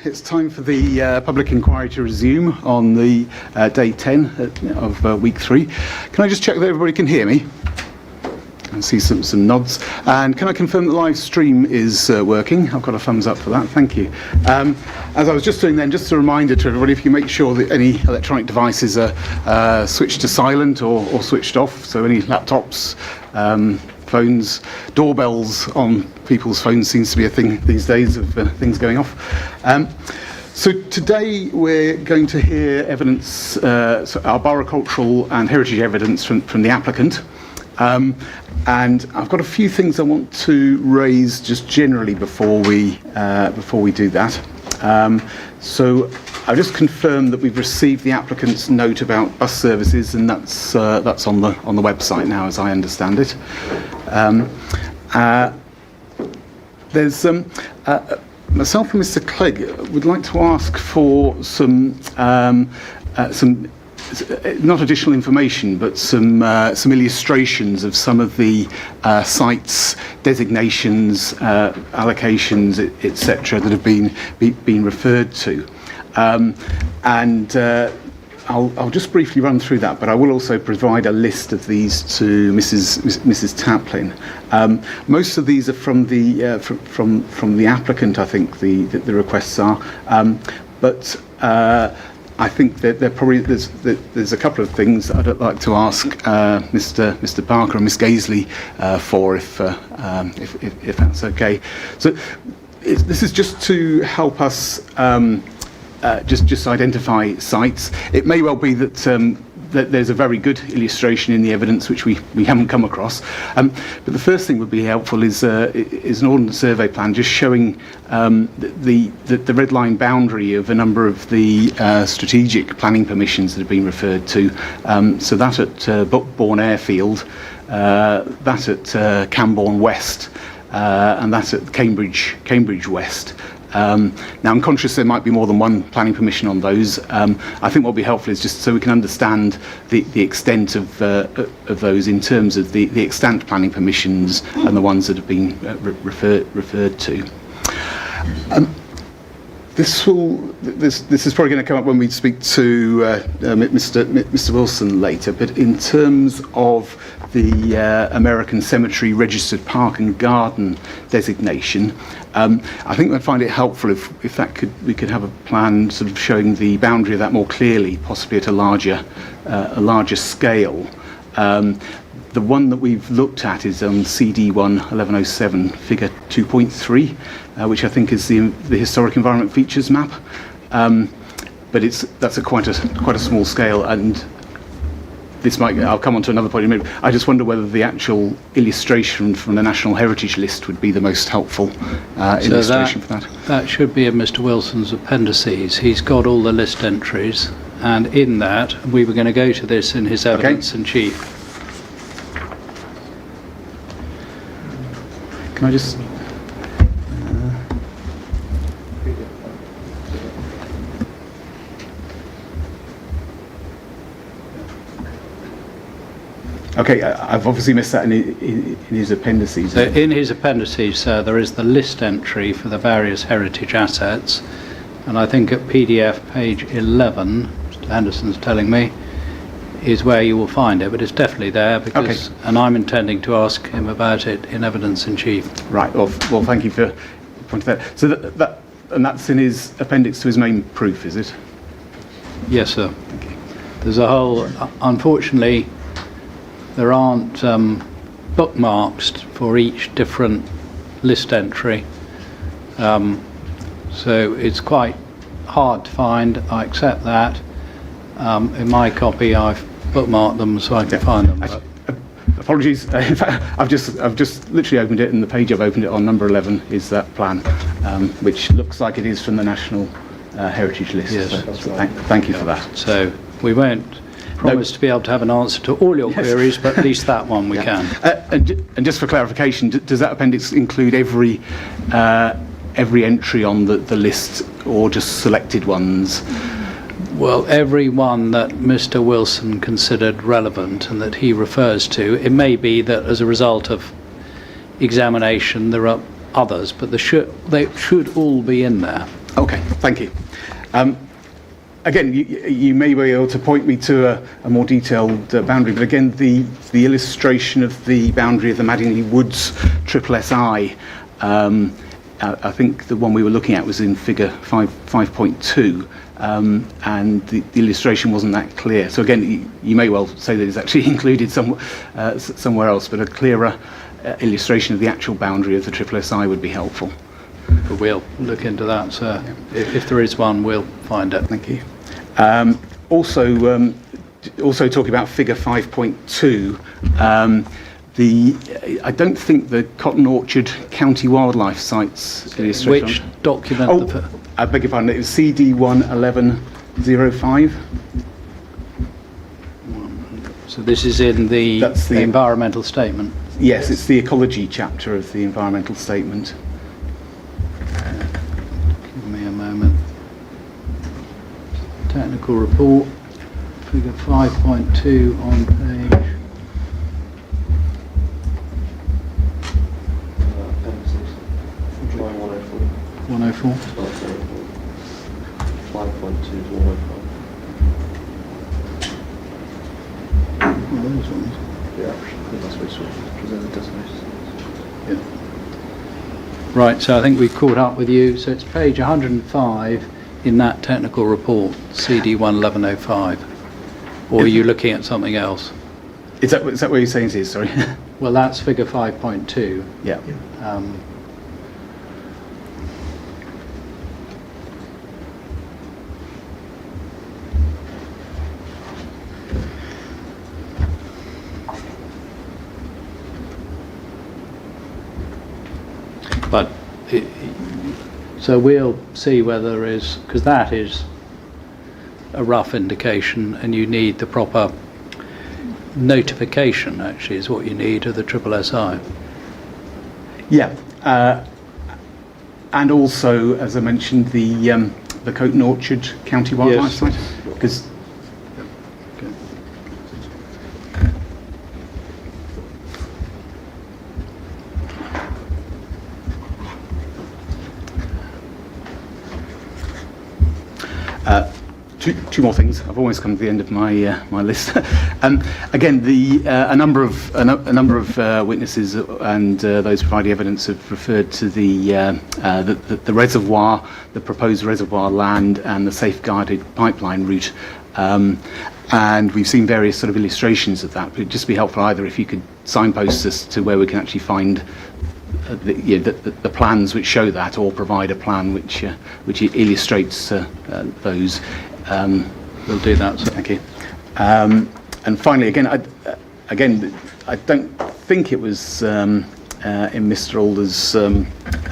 It's time for the public inquiry to resume on the day 10 of week 3. Can I just check that everybody can hear me? I see some nods. And can I confirm that the live stream is working? I've got a thumbs up for that, thank you. As I was just doing then, just a reminder to everybody, if you make sure that any electronic devices are switched to silent or switched off, so any laptops, phones, doorbells on people's phones seems to be a thing these days of things going off. So today we're going to hear evidence, so arboricultural and heritage evidence from the applicant. And I've got a few things I want to raise just generally before we do that. So I'll just confirm that we've received the applicant's note about bus services, and that's on the website now, as I understand it. There's myself and Mr. Clegg would like to ask for some not additional information, but some illustrations of some of the sites, designations, allocations, etc., that have been referred to. I'll just briefly run through that, but I will also provide a list of these to Mrs. Taplin. Most of these are from the applicant, I think the requests are, but I think that there's a couple of things that I'd like to ask Mr. Parker and Miss Gaisley for, if that's okay. So this is just to help us just identify sites. It may well be that that there's a very good illustration in the evidence which we haven't come across. But the first thing would be helpful is an ordnance survey plan just showing the red line boundary of a number of the strategic planning permissions that have been referred to. So that at Bourne Airfield, that at Cambourne West, and that at Cambridge West. Now I'm conscious there might be more than one planning permission on those. I think what would be helpful is just so we can understand the extent of those in terms of the extant planning permissions and the ones that have been referred to. This is probably going to come up when we speak to Mr. Wilson later, but in terms of the American Cemetery Registered Park and Garden designation, I think we'd find it helpful if we could have a plan sort of showing the boundary of that more clearly, possibly at a larger scale. The one that we've looked at is on CD1 1107, figure 2.3, which I think is the historic environment features map. But that's quite a small scale, and I'll come on to another point in a minute. I just wonder whether the actual illustration from the National Heritage List would be the most helpful illustration for that. That should be in Mr. Wilson's appendices. He's got all the list entries, and in that, we were going to go to this in his evidence in chief. Can I just... Okay, I've obviously missed that in his appendices. So in his appendices, there is the list entry for the various heritage assets, and I think at PDF page 11, Mr. Henderson's telling me, is where you will find it, but it's definitely there because, okay. And I'm intending to ask him about it in evidence in chief. Right. Well, thank you for pointing that. So and that's in his appendix to his main proof, is it? Yes, sir. Thank you. There's a whole. Unfortunately, there aren't bookmarks for each different list entry, so it's quite hard to find. I accept that. In my copy, I've bookmarked them so I can find them. Apologies. In fact, I've just literally opened it, and the page I've opened it on, number 11, is that plan, which looks like it is from the National Heritage List. Yes, so that's right. Thank you for that. So we won't promise to be able to have an answer to all your queries, but at least that one we can. And just for clarification, does that appendix include every entry on the list, or just selected ones? Well, every one that Mr. Wilson considered relevant and that he refers to. It may be that as a result of examination there are others, but they should all be in there. Okay, thank you. Again, you may be able to point me to a more detailed boundary, but again, the illustration of the boundary of the Madingley Woods SSSI, I think the one we were looking at was in figure 5.2, and the illustration wasn't that clear. So again, you may well say that it's actually included somewhere else, but a clearer illustration of the actual boundary of the SSSI would be helpful. But we'll look into that, sir. If there is one, we'll find it. Thank you. Also talking about figure 5.2, I don't think the Cotton Orchard County Wildlife Sites illustration. Which document? Oh, I beg your pardon. It was CD 11105. So this is in That's the environmental statement. Yes, it's the ecology chapter of the environmental statement. Give me a moment. Technical report, figure 5.2 on page. Line 104. 104. 5.2 to 105. Those ones. Yeah, I think that's what it's presented designations. Yeah. Right, so I think we've caught up with you. So it's page 105 in that technical report, CD 11105. Or are you looking at something else? Is that what you're saying it is? Sorry. Well, that's figure 5.2. Yeah. But so we'll see whether there is, because that is a rough indication, and you need the proper notification. Actually, is what you need of the SSSI. Yeah, and also, as I mentioned, the Coton Orchard County Wildlife Site, because. Two more things. I've almost come to the end of my my list. Again, a number of witnesses and those providing evidence have referred to the reservoir, the proposed reservoir land, and the safeguarded pipeline route. And we've seen various sort of illustrations of that. But it'd just be helpful either if you could signpost us to where we can actually find the plans which show that, or provide a plan which illustrates those. We'll do that. So. Thank you. And finally, again, I don't think it was in Mr. Alder's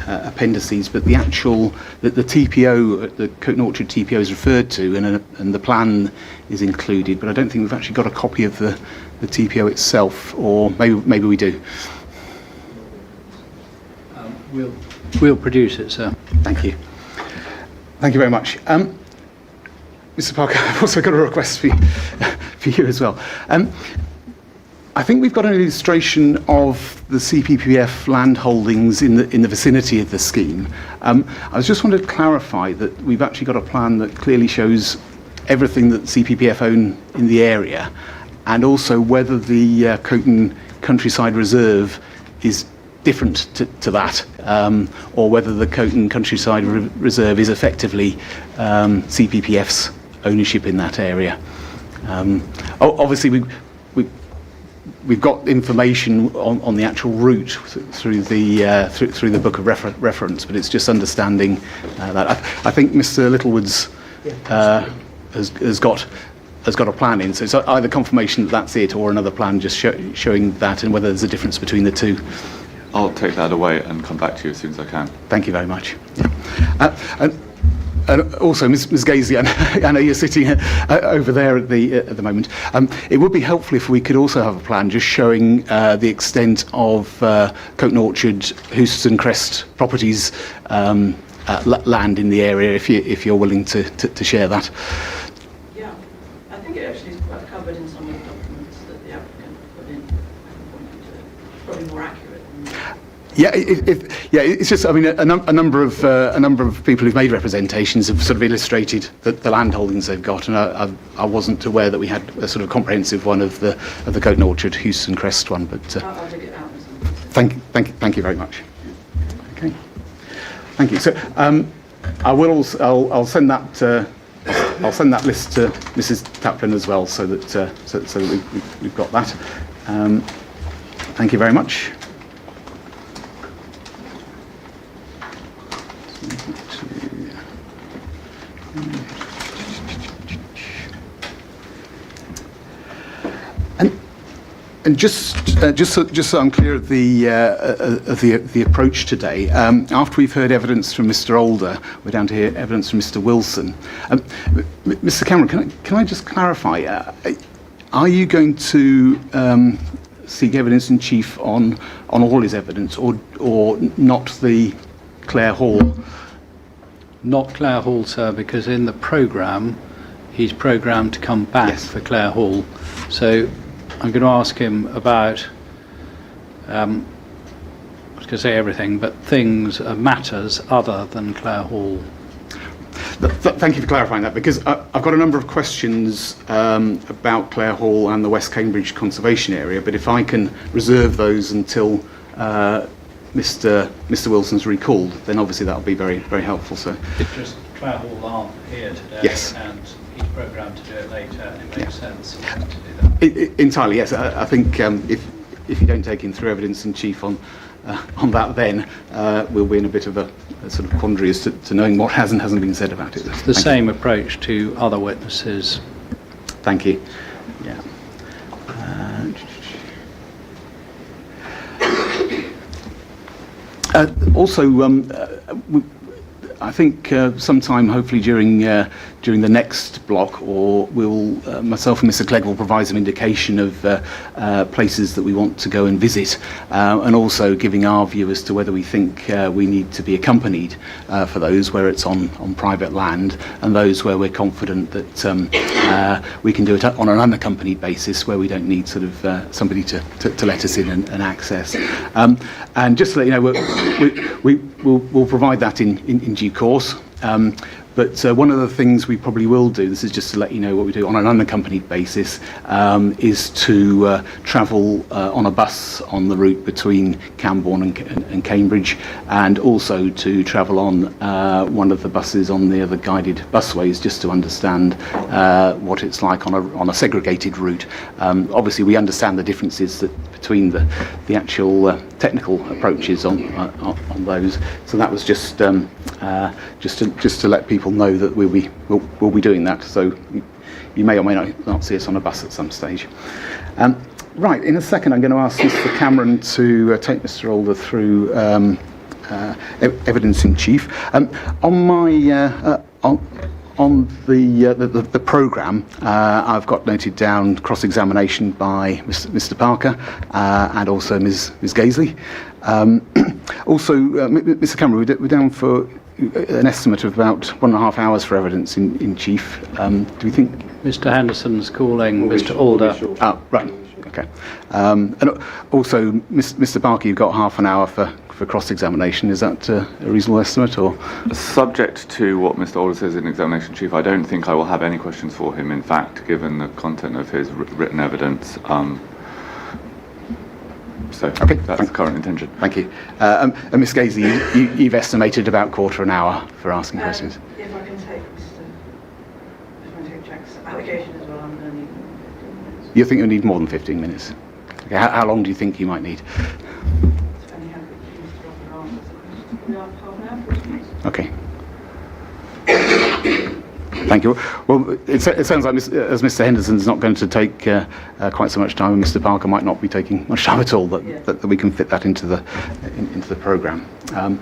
appendices, but the actual the TPO, the Coton Orchard TPO, is referred to, and the plan is included. But I don't think we've actually got a copy of the TPO itself, or maybe we do. We'll produce it, sir. Thank you. Thank you very much. Mr. Parker, I've also got a request for you as well. I think we've got an illustration of the CPPF land holdings in the vicinity of the scheme. I just wanted to clarify that we've actually got a plan that clearly shows everything that CPPF own in the area, and also whether the Coton Countryside Reserve is different to that, or whether the Coton Countryside Reserve is effectively CPPF's ownership in that area. Obviously, we've got information on the actual route through the book of reference, but it's just understanding that. I think Mr. Littlewood's has got a plan in, so it's either confirmation that that's it, or another plan just showing that, and whether there's a difference between the two. I'll take that away and come back to you as soon as I can. Thank you very much. And also, Ms. Gazey, I know you're sitting over there at the moment. It would be helpful if we could also have a plan just showing the extent of Coton Orchard, Houston Crest Properties land in the area, if you're willing to share that. Yeah, I think it actually is quite covered in some of the documents that the applicant put in. Probably more accurate than that. Yeah, it's just. I mean, a number of people who've made representations have sort of illustrated the land holdings they've got, and I wasn't aware that we had a sort of comprehensive one of the Coton Orchard Houston Crest one. But I'll dig it out. thank you very much. Okay, thank you. So I'll send that. I'll send that list to Mrs. Taplin as well, so that we've got that. Thank you very much. And just so I'm clear of the approach today, after we've heard evidence from Mr. Older, we're down to hear evidence from Mr. Wilson. Mr. Cameron, can I just clarify? Are you going to seek evidence in chief on all his evidence, or not the Clare Hall? Not Clare Hall, sir, because in the programme, he's programmed to come back for Clare Hall. So I'm going to ask him about, I was going to say everything, but things, matters other than Clare Hall. Thank you for clarifying that, because I've got a number of questions about Clare Hall and the West Cambridge Conservation Area, but if I can reserve those until Mr. Wilson's recalled, then obviously that'll be very, very helpful. So It's just Clare Hall aren't here today, yes, and he's programmed to do it later, and it makes sense to do that. Entirely, yes. I think if you don't take him through evidence in chief on that, then we'll be in a bit of a sort of quandary as to knowing what has and hasn't been said about it. It's the same approach to other witnesses. Thank you. Yeah. Also, I think sometime, hopefully during the next block, or myself and Mr. Clegg will provide some indication of places that we want to go and visit, and also giving our view as to whether we think we need to be accompanied for those where it's on private land, and those where we're confident that we can do it on an unaccompanied basis, where we don't need sort of somebody to let us in and access. And just to let you know, we'll provide that in due course. But one of the things we probably will do, this is just to let you know what we do on an unaccompanied basis, is to travel on a bus on the route between Cambourne and Cambridge, and also to travel on one of the buses on the other guided busways, just to understand what it's like on a segregated route. Obviously, we understand the differences between the actual technical approaches on those. So that was just to let people know that we'll be doing that. So you may or may not see us on a bus at some stage. Right, in a second I'm going to ask Mr. Cameron to take Mr. Older through evidence in chief. On the programme, I've got noted down cross-examination by Mr. Parker and also Ms. Gaisley. Also, Mr. Cameron, we're down for an estimate of about 1.5 hours for evidence in chief. Do we think? Mr. Henderson's calling Mr. Alder. Oh, right. Okay. And also, Mr. Parker, you've got half an hour for cross-examination. Is that a reasonable estimate, or? Subject to what Mr. Alder says in examination chief, I don't think I will have any questions for him. In fact, given the content of his written evidence, so okay, that's the current intention. Thank you. And Ms. Gaisley, you've estimated about quarter an hour for asking questions. If I can take Jack's allegation as well, I'm going to need 15 minutes. You think you'll need more than 15 minutes? Okay, how long do you think you might need? Depending how quickly Mr. Rocker answers. We have half an hour, 40 minutes. Okay. Thank you. Well, it sounds like, as Mr. Henderson's not going to take quite so much time, and Mr. Parker might not be taking much time at all, that we can fit that into the programme. Can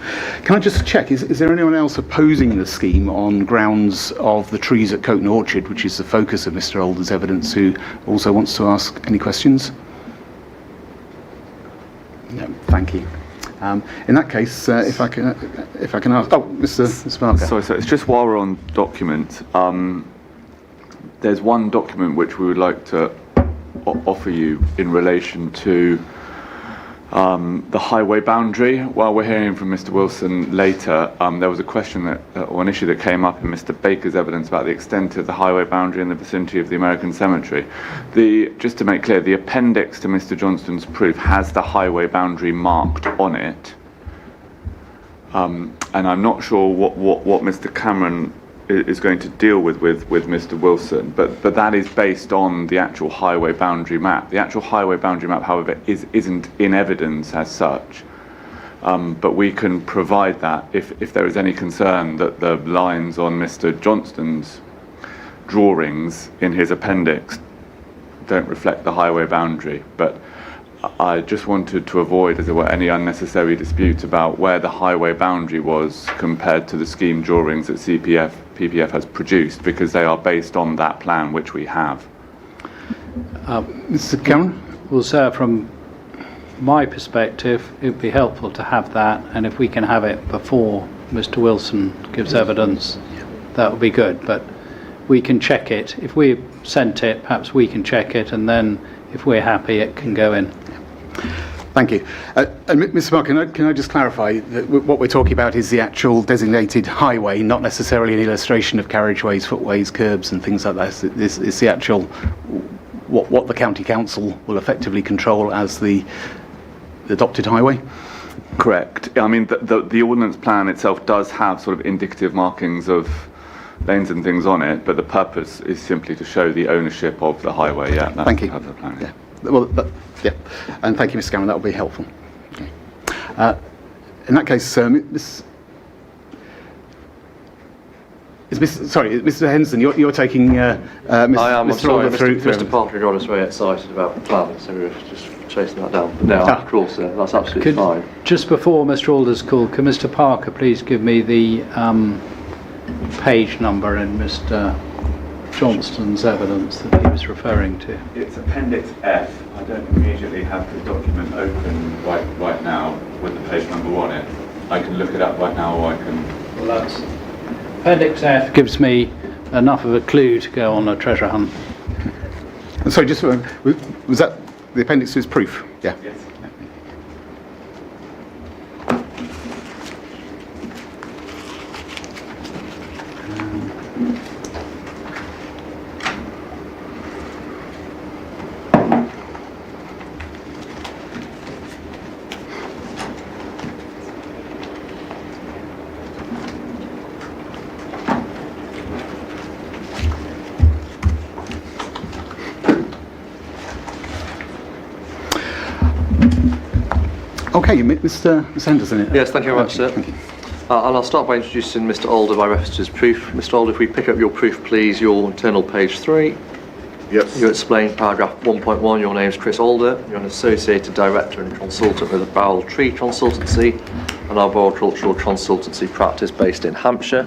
I just check, is there anyone else opposing the scheme on grounds of the trees at Coton Orchard, which is the focus of Mr. Older's evidence, who also wants to ask any questions? No, thank you. In that case, if I can ask, Mr. Parker. Sorry, so it's just while we're on document, there's one document which we would like to offer you in relation to The highway boundary, while we're hearing from Mr. Wilson later, there was a question or an issue that came up in Mr. Baker's evidence about the extent of the highway boundary in the vicinity of the American cemetery. Just to make clear, the appendix to Mr. Johnston's proof has the highway boundary marked on it. And I'm not sure what Mr. Cameron is going to deal with Mr. Wilson, but that is based on the actual highway boundary map. The actual highway boundary map, however, isn't in evidence as such, but we can provide that if there is any concern that the lines on Mr. Johnston's drawings in his appendix don't reflect the highway boundary. But I just wanted to avoid, as it were, any unnecessary dispute about where the highway boundary was compared to the scheme drawings that PPF has produced, because they are based on that plan which we have. Mr. Cameron? Well, sir, from my perspective, it would be helpful to have that, and if we can have it before Mr. Wilson gives evidence, that would be good. But we can check it. If we sent it, perhaps we can check it, and then if we're happy, it can go in. Thank you. And Mr. Mark, can I just clarify that what we're talking about is the actual designated highway, not necessarily an illustration of carriageways, footways, curbs and things like that. It's the actual, what the county council will effectively control as the adopted highway? Correct. I mean, the ordnance plan itself does have sort of indicative markings of lanes and things on it, but the purpose is simply to show the ownership of the highway. Yeah, that's Thank you. part of the plan. Yeah. Well, yeah. And thank you, Mr. Cameron. That will be helpful. Okay. In that case, Mr. Henson, you're taking I am. Mr. I'm sorry, Alder through. Mr. Parker got us very excited about the plan, so we were just chasing that down. But no, of course, that's absolutely fine. Just before Mr. Alder's call, can Mr. Parker please give me the page number in Mr. Johnston's evidence that he was referring to? It's Appendix F. I don't immediately have the document open right now with the page number on it. I can look it up right now, or I can... Well, that's... Appendix F gives me enough of a clue to go on a treasure hunt. Sorry, just was that the appendix to his proof? Yeah. Yes. Okay, Mr. Henderson. Yes, thank you very much, sir. Thank you. And I'll start by introducing Mr. Alder by reference to his proof. Mr. Alder, if we pick up your proof, please, your internal page 3. Yes. You explain paragraph 1.1, your name is Chris Alder, you're an associated director and consultant with the Barrel Tree Consultancy, an arboricultural consultancy practice based in Hampshire.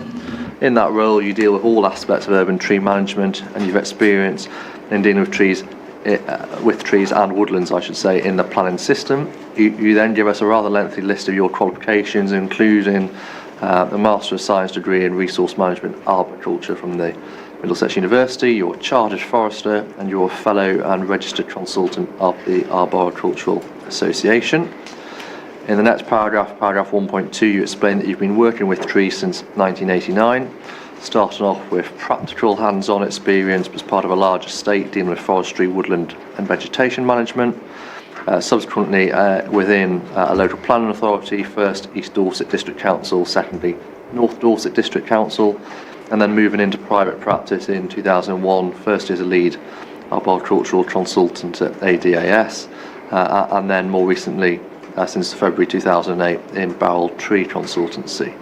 In that role, you deal with all aspects of urban tree management, and you've experience in dealing with trees and woodlands, I should say, in the planning system. You then give us a rather lengthy list of your qualifications, including the Master of Science degree in Resource Management Arboriculture from the Middlesex University, you're a Chartered Forester, and you're a Fellow and Registered Consultant of the Arboricultural Association. In the next paragraph, paragraph 1.2, you explain that you've been working with trees since 1989, starting off with practical hands-on experience as part of a large estate dealing with forestry, woodland and vegetation management. Subsequently within a local planning authority, first East Dorset District Council, secondly North Dorset District Council, and then moving into private practice in 2001, first as a lead arboricultural consultant at ADAS, and then more recently, since February 2008, in Barrel Tree Consultancy.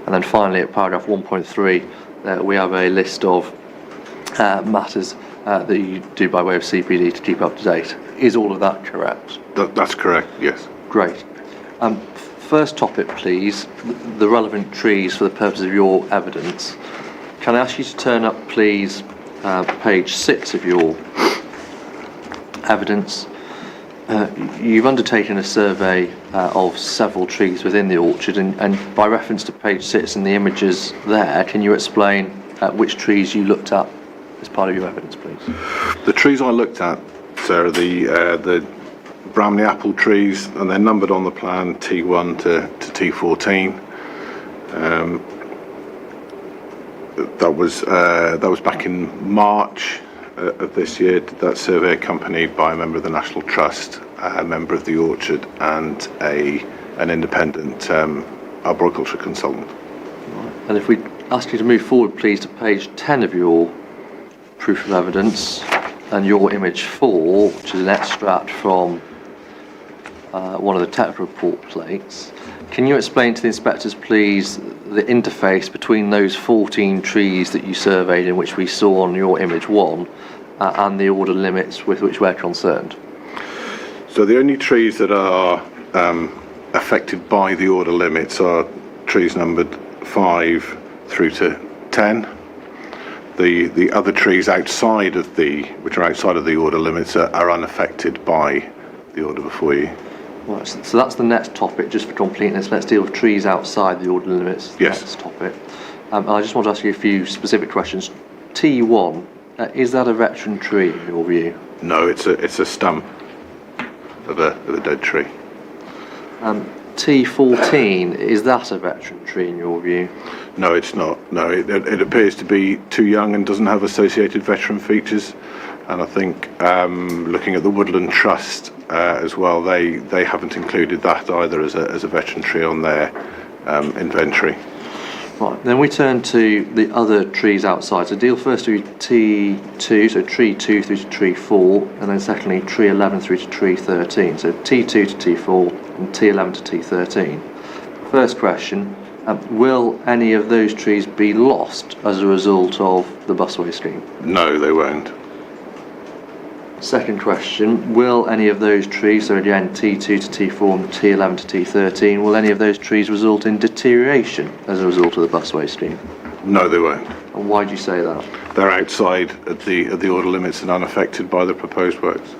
And then finally, at paragraph 1.3, we have a list of matters that you do by way of CPD to keep up to date. Is all of that correct? That's correct, yes. Great. First topic, please, the relevant trees for the purpose of your evidence. Can I ask you to turn up, please, page 6 of your evidence? You've undertaken a survey of several trees within the orchard, and by reference to page 6 and the images there, can you explain which trees you looked at as part of your evidence, please? The trees I looked at, sir, the Bramley apple trees, and they're numbered on the plan T1 to T14. That was back in March of this year. That survey accompanied by a member of the National Trust, a member of the Orchard, and an independent arboriculture consultant. And if we ask you to move forward, please, to page 10 of your proof of evidence, and your image 4, which is an extract from one of the technical report plates. Can you explain to the inspectors, please, the interface between those 14 trees that you surveyed, in which we saw on your image 1, and the order limits with which we're concerned? So the only trees that are affected by the order limits are trees numbered 5 through to 10. The other trees which are outside of the order limits are unaffected by the order before you. Right, so that's the next topic. Just for completeness, let's deal with trees outside the order limits. Yes. Next topic. I just want to ask you a few specific questions. T1, is that a veteran tree in your view? No, it's a stump of a dead tree. T14, is that a veteran tree in your view? No, it's not. No, it appears to be too young and doesn't have associated veteran features. And I think looking at the Woodland Trust as well, they haven't included that either as a veteran tree on their inventory. Right, then we turn to the other trees outside. So deal first with T2, so tree 2 through to tree 4, and then secondly tree 11 through to tree 13. So T2 to T4 and T11 to T13. First question, will any of those trees be lost as a result of the busway scheme? No, they won't. Second question, will any of those trees, so again T2 to T4 and T11 to T13, will any of those trees result in deterioration as a result of the busway scheme? No, they won't. And why do you say that? They're outside of the order limits and unaffected by the proposed works.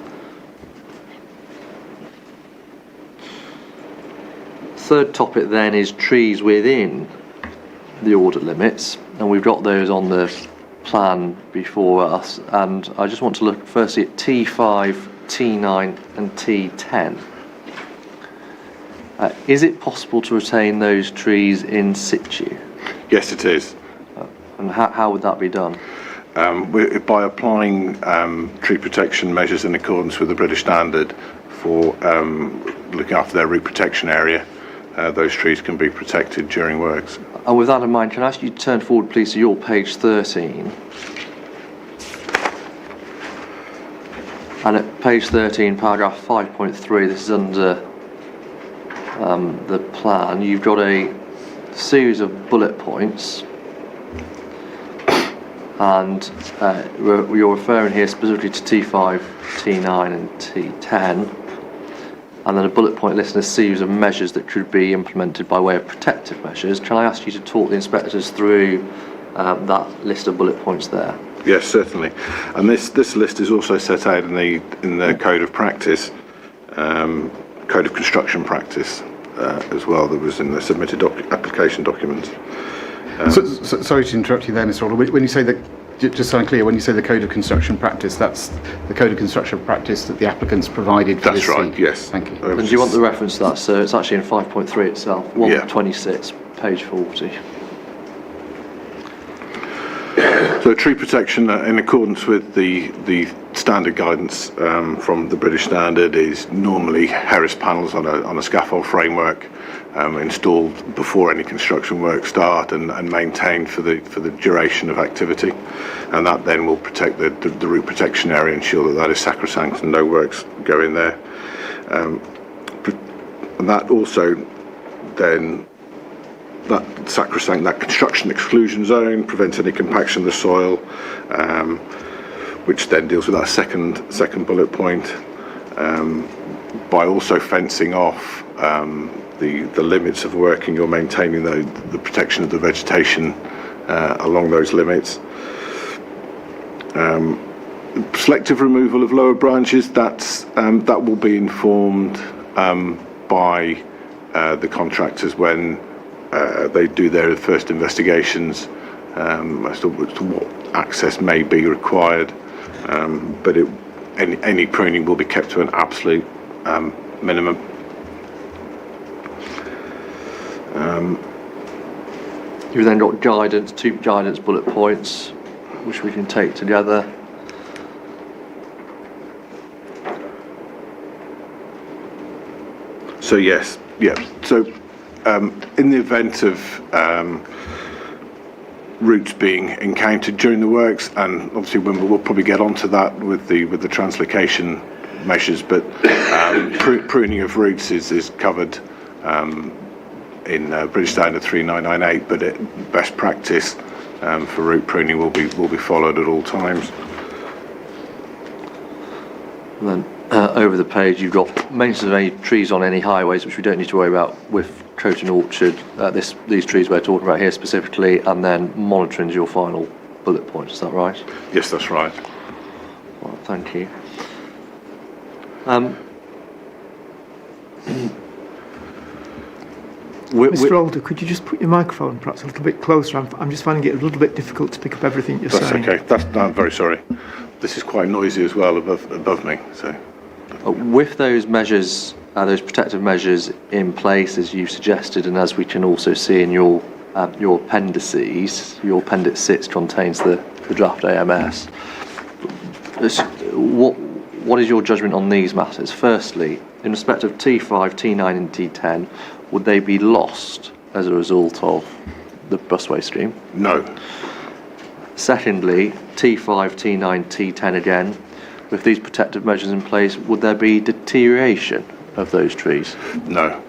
Third topic then is trees within the order limits, and we've got those on the plan before us, and I just want to look firstly at T5, T9 and T10. Is it possible to retain those trees in situ? Yes, it is. And how would that be done? By applying tree protection measures in accordance with the British standard for looking after their root protection area, those trees can be protected during works. And with that in mind, can I ask you to turn forward please to your page 13? And at page 13, paragraph 5.3, this is under the plan, you've got a series of bullet points, and you're referring here specifically to T5, T9 and T10, and then a bullet point listing a series of measures that could be implemented by way of protective measures. Can I ask you to talk the inspectors through that list of bullet points there? Yes, certainly. And this list is also set out in the Code of Practice, Code of Construction Practice as well, that was in the submitted application documents. Sorry to interrupt you there, Mr. Alder. When you say just so I'm clear, when you say the Code of Construction Practice, that's the Code of Construction Practice that the applicants provided for this right, scheme? Yes. Thank you. And do you want the reference to that? So it's actually in 5.3 itself, 126, page 40. So tree protection in accordance with the standard guidance from the British Standard is normally Harris panels on a scaffold framework installed before any construction work start and maintained for the duration of activity, and that then will protect the root protection area, ensure that is sacrosanct and no works go in there. And that also then, that sacrosanct, that construction exclusion zone prevents any compaction of the soil, which then deals with that second bullet point, by also fencing off the limits of working. You're maintaining the protection of the vegetation along those limits. Selective removal of lower branches, that will be informed by the contractors when they do their first investigations as to what access may be required, but any pruning will be kept to an absolute minimum. You've then got guidance, 2 guidance bullet points, which we can take together. So yes, yeah. So in the event of routes being encountered during the works, and obviously we'll probably get onto that with the translocation measures, but pruning of routes is covered in British Standard 3998, but best practice for route pruning will be followed at all times. And then over the page you've got mentions of any trees on any highways, which we don't need to worry about with Coton Orchard, these trees we're talking about here specifically, and then monitoring is your final bullet point, is that right? Yes, that's right. Well, thank you. Mr. Alder, could you just put your microphone perhaps a little bit closer? I'm just finding it a little bit difficult to pick up everything you're saying. That's okay. I'm very sorry. This is quite noisy as well above me. So, with those measures, those protective measures in place, as you suggested, and as we can also see in your appendices, your Appendix 6 contains the draft AMS. What is your judgment on these matters? Firstly, in respect of T5, T9 and T10, would they be lost as a result of the busway scheme? no. Secondly, T5, T9, T10 again, with these protective measures in place, would there be deterioration of those trees? No.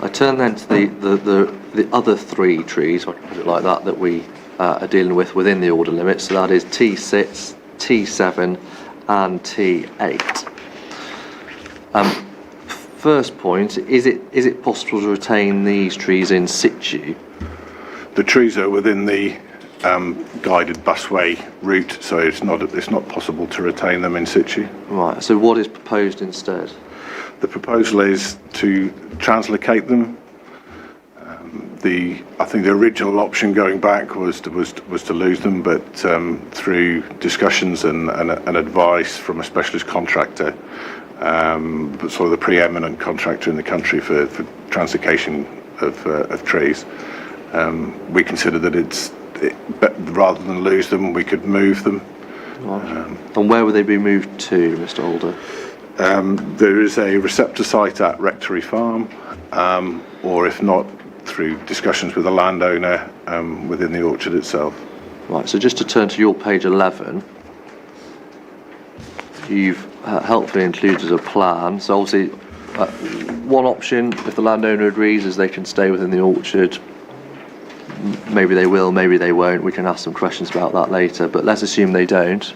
I turn then to the other 3 trees, if I can put it like that, that we are dealing with within the order limits. So that is T6, T7 and T8. First point, is it possible to retain these trees in situ? The trees are within the guided busway route, so it's not possible to retain them in situ. Right, so what is proposed instead? The proposal is to translocate them. I think the original option going back was to lose them, but through discussions and advice from a specialist contractor, but sort of the preeminent contractor in the country for translocation of trees, we consider that rather than lose them, we could move them. Right. And where would they be moved to, Mr. Alder? There is a receptor site at Rectory Farm, or if not, through discussions with the landowner within the orchard itself. Right, so just to turn to your page 11, you've helpfully included a plan. So obviously, one option, if the landowner agrees, is they can stay within the orchard. Maybe they will, maybe they won't. We can ask some questions about that later, but let's assume they don't.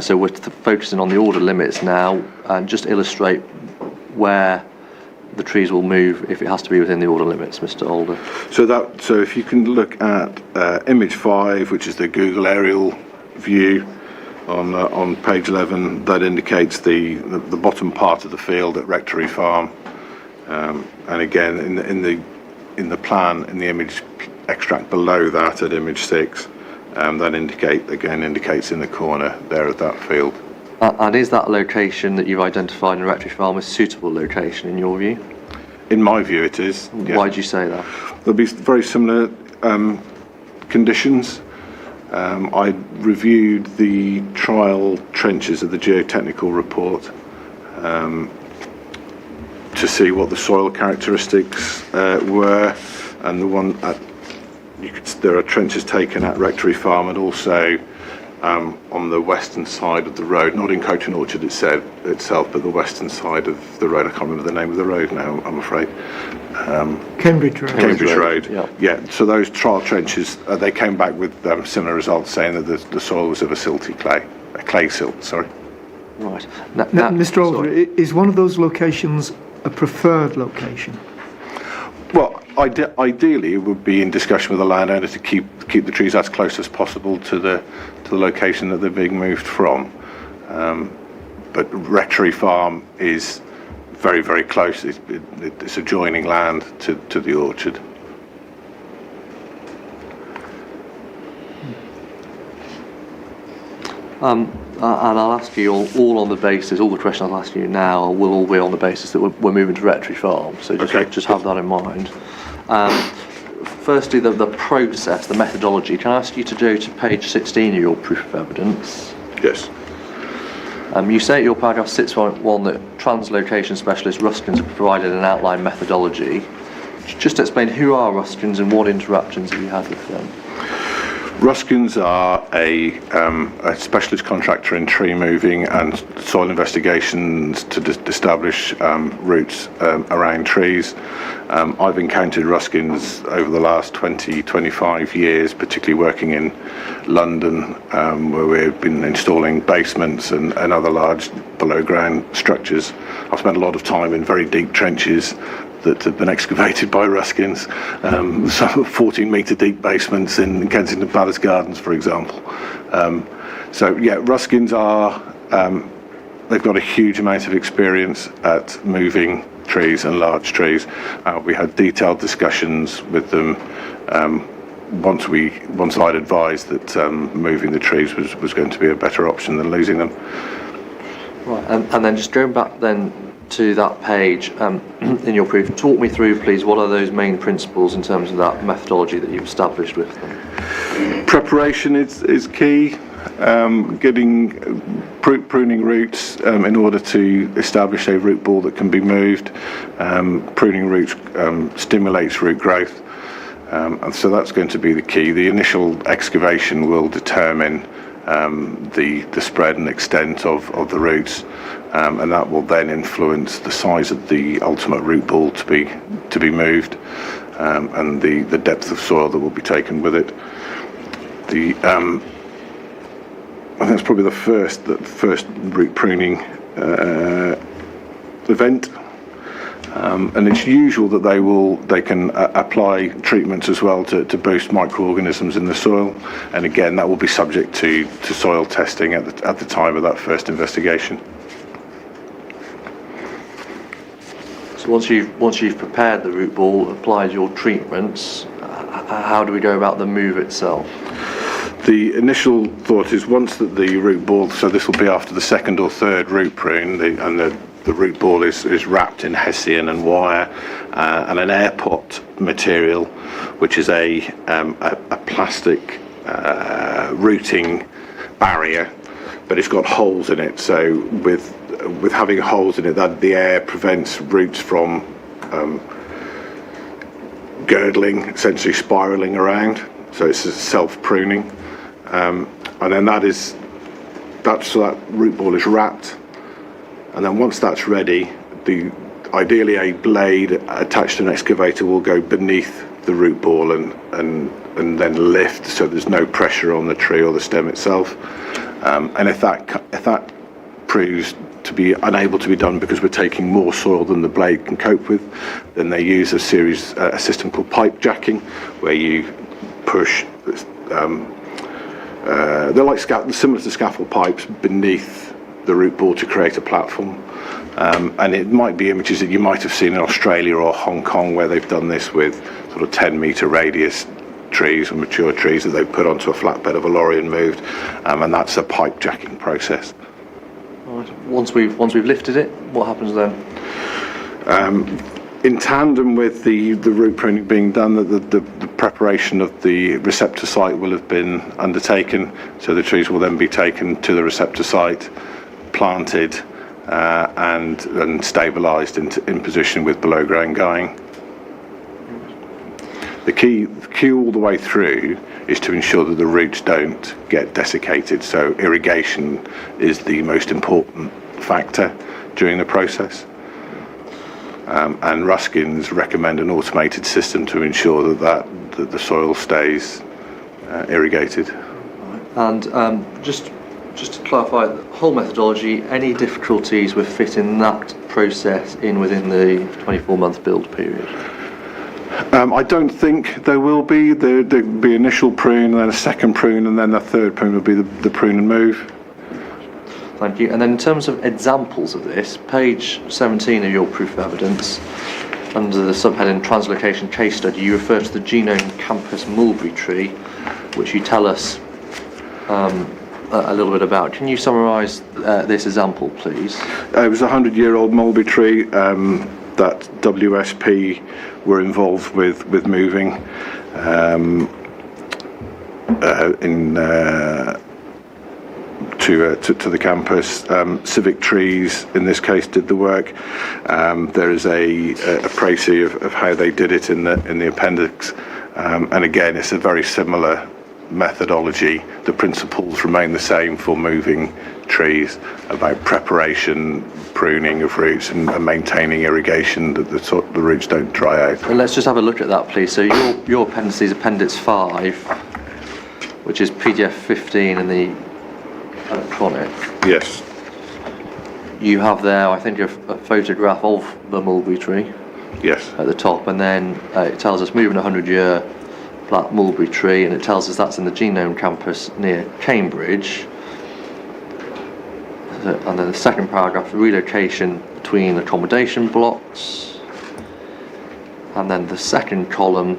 So we're focusing on the order limits now, and just illustrate where the trees will move if it has to be within the order limits, Mr. Alder. So if you can look at image 5, which is the Google aerial view on page 11, that indicates the bottom part of the field at Rectory Farm, and again in the plan, in the image extract below that at image 6, that indicates in the corner there of that field. And is that location that you've identified in Rectory Farm a suitable location in your view? In my view, it is. Yeah. Why do you say that? There'll be very similar conditions. I reviewed the trial trenches of the geotechnical report to see what the soil characteristics were, and there are trenches taken at Rectory Farm and also on the western side of the road, not in Coton Orchard itself, but the western side of the road. I can't remember the name of the road now, I'm afraid. Cambridge Road. Cambridge Road. Yeah. So those trial trenches, they came back with similar results, saying that the soil was of a clay silt. Sorry. Right. Now, Mr. Alder, is one of those locations a preferred location? Well, ideally, it would be in discussion with the landowner to keep the trees as close as possible to the location that they're being moved from. But Rectory Farm is very, very close. It's adjoining land to the orchard. And I'll ask you all on the basis, all the questions I'll ask you now will all be on the basis that we're moving to Rectory Farm, so just have that in mind. Firstly, the process, the methodology. Can I ask you to go to page 16 of your proof of evidence? Yes. You say at your paragraph 6.1 that translocation specialist Ruskins have provided an outline methodology. Just explain who are Ruskins and what interactions have you had with them? Ruskins are a specialist contractor in tree moving and soil investigations to establish routes around trees. I've encountered Ruskins over the last 25 years, particularly working in London, where we've been installing basements and other large below ground structures. I've spent a lot of time in very deep trenches that have been excavated by Ruskins, some 14-metre deep basements in Kensington Palace Gardens, for example. So yeah, Ruskins are, they've got a huge amount of experience at moving trees and large trees. We had detailed discussions with them once I'd advised that moving the trees was going to be a better option than losing them. Right, and then just going back then to that page in your proof, talk me through, please, what are those main principles in terms of that methodology that you've established with them? Preparation is key. Pruning roots in order to establish a root ball that can be moved. Pruning roots stimulates root growth, and so that's going to be the key. The initial excavation will determine the spread and extent of the roots, and that will then influence the size of the ultimate root ball to be moved, and the depth of soil that will be taken with it. I think that's probably the first root pruning event. And it's usual that they can apply treatments as well to boost microorganisms in the soil, and again that will be subject to soil testing at the time of that first investigation. So once you've prepared the root ball, applied your treatments, how do we go about the move itself? The initial thought is once that the root ball, so this will be after the second or third root prune, the root ball is wrapped in hessian and wire and an air pot material, which is a plastic rooting barrier, but it's got holes in it. So with having holes in it, that the air prevents roots from girdling, essentially spiraling around. So it's self-pruning, and then that root ball is wrapped. And then once that's ready, ideally a blade attached to an excavator will go beneath the root ball and then lift, so there's no pressure on the tree or the stem itself. And if that proves to be unable to be done because we're taking more soil than the blade can cope with, then they use a system called pipe jacking, where you push. They're like similar to scaffold pipes beneath the root ball to create a platform, and it might be images that you might have seen in Australia or Hong Kong, where they've done this with sort of 10-metre radius trees or mature trees that they've put onto a flatbed of a lorry and moved, and that's a pipe jacking process. Right. Once we've lifted it, what happens then? In tandem with the root pruning being done, the preparation of the receptor site will have been undertaken, so the trees will then be taken to the receptor site, planted and stabilised in position with below ground guying. The key all the way through is to ensure that the roots don't get desiccated, so irrigation is the most important factor during the process. And Ruskins recommend an automated system to ensure that the soil stays irrigated. And just to clarify, the whole methodology, any difficulties with fitting that process in within the 24-month build period? I don't think there will be. There'll be initial prune, then a second prune, and then the third prune will be the prune and move. Thank you. And then in terms of examples of this, page 17 of your proof of evidence, under the subheading Translocation Case Study, you refer to the Genome Campus mulberry tree, which you tell us a little bit about. Can you summarise this example, please? It was a 100-year-old mulberry tree that WSP were involved with moving to the campus. Civic Trees, in this case, did the work. There is a précis of how they did it in the appendix, and again, it's a very similar methodology. The principles remain the same for moving trees, about preparation, pruning of roots, and maintaining irrigation that the roots don't dry out. And let's just have a look at that, please. So your appendix is Appendix 5, which is PDF 15 in the electronic. Yes. You have there, I think, a photograph of the mulberry tree. Yes. At the top, and then it tells us moving a 100-year black mulberry tree, and it tells us that's in the Genome campus near Cambridge. And then the second paragraph, relocation between accommodation blocks, and then the second column,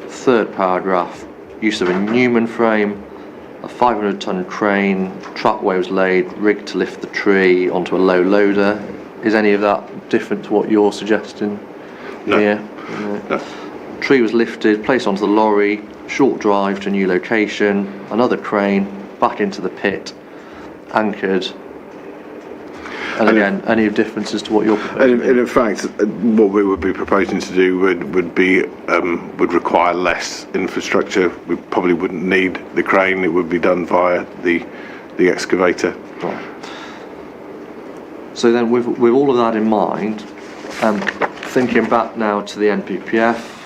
third paragraph, use of a Newman frame, a 500-ton crane, trackway was laid, rigged to lift the tree onto a low loader. Is any of that different to what you're suggesting here? No. Tree was lifted, placed onto the lorry, short drive to a new location, another crane, back into the pit, anchored. And again, any differences to what you're proposing? And in fact, what we would be proposing to do would require less infrastructure. We probably wouldn't need the crane. It would be done via the excavator. Right. So then, with all of that in mind, thinking back now to the NPPF,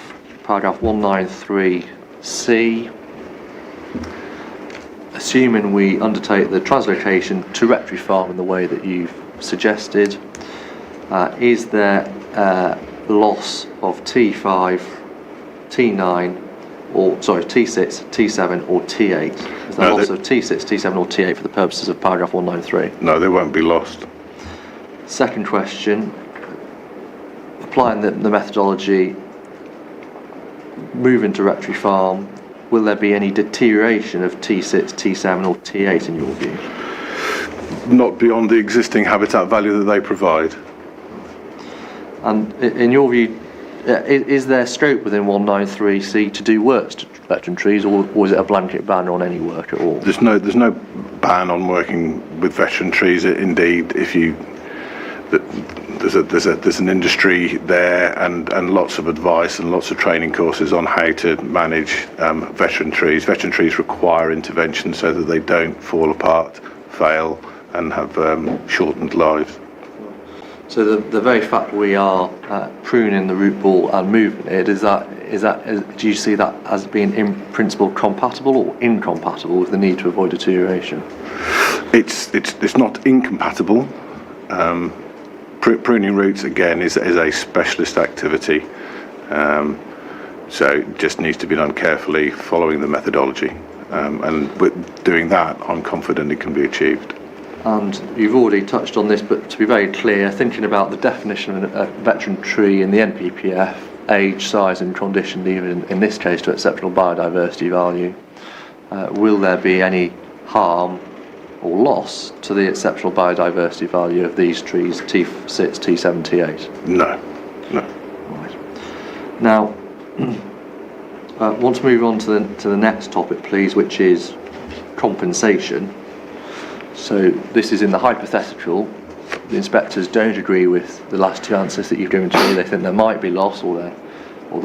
paragraph 193C, assuming we undertake the translocation to Rectory Farm in the way that you've suggested, is there loss of T5, T9, or sorry, T6, T7 or T8? Is there loss of T6, T7 or T8 for the purposes of paragraph 193? No, they won't be lost. Second question, applying the methodology, moving to Rectory Farm, will there be any deterioration of T6, T7 or T8 in your view? Not beyond the existing habitat value that they provide. And in your view, is there scope within 193C to do works to veteran trees, or is it a blanket ban on any work at all? There's no ban on working with veteran trees. Indeed, there's an industry there and lots of advice and lots of training courses on how to manage veteran trees. Veteran trees require intervention so that they don't fall apart, fail, and have shortened lives. So the very fact we are pruning the root ball and moving it, do you see that as being in principle compatible or incompatible with the need to avoid deterioration? It's not incompatible. Pruning roots again is a specialist activity, so it just needs to be done carefully, following the methodology, and with doing that, I'm confident it can be achieved. And you've already touched on this, but to be very clear, thinking about the definition of a veteran tree in the NPPF, age, size and condition, even in this case to exceptional biodiversity value, will there be any harm or loss to the exceptional biodiversity value of these trees, T6, T7, T8? No. Right. Now, I want to move on to the next topic, please, which is compensation. So this is in the hypothetical. The inspectors don't agree with the last two answers that you've given to me. They think there might be loss, or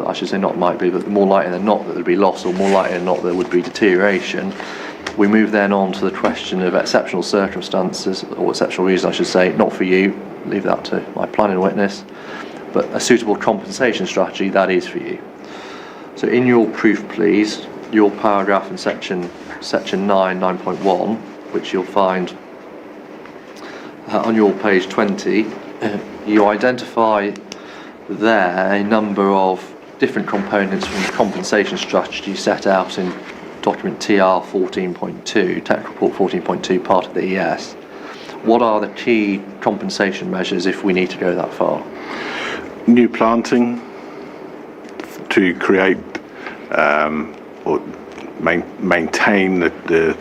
I should say not might be, but more likely than not that there'd be loss, or more likely than not there would be deterioration. We move then on to the question of exceptional circumstances, or exceptional reason I should say, not for you, leave that to my planning witness, but a suitable compensation strategy, that is for you. So in your proof, please, your paragraph in section 9.1, which you'll find on your page 20, you identify there a number of different components from the compensation strategy set out in document TR 14.2, Technical Report 14.2, part of the ES. What are the key compensation measures if we need to go that far? New planting to create or maintain the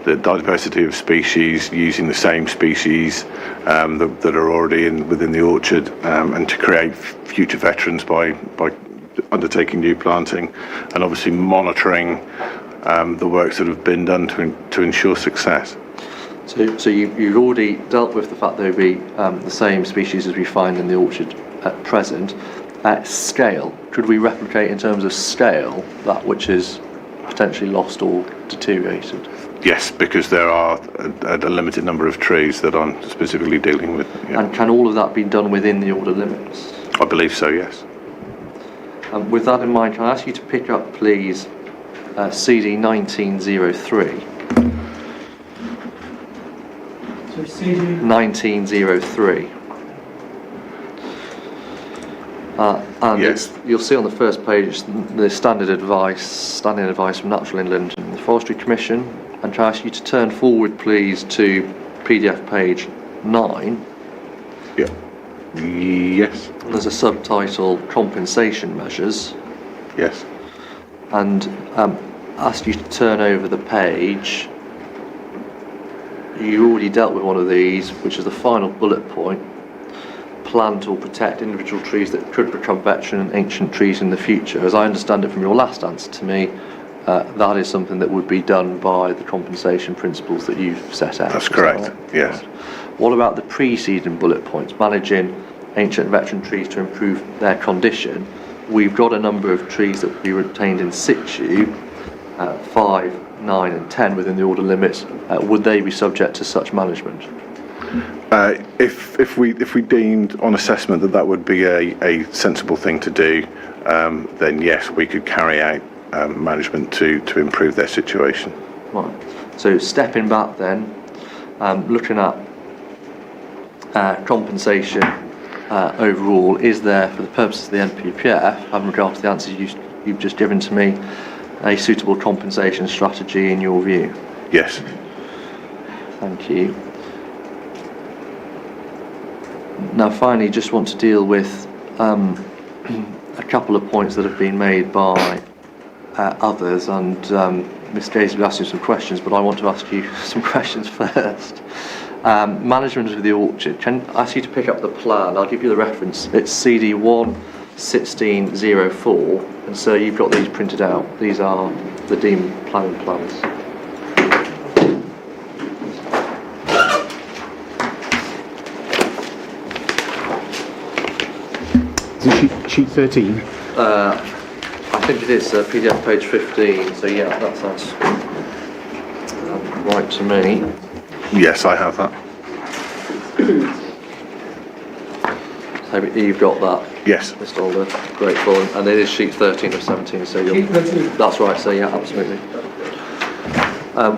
the diversity of species, using the same species that are already within the orchard, and to create future veterans by undertaking new planting, and obviously monitoring the works that have been done to ensure success. So you've already dealt with the fact there will be the same species as we find in the orchard at present. At scale, could we replicate in terms of scale that which is potentially lost or deteriorated? Yes, because there are a limited number of trees that I'm specifically dealing with. Yeah. And can all of that be done within the order limits? I believe so, yes. With that in mind, can I ask you to pick up, please, CD 1903? So CD 1903. And Yes. you'll see on the first page the standing advice from Natural Inland and the Forestry Commission. And can I ask you to turn forward, please, to PDF page 9. Yeah. Yes. There's a subtitle, Compensation Measures. Yes. And ask you to turn over the page. You already dealt with one of these, which is the final bullet point. Plant or protect individual trees that could become veteran and ancient trees in the future. As I understand it from your last answer to me, that is something that would be done by the compensation principles that you've set out. That's correct, Right? yes. What about the preceding bullet points, managing ancient and veteran trees to improve their condition? We've got a number of trees that would be retained in situ, 5, 9 and 10 within the order limits. Would they be subject to such management? If we deemed on assessment that would be a sensible thing to do, then yes, we could carry out management to improve their situation. Right. So stepping back then, looking at compensation overall, is there, for the purposes of the NPPF, having regard to the answers you've just given to me, a suitable compensation strategy in your view? Yes. Thank you. Now finally, just want to deal with a couple of points that have been made by others, and Ms Daisy will ask you some questions, but I want to ask you some questions first. Management of the orchard. Can I ask you to pick up the plan? I'll give you the reference. It's CD 11604, and so you've got these printed out. These are the deemed planning plans. Is it sheet 13? I think it is PDF page 15, so yeah, that sounds right to me. Yes, I have that. So you've got that, Yes. Mr. Alder. Grateful, and it is sheet 13 of 17, so you're... sheet 13. That's right, so yeah, absolutely.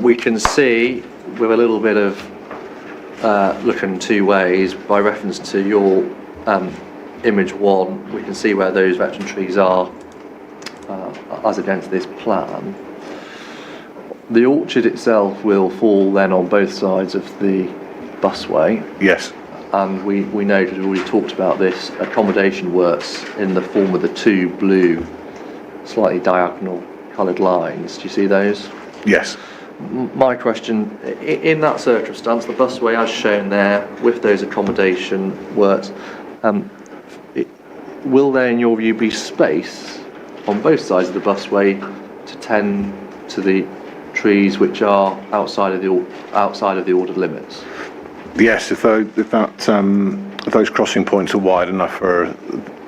We can see, with a little bit of looking two ways, by reference to your image 1, we can see where those veteran trees are as against this plan. The orchard itself will fall then on both sides of the busway, Yes. and we noted, we talked about this, accommodation works in the form of the two blue, slightly diagonal coloured lines. Do you see those? Yes. My question, in that circumstance, the busway as shown there, with those accommodation works, will there, in your view, be space on both sides of the busway to tend to the trees which are outside of the ordered limits? Yes, if those crossing points are wide enough for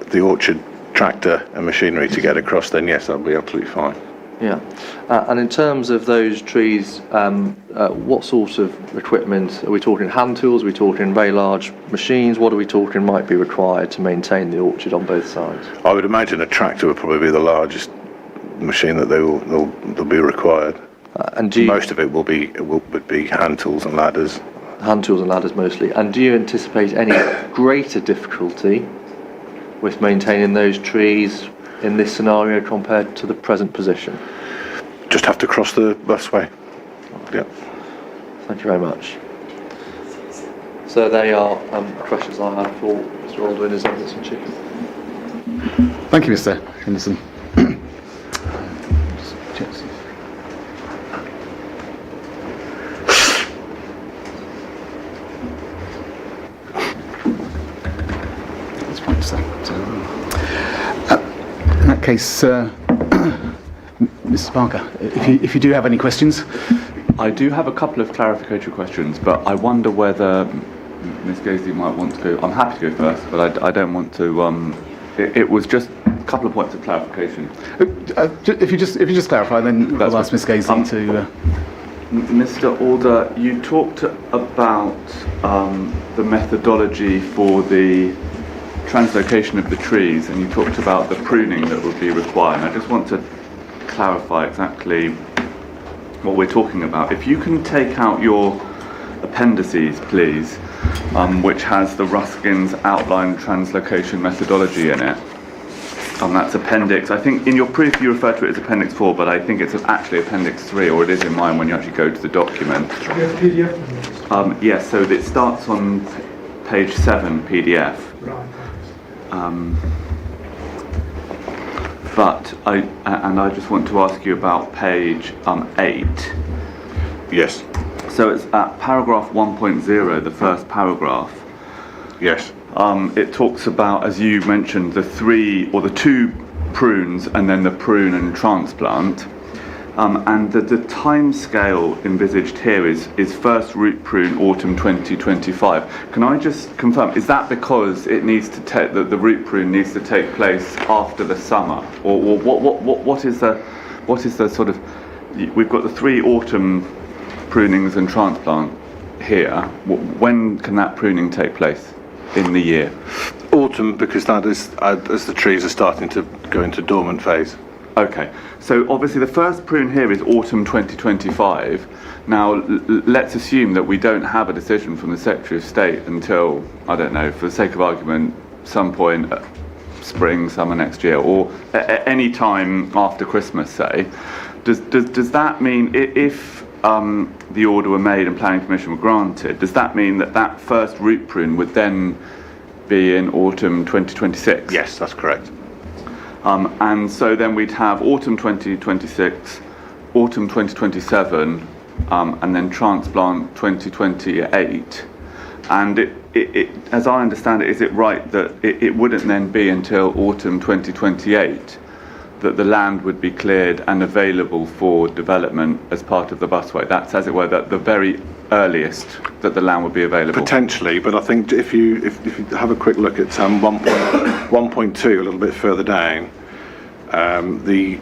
the orchard tractor and machinery to get across, then yes, that'll be absolutely fine. Yeah, and in terms of those trees, what sort of equipment are we talking? Hand tools? Are we talking very large machines? What are we talking might be required to maintain the orchard on both sides? I would imagine a tractor would probably be the largest machine that they'll be required. And do you, most of it would be hand tools and ladders. Hand tools and ladders mostly. And do you anticipate any greater difficulty with maintaining those trees in this scenario compared to the present position? Just have to cross the busway. Yeah. Thank you very much. So they are questions I had for Mr. Alder in his evidence in chief. Thank you, Mr. Henderson. case, Mr. Parker, if you do have any questions. I do have a couple of clarificatory questions, but I wonder whether Ms. Gaisley might want to go. I'm happy to go first, but I don't want to. It was just a couple of points of clarification. If you just clarify, then I'll ask Ms. Gaisley to. Mr. Alder, you talked about the methodology for the translocation of the trees, and you talked about the pruning that would be required. And I just want to clarify exactly what we're talking about. If you can take out your appendices, please, which has the Ruskin's outline translocation methodology in it. That's appendix, I think in your proof you refer to it as appendix 4, but I think it's actually appendix 3, or it is in mine when you actually go to the document. Do you have PDF? Yes, so it starts on page 7 PDF. Right. But I just want to ask you about page 8. Yes. So it's at paragraph 1.0, the first paragraph. Yes. It talks about, as you mentioned, the 2 prunes and then the prune and transplant. And the time scale envisaged here is first root prune autumn 2025. Can I just confirm, is that because it needs to take the root prune needs to take place after the summer, or what is the sort of, we've got the 3 autumn prunings and transplant here. When can that pruning take place in the year? Autumn, because that is as the trees are starting to go into dormant phase. Okay, so obviously the first prune here is autumn 2025. Now let's assume that we don't have a decision from the Secretary of State until, I don't know, for the sake of argument, some point spring, summer next year, or at any time after Christmas, say. Does that mean if the order were made and planning permission were granted, does that mean that first root prune would then be in autumn 2026? Yes, that's correct. And so then we'd have autumn 2026, autumn 2027, and then transplant 2028. And it, as I understand it, is it right that it wouldn't then be until autumn 2028 that the land would be cleared and available for development as part of the busway? That's, as it were, the very earliest that the land would be available. Potentially, but I think if you have a quick look at 1.2, a little bit further down, the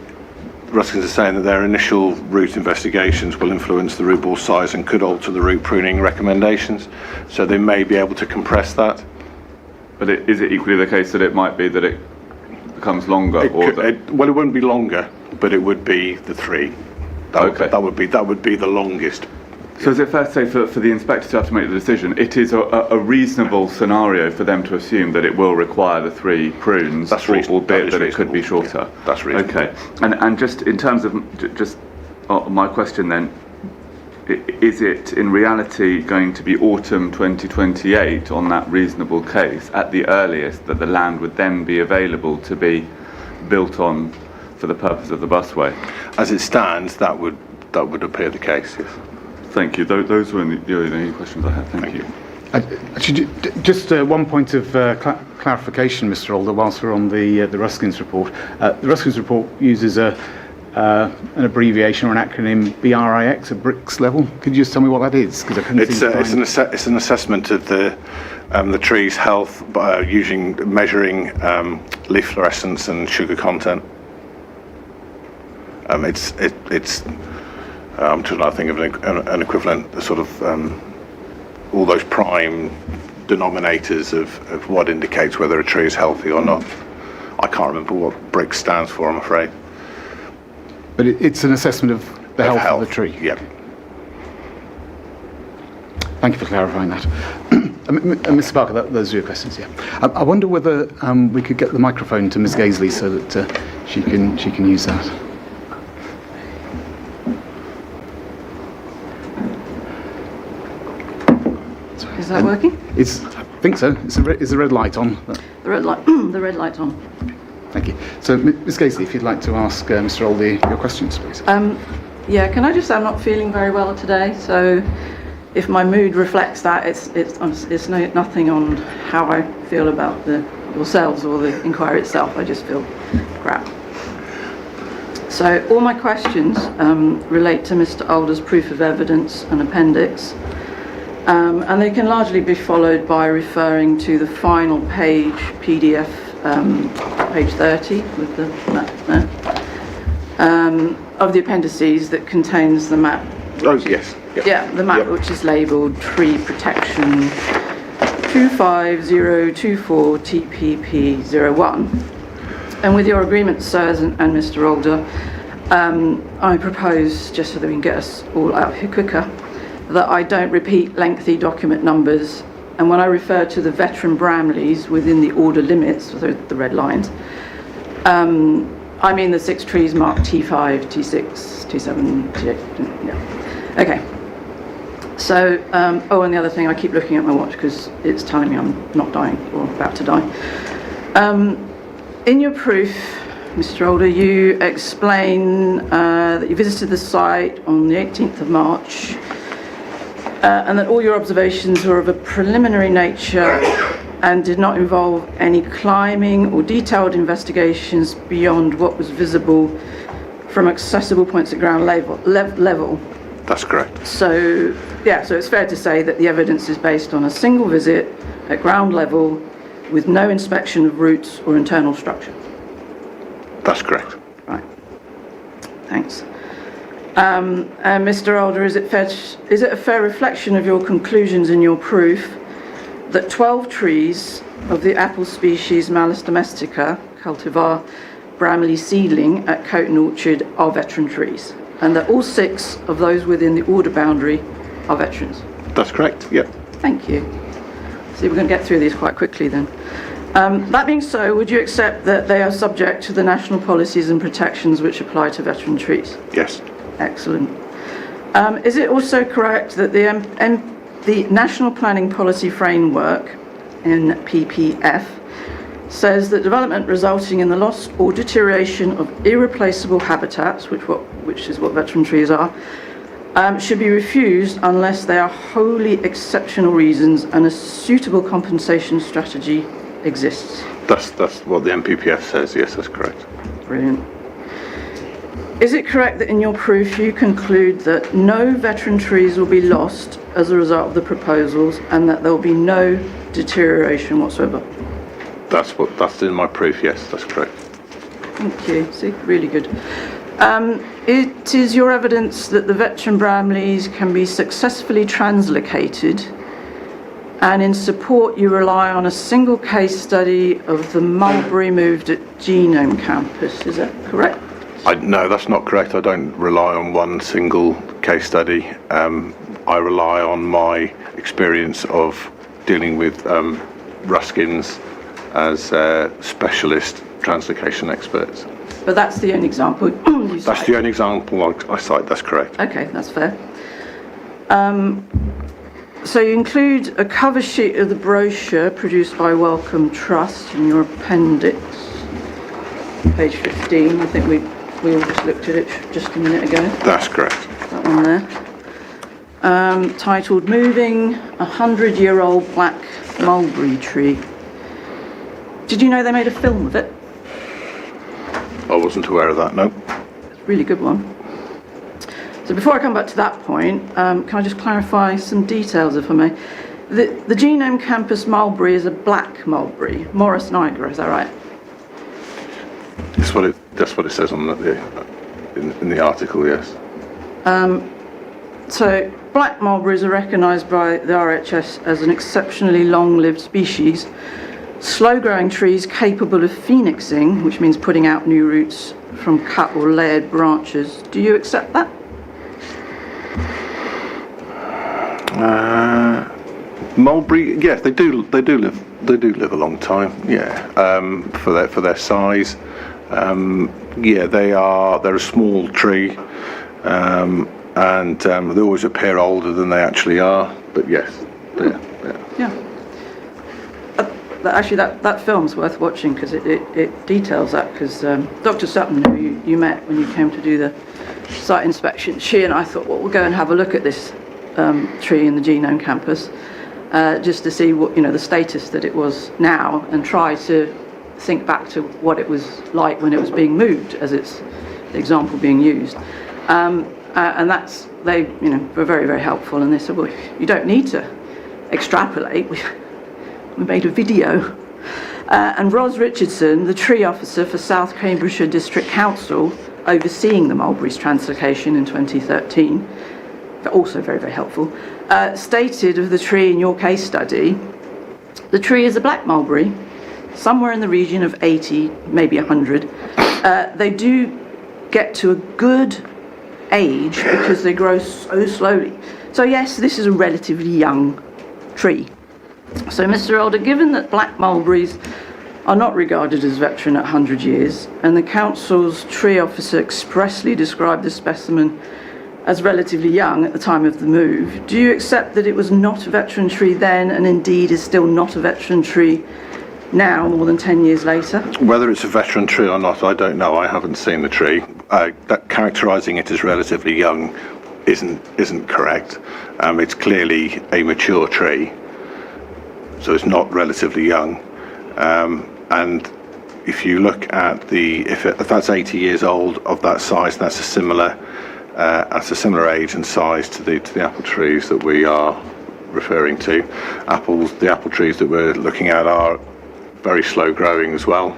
Ruskins are saying that their initial route investigations will influence the root ball size and could alter the root pruning recommendations, so they may be able to compress that. But is it equally the case that it might be that it becomes longer? It wouldn't be longer, but it would be the 3. That would be the longest. So is it fair to say for the inspector to have to make the decision, it is a reasonable scenario for them to assume that it will require the 3 prunes, albeit that it could be shorter? Yeah, that's reasonable. Okay, and just in terms of my question then, is it in reality going to be autumn 2028 on that reasonable case at the earliest that the land would then be available to be built on for the purpose of the busway? As it stands, that would appear the case, yes. Thank you. Those were the only questions I had. Thank you. Actually, just one point of clarification, Mr. Alder, whilst we're on the Ruskins report. The Ruskins report uses an abbreviation or an acronym BRIX, a bricks level. Could you just tell me what that is? Because I couldn't it's an assessment of the tree's health by measuring leaf fluorescence and sugar content. I'm trying to think of an equivalent, sort of all those prime denominators of what indicates whether a tree is healthy or not. I can't remember what BRIC stands for, I'm afraid. But it's an assessment of the health of the tree? Yep. Thank you for clarifying that. Mr. Parker, those are your questions, yeah. I wonder whether we could get the microphone to Ms. Gaisley so that she can use that. Is that working? I think so. Is the red light on? The red light's on. Thank you. So, Ms. Gaisley, if you'd like to ask Mr. Alder your questions, please. Yeah, can I just say I'm not feeling very well today, so if my mood reflects that, it's nothing on how I feel about yourselves or the inquiry itself. I just feel crap. So all my questions relate to Mr. Alder's proof of evidence and appendix, and they can largely be followed by referring to the final page, PDF, page 30, with the map there, of the appendices that contains the map. Oh, yes. Yep. Yeah, the map Yep. which is labelled Tree Protection 25024 TPP01. And with your agreement, sirs, and Mr. Alder, I propose, just so that we can get us all out here quicker, that I don't repeat lengthy document numbers, and when I refer to the veteran Bramleys within the order limits, so the red lines, I mean the 6 trees marked T5, T6, T7, T8, yeah. Okay. So, oh, and the other thing, I keep looking at my watch because it's telling me I'm not dying or about to die. In your proof, Mr. Alder, you explain that you visited the site on the 18th of March and that all your observations were of a preliminary nature and did not involve any climbing or detailed investigations beyond what was visible from accessible points at ground level. That's correct. So, yeah, so it's fair to say that the evidence is based on a single visit at ground level with no inspection of routes or internal structure. That's correct. Right. Thanks. And Mr. Alder, is it a fair reflection of your conclusions in your proof that 12 trees of the apple species Malus domestica, cultivar Bramley seedling at Coton Orchard are veteran trees, and that all 6 of those within the order boundary are veterans? That's correct, yep. Thank you. See, we're going to get through these quite quickly then. That being so, would you accept that they are subject to the national policies and protections which apply to veteran trees? Yes. Excellent. Is it also correct that the National Planning Policy Framework, NPPF, says that development resulting in the loss or deterioration of irreplaceable habitats, which is what veteran trees are, should be refused unless there are wholly exceptional reasons and a suitable compensation strategy exists? That's what the NPPF says, yes, that's correct. Brilliant. Is it correct that in your proof you conclude that no veteran trees will be lost as a result of the proposals and that there will be no deterioration whatsoever? That's in my proof, yes, that's correct. Thank you. See, really good. It is your evidence that the veteran Bramleys can be successfully translocated, and in support you rely on a single case study of the mulberry moved at Genome Campus. Is that correct? No, that's not correct. I don't rely on one single case study. I rely on my experience of dealing with Ruskins as specialist translocation experts. But that's the only example you cite? That's the only example I cite, that's correct. Okay, that's fair. So you include a cover sheet of the brochure produced by Wellcome Trust in your appendix, page 15. I think we all just looked at it just a minute ago. That's correct. That one there. Titled Moving a 100-Year-Old Black Mulberry Tree. Did you know they made a film of it? I wasn't aware of that, no. It's a really good one. So before I come back to that point, can I just clarify some details, if I may? The Genome Campus mulberry is a black mulberry, Morris nigra, is that right? That's what it says on in the article, yes. So black mulberries are recognised by the RHS as an exceptionally long-lived species, slow-growing trees capable of phoenixing, which means putting out new roots from cut or layered branches. Do you accept that? Mulberry, yes, they do live a long time. Yeah, for their size. Yeah, they're a small tree, and they always appear older than they actually are. But yes, Yeah. Actually, that film's worth watching because it details that. Because Dr. Sutton, who you met when you came to do the site inspection, she and I thought, well, we'll go and have a look at this tree in the Genome Campus, just to see what the status that it was now, and try to think back to what it was like when it was being moved, as it's example being used. And they were very, very helpful, and they said, well, you don't need to extrapolate. We made a video. And Ros Richardson, the tree officer for South Cambridgeshire District Council, overseeing the mulberry's translocation in 2013, also very, very helpful, stated of the tree in your case study, the tree is a black mulberry, somewhere in the region of 80, maybe 100. They do get to a good age because they grow so slowly. So yes, this is a relatively young tree. So Mr. Elder, given that black mulberries are not regarded as veteran at 100 years, and the council's tree officer expressly described the specimen as relatively young at the time of the move, do you accept that it was not a veteran tree then, and indeed is still not a veteran tree now, more than 10 years later? Whether it's a veteran tree or not, I don't know. I haven't seen the tree. That characterising it as relatively young isn't correct. It's clearly a mature tree, so it's not relatively young. And if you look at if that's 80 years old of that size, that's a similar age and size to the apple trees that we are referring to. The apple trees that we're looking at are very slow growing as well.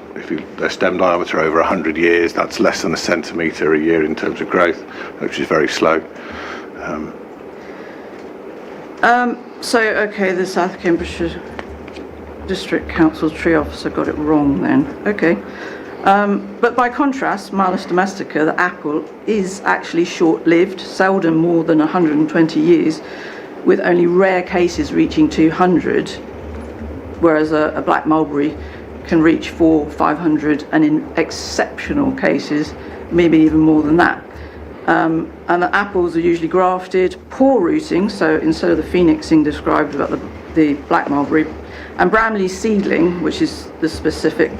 Their stem diameter over 100 years, that's less than a centimetre a year in terms of growth, which is very slow. The South Cambridgeshire District Council tree officer got it wrong then. Okay. But by contrast, Malus domestica, the apple, is actually short-lived, seldom more than 120 years, with only rare cases reaching 200, whereas a black mulberry can reach 400, 500, and in exceptional cases, maybe even more than that. And the apples are usually grafted, poor rooting, so instead of the phoenixing described about the black mulberry, and Bramley seedling, which is the specific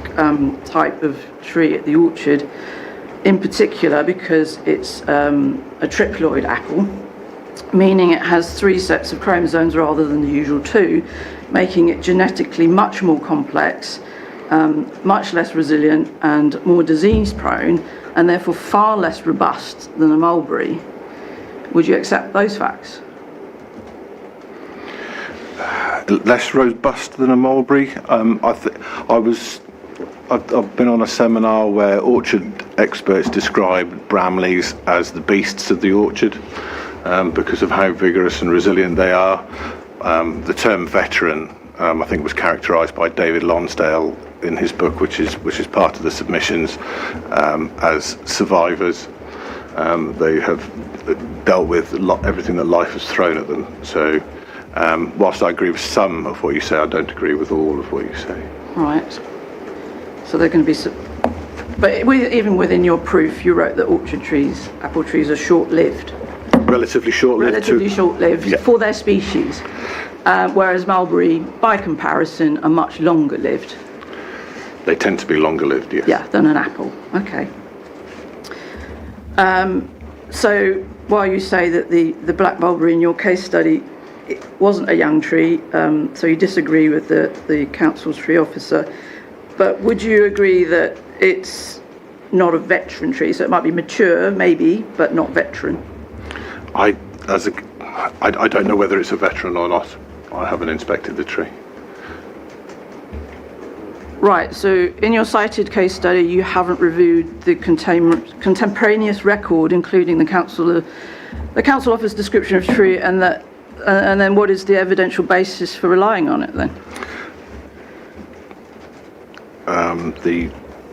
type of tree at the orchard, in particular because it's a triploid apple, meaning it has 3 sets of chromosomes rather than the usual 2, making it genetically much more complex, much less resilient and more disease prone, and therefore far less robust than a mulberry. Would you accept those facts? Less robust than a mulberry. I've been on a seminar where orchard experts describe Bramleys as the beasts of the orchard because of how vigorous and resilient they are. The term veteran, I think, was characterised by David Lonsdale in his book, which is part of the submissions, as survivors. They have dealt with everything that life has thrown at them. So whilst I agree with some of what you say, I don't agree with all of what you say. Right. So they're going to be... But even within your proof, you wrote that orchard trees, apple trees, are short-lived. Relatively short-lived. Relatively short-lived, yeah, for their species. Whereas mulberry, by comparison, are much longer-lived. They tend to be longer-lived, yes. Yeah, than an apple. Okay. So while you say that the black mulberry in your case study, it wasn't a young tree, so you disagree with the council's tree officer, but would you agree that it's not a veteran tree? So it might be mature, maybe, but not veteran. I don't know whether it's a veteran or not. I haven't inspected the tree. Right, so in your cited case study, you haven't reviewed the contemporaneous record, including the council office description of tree, and then what is the evidential basis for relying on it then?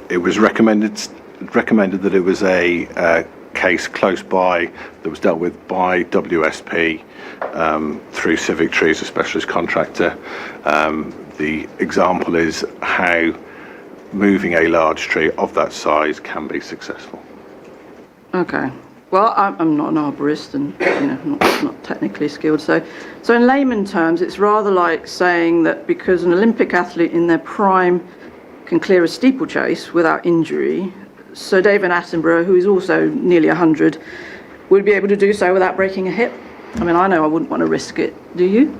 It was recommended that it was a case close by that was dealt with by WSP through Civic Trees, a specialist contractor. The example is how moving a large tree of that size can be successful. Okay. Well, I'm not an arborist and not technically skilled. So in layman terms, it's rather like saying that because an Olympic athlete in their prime can clear a steeplechase without injury, Sir David Attenborough, who is also nearly 100, would be able to do so without breaking a hip. I mean, I know I wouldn't want to risk it. Do you?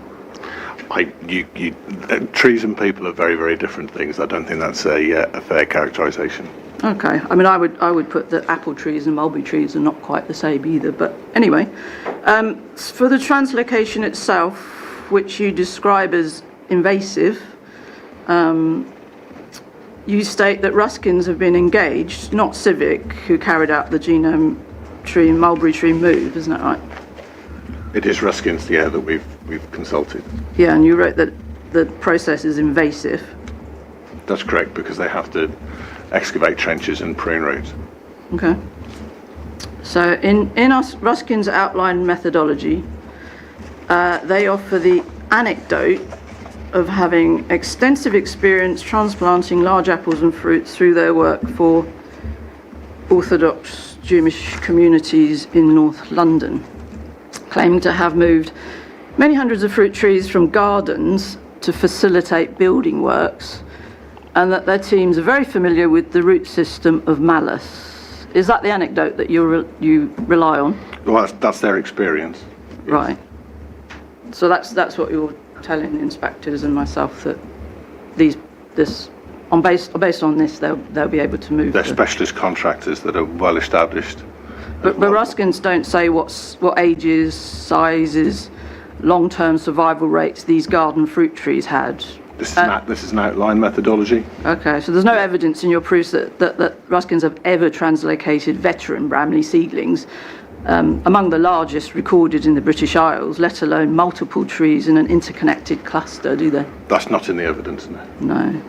Trees and people are very, very different things. I don't think that's a fair characterisation. Okay, I mean, I would put that apple trees and mulberry trees are not quite the same either, but anyway. For the translocation itself, which you describe as invasive, you state that Ruskins have been engaged, not Civic, who carried out the genome tree and mulberry tree move, isn't that right? It is Ruskins, yeah, that we've consulted. Yeah, and you wrote that the process is invasive. That's correct, because they have to excavate trenches and prune routes. Okay. So in Ruskin's outlined methodology, they offer the anecdote of having extensive experience transplanting large apples and fruits through their work for Orthodox Jewish communities in North London, claiming to have moved many hundreds of fruit trees from gardens to facilitate building works, and that their teams are very familiar with the root system of malus. Is that the anecdote that you rely on? Well, that's their experience. Yes. Right. So that's what you're telling inspectors and myself, that based on this, they'll be able to move. They're specialist contractors that are well established. But Ruskins don't say what ages, sizes, long-term survival rates these garden fruit trees had. This is an outline methodology. Okay, so there's no evidence in your proofs that Ruskins have ever translocated veteran Bramley seedlings, among the largest recorded in the British Isles, let alone multiple trees in an interconnected cluster, do they? That's not in the evidence, no.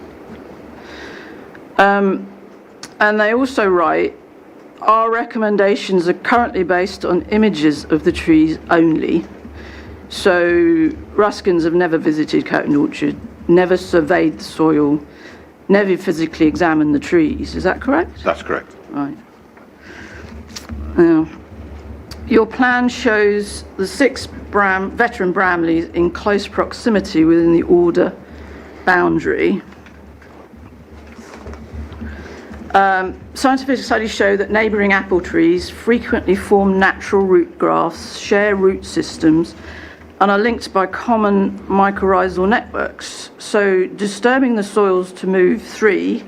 No. And they also write, our recommendations are currently based on images of the trees only. So Ruskins have never visited Coton Orchard, never surveyed the soil, never physically examined the trees. Is that correct? That's correct. Right. Now, your plan shows the 6 veteran Bramleys in close proximity within the order boundary. Scientific studies show that neighbouring apple trees frequently form natural root grafts, share root systems, and are linked by common mycorrhizal networks. So disturbing the soils to move 3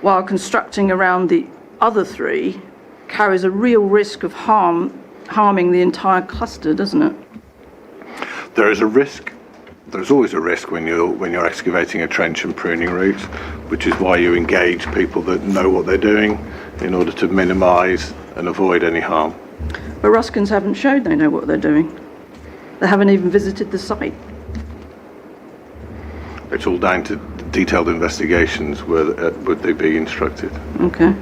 while constructing around the other 3 carries a real risk of harming the entire cluster, doesn't it? There is a risk. There's always a risk when you're excavating a trench and pruning routes, which is why you engage people that know what they're doing in order to minimise and avoid any harm. But Ruskins haven't showed they know what they're doing. They haven't even visited the site. It's all down to detailed investigations would they be instructed. Okay.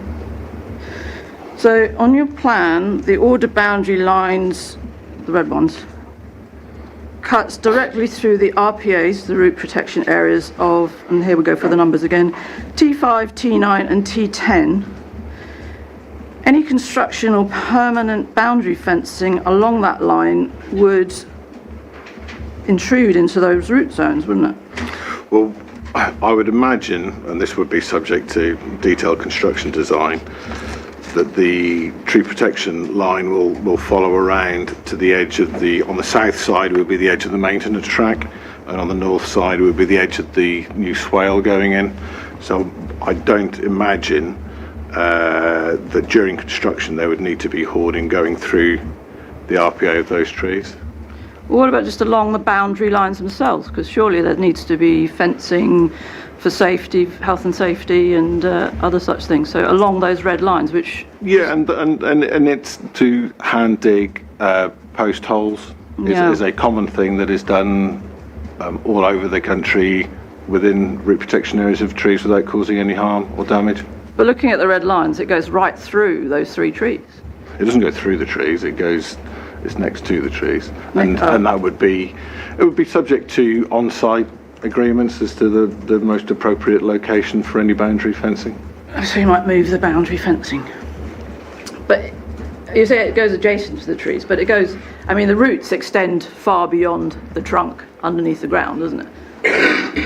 So on your plan, the order boundary lines, the red ones, cuts directly through the RPAs, the root protection areas of, and here we go for the numbers again, T5, T9 and T10. Any construction or permanent boundary fencing along that line would intrude into those root zones, wouldn't it? Well, I would imagine, and this would be subject to detailed construction design, that the tree protection line will follow around to the edge of on the south side would be the edge of the maintenance track, and on the north side would be the edge of the new swale going in. So I don't imagine that during construction there would need to be hoarding going through the RPA of those trees. Well, what about just along the boundary lines themselves? Because surely there needs to be fencing for safety, health and safety, and other such things. So along those red lines, which yeah, and it's to hand dig post holes is a common thing that is done all over the country within root protection areas of trees without causing any harm or damage. But looking at the red lines, it goes right through those 3 trees. It doesn't go through the trees. It's next to the trees, and that would be subject to on-site agreements as to the most appropriate location for any boundary fencing. So you might move the boundary fencing. But you say it goes adjacent to the trees, but it goes, I mean, the roots extend far beyond the trunk underneath the ground, doesn't it?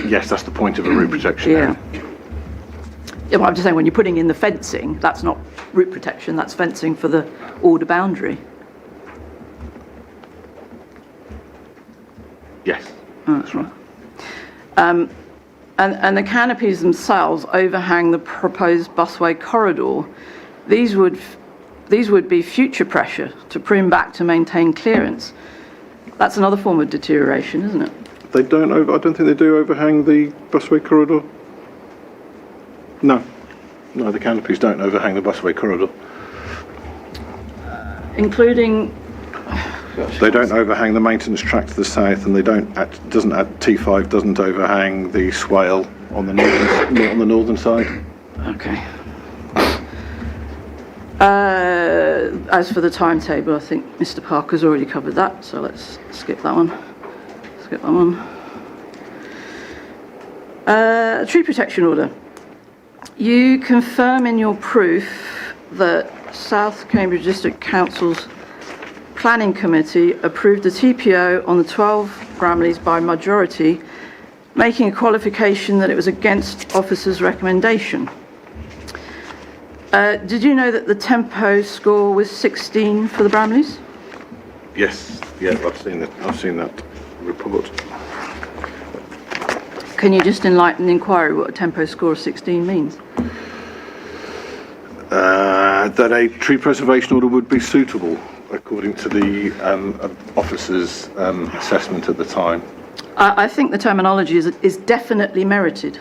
Yes, that's the point of a root protection area. Yeah, well, I'm just saying when you're putting in the fencing, that's not root protection, that's fencing for the order boundary. Yes. Oh, that's right. And the canopies themselves overhang the proposed busway corridor. These would be future pressure to prune back to maintain clearance. That's another form of deterioration, isn't it? I don't think they do overhang the busway corridor. No, the canopies don't overhang the busway corridor. Including... They don't overhang the maintenance track to the south, and T5 doesn't overhang the swale on the northern side. Okay. As for the timetable, I think Mr. Parker's already covered that, so let's skip that one. Tree protection order. You confirm in your proof that South Cambridge District Council's Planning Committee approved the TPO on the 12 Bramleys by majority, making a qualification that it was against officers' recommendation. Did you know that the tempo score was 16 for the Bramleys? Yes, yeah, I've seen that report. Can you just enlighten the inquiry what a tempo score of 16 means? That a tree preservation order would be suitable according to the officer's assessment at the time. I think the terminology is definitely merited.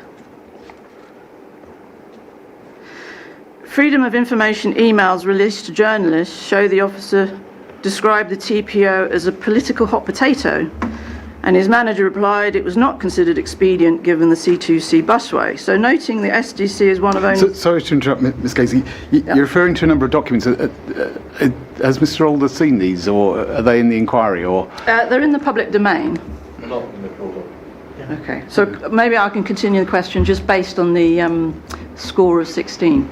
Freedom of information emails released to journalists show the officer described the TPO as a political hot potato, and his manager replied it was not considered expedient given the C2C busway. So noting the SDC is one of only... Sorry to interrupt, Ms Casey. You're referring to a number of documents. Has Mr Older seen these, or are they in the inquiry? Or they're in the public domain. Okay, so maybe I can continue the question just based on the score of 16.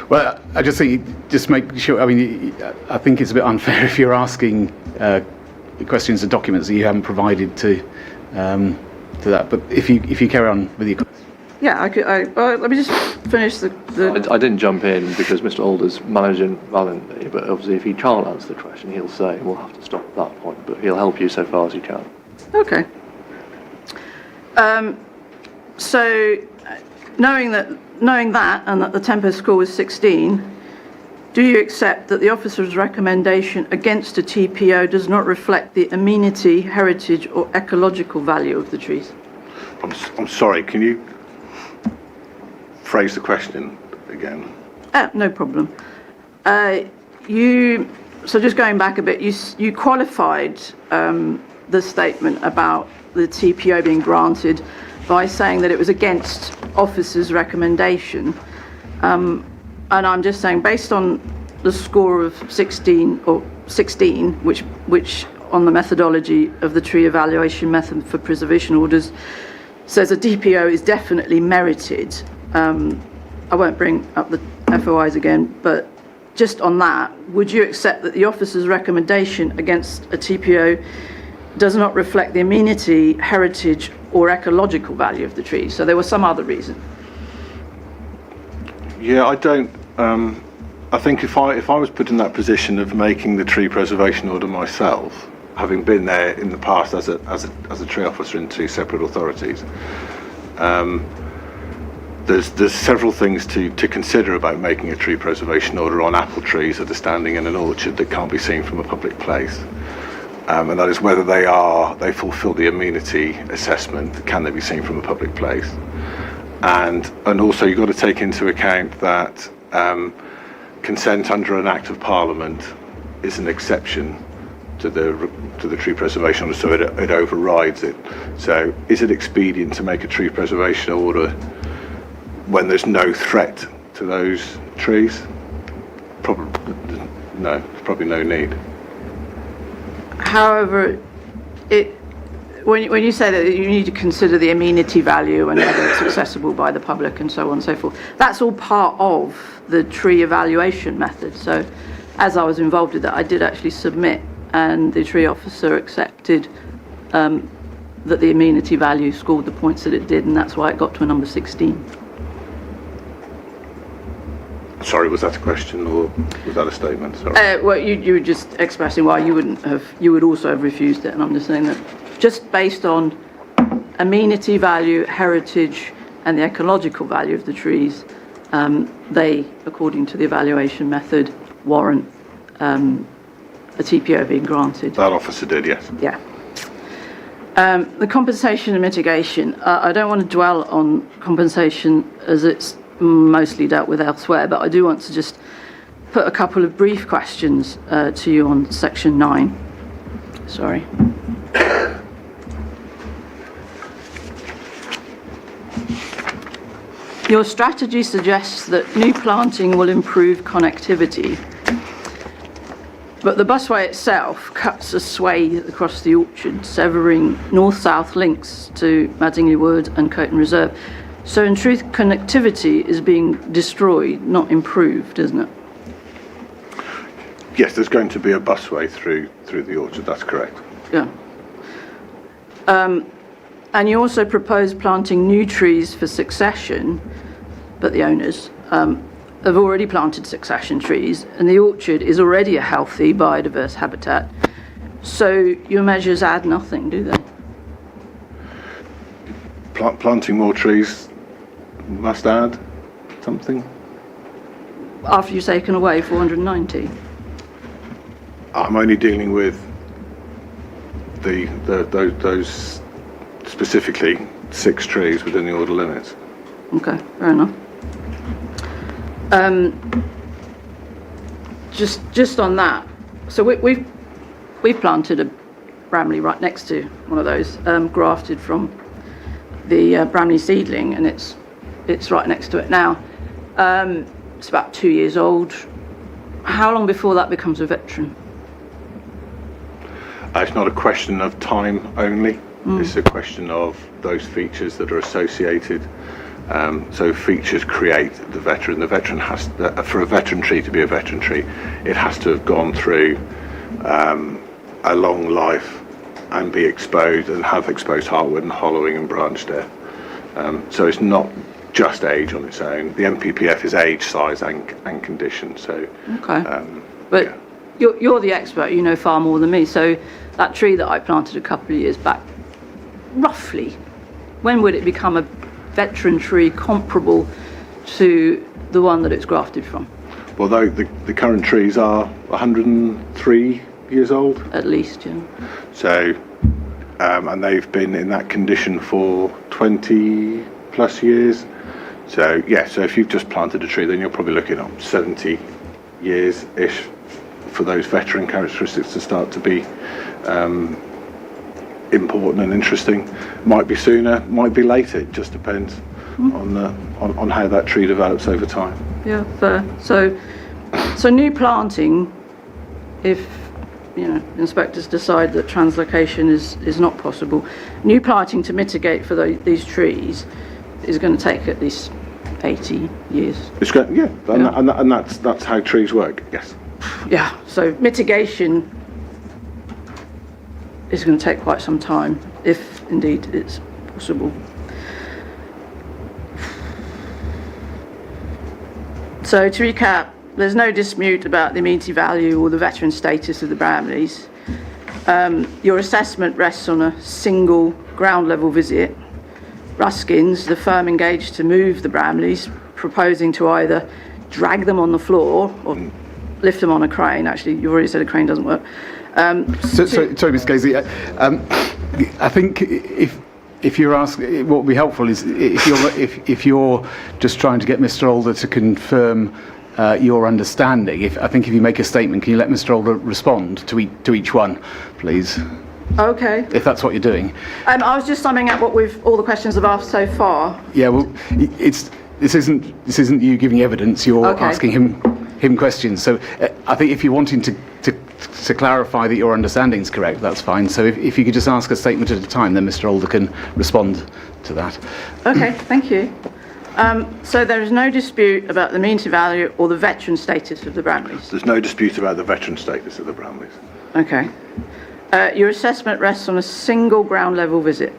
Well, I just think, just make sure, I mean, I think it's a bit unfair if you're asking questions of documents that you haven't provided to that. But if you carry on with your question. Yeah, let me just finish the... I didn't jump in because Mr Alder's managing valiantly, but obviously if he can't answer the question, he'll say we'll have to stop at that point, but he'll help you so far as he can. Okay. So, knowing that and that the tempo score was 16, do you accept that the officer's recommendation against a TPO does not reflect the amenity, heritage or ecological value of the trees? I'm sorry, can you phrase the question again? No problem. So just going back a bit, you qualified the statement about the TPO being granted by saying that it was against officers' recommendation. And I'm just saying, based on the score of 16, which on the methodology of the tree evaluation method for preservation orders says a DPO is definitely merited. I won't bring up the FOIs again, but just on that, would you accept that the officer's recommendation against a TPO does not reflect the amenity, heritage or ecological value of the trees? So there was some other reason. Yeah, I don't. I think if I was put in that position of making the tree preservation order myself, having been there in the past as a tree officer in two separate authorities, there's several things to consider about making a tree preservation order on apple trees that are standing in an orchard that can't be seen from a public place. And that is whether they fulfil the amenity assessment. Can they be seen from a public place? And also you've got to take into account that consent under an Act of Parliament is an exception to the tree preservation order, so it overrides it. So is it expedient to make a tree preservation order when there's no threat to those trees? Probably no. There's probably no need. However, when you say that you need to consider the amenity value and whether it's accessible by the public and so on and so forth, that's all part of the tree evaluation method. So as I was involved with that, I did actually submit, and the tree officer accepted that the amenity value scored the points that it did, and that's why it got to a number 16. Sorry, was that a question or was that a statement? Sorry. Well, you were just expressing why you would also have refused it, and I'm just saying that just based on amenity value, heritage, and the ecological value of the trees, they, according to the evaluation method, warrant a TPO being granted. That officer did, yes. Yeah. The compensation and mitigation, I don't want to dwell on compensation as it's mostly dealt with elsewhere, but I do want to just put a couple of brief questions to you on section 9. Sorry. Your strategy suggests that new planting will improve connectivity, but the busway itself cuts a swathe across the orchard, severing north-south links to Madingley Wood and Coton Reserve. So in truth, connectivity is being destroyed, not improved, isn't it? Yes, there's going to be a busway through the orchard, that's correct. Yeah. And you also propose planting new trees for succession, but the owners have already planted succession trees, and the orchard is already a healthy, biodiverse habitat. So your measures add nothing, do they? Planting more trees must add something. After you've taken away 490? I'm only dealing with those specifically 6 trees within the order limits. Okay, fair enough. Just on that, so we've planted a Bramley right next to one of those, grafted from the Bramley seedling, and it's right next to it now. It's about 2 years old. How long before that becomes a veteran? It's not a question of time only. It's a question of those features that are associated. So features create the veteran. The veteran has, for a veteran tree to be a veteran tree, it has to have gone through a long life and be exposed and have exposed heartwood and hollowing and branch there. So it's not just age on its own. The MPPF is age, size and condition. So okay, but yeah. You're the expert. You know far more than me. So that tree that I planted a couple of years back, roughly, when would it become a veteran tree comparable to the one that it's grafted from? Well, though the current trees are 103 years old. At least, yeah. So, and they've been in that condition for 20 plus years. So, yeah, so if you've just planted a tree, then you're probably looking at 70 years-ish for those veteran characteristics to start to be important and interesting. Might be sooner, might be later. It just depends on how that tree develops over time. Yeah, fair. So new planting, if inspectors decide that translocation is not possible, new planting to mitigate for these trees is going to take at least 80 years. It's going, and that's how trees work. Yes. Yeah. So mitigation is going to take quite some time, if indeed it's possible. So to recap, there's no dispute about the amenity value or the veteran status of the Bramleys. Your assessment rests on a single ground level visit. Ruskins, the firm engaged to move the Bramleys, proposing to either drag them on the floor or lift them on a crane. Actually, you've already said a crane doesn't work. Sorry, Ms. Casey. I think if you're asking, what would be helpful is if you're just trying to get Mr. Older to confirm your understanding. I think if you make a statement, can you let Mr. Older respond to each one, please? Okay. If that's what you're doing. I was just summing up what all the questions I've asked so far. Yeah. Well, this isn't you giving evidence. You're asking him questions. So I think if you're wanting to clarify that your understanding is correct, that's fine. So if you could just ask a statement at a time, then Mr. Older can respond to that. Okay, thank you. So there is no dispute about the amenity value or the veteran status of the Bramleys? There's no dispute about the veteran status of the Bramleys. Okay. Your assessment rests on a single ground level visit?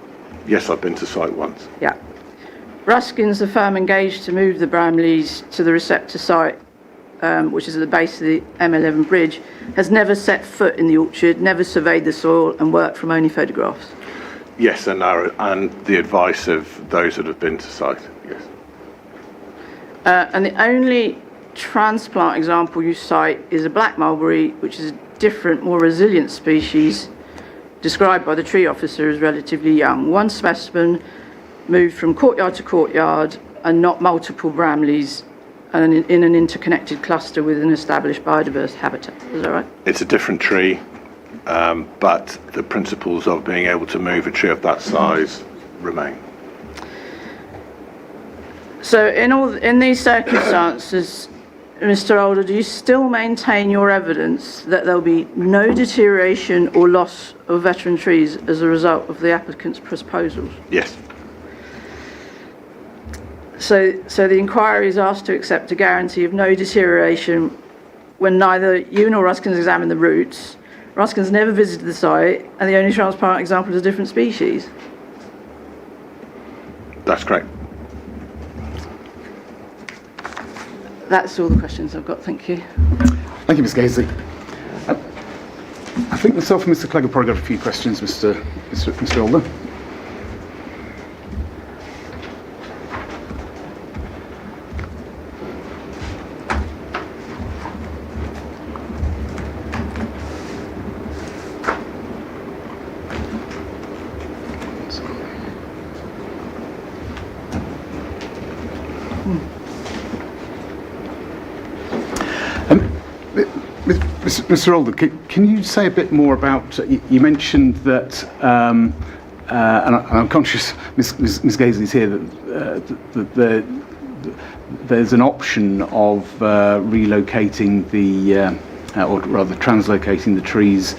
Yes, I've been to site once. Yeah. Ruskins, the firm engaged to move the Bramleys to the receptor site, which is at the base of the M11 bridge, has never set foot in the orchard, never surveyed the soil and worked from only photographs? Yes, and the advice of those that have been to site, yes. And the only transplant example you cite is a black mulberry, which is a different, more resilient species, described by the tree officer as relatively young. One specimen moved from courtyard to courtyard and not multiple bramleys and in an interconnected cluster with an established biodiverse habitat. Is that right? It's a different tree, but the principles of being able to move a tree of that size remain. So in these circumstances, Mr. Older, do you still maintain your evidence that there'll be no deterioration or loss of veteran trees as a result of the applicant's proposals? Yes. So the inquiry is asked to accept a guarantee of no deterioration when neither you nor Ruskin's examined the roots, Ruskin's never visited the site, and the only transplant example is a different species? That's correct. That's all the questions I've got, thank you. Thank you, Ms. Gaisley. I think myself and Mr. Clegg have probably got a few questions, Mr. Older. Mr. Older, can you say a bit more about, you mentioned that, and I'm conscious Ms. Gaisley's here, that there's an option of relocating or rather translocating the trees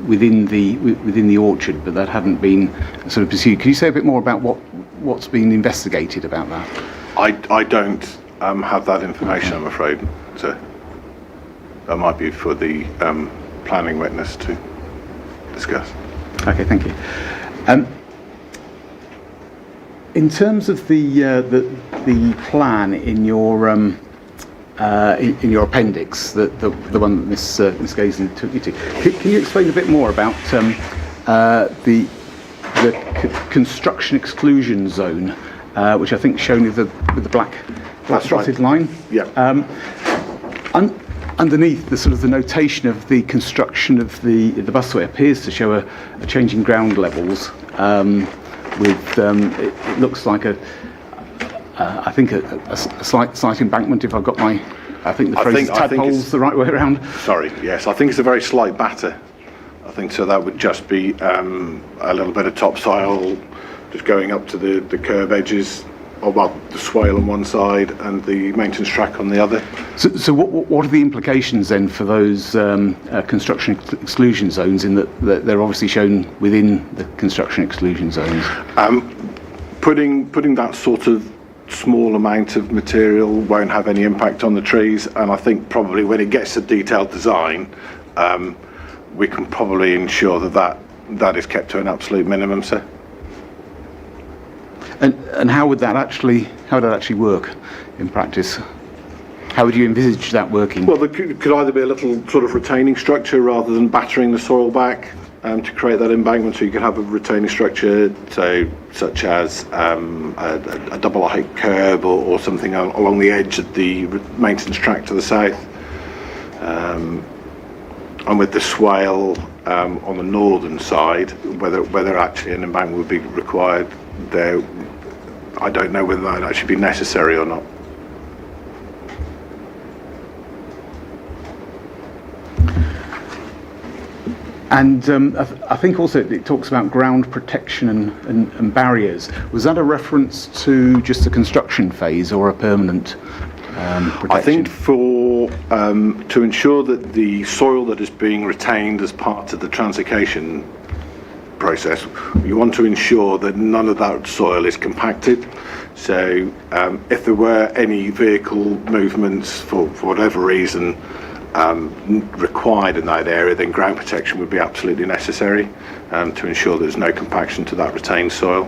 within the orchard, but that hadn't been sort of pursued. Can you say a bit more about what's been investigated about that? I don't have that information, I'm afraid, sir. That might be for the planning witness to discuss. Okay, thank you. In terms of the plan in your appendix, the one that Ms. Gaisley took you to, can you explain a bit more about the construction exclusion zone, which I think is shown with the black dotted line? Yeah. Underneath the sort of the notation of the construction of the busway appears to show a change in ground levels, with it looks like I think a slight embankment. If I've got I think the phrase tadpoles the right way around. Sorry, yes, I think it's a very slight batter. I think so. That would just be a little bit of topsoil, just going up to the curb edges. Or well, the swale on one side and the maintenance track on the other. So what are the implications then for those construction exclusion zones, in that they're obviously shown within the construction exclusion zones? Putting that sort of small amount of material won't have any impact on the trees, and I think probably when it gets to detailed design, we can probably ensure that is kept to an absolute minimum, sir. And how would that actually work in practice? How would you envisage that working? Well, there could either be a little sort of retaining structure rather than battering the soil back to create that embankment. So you could have a retaining structure, such as a double height curb or something along the edge of the maintenance track to the south. And with the swale on the northern side, whether actually an embankment would be required there, I don't know whether that would actually be necessary or not. And I think also it talks about ground protection and barriers. Was that a reference to just the construction phase or a permanent protection? I think to ensure that the soil that is being retained as part of the translocation process, you want to ensure that none of that soil is compacted. So if there were any vehicle movements for whatever reason required in that area, then ground protection would be absolutely necessary to ensure there's no compaction to that retained soil.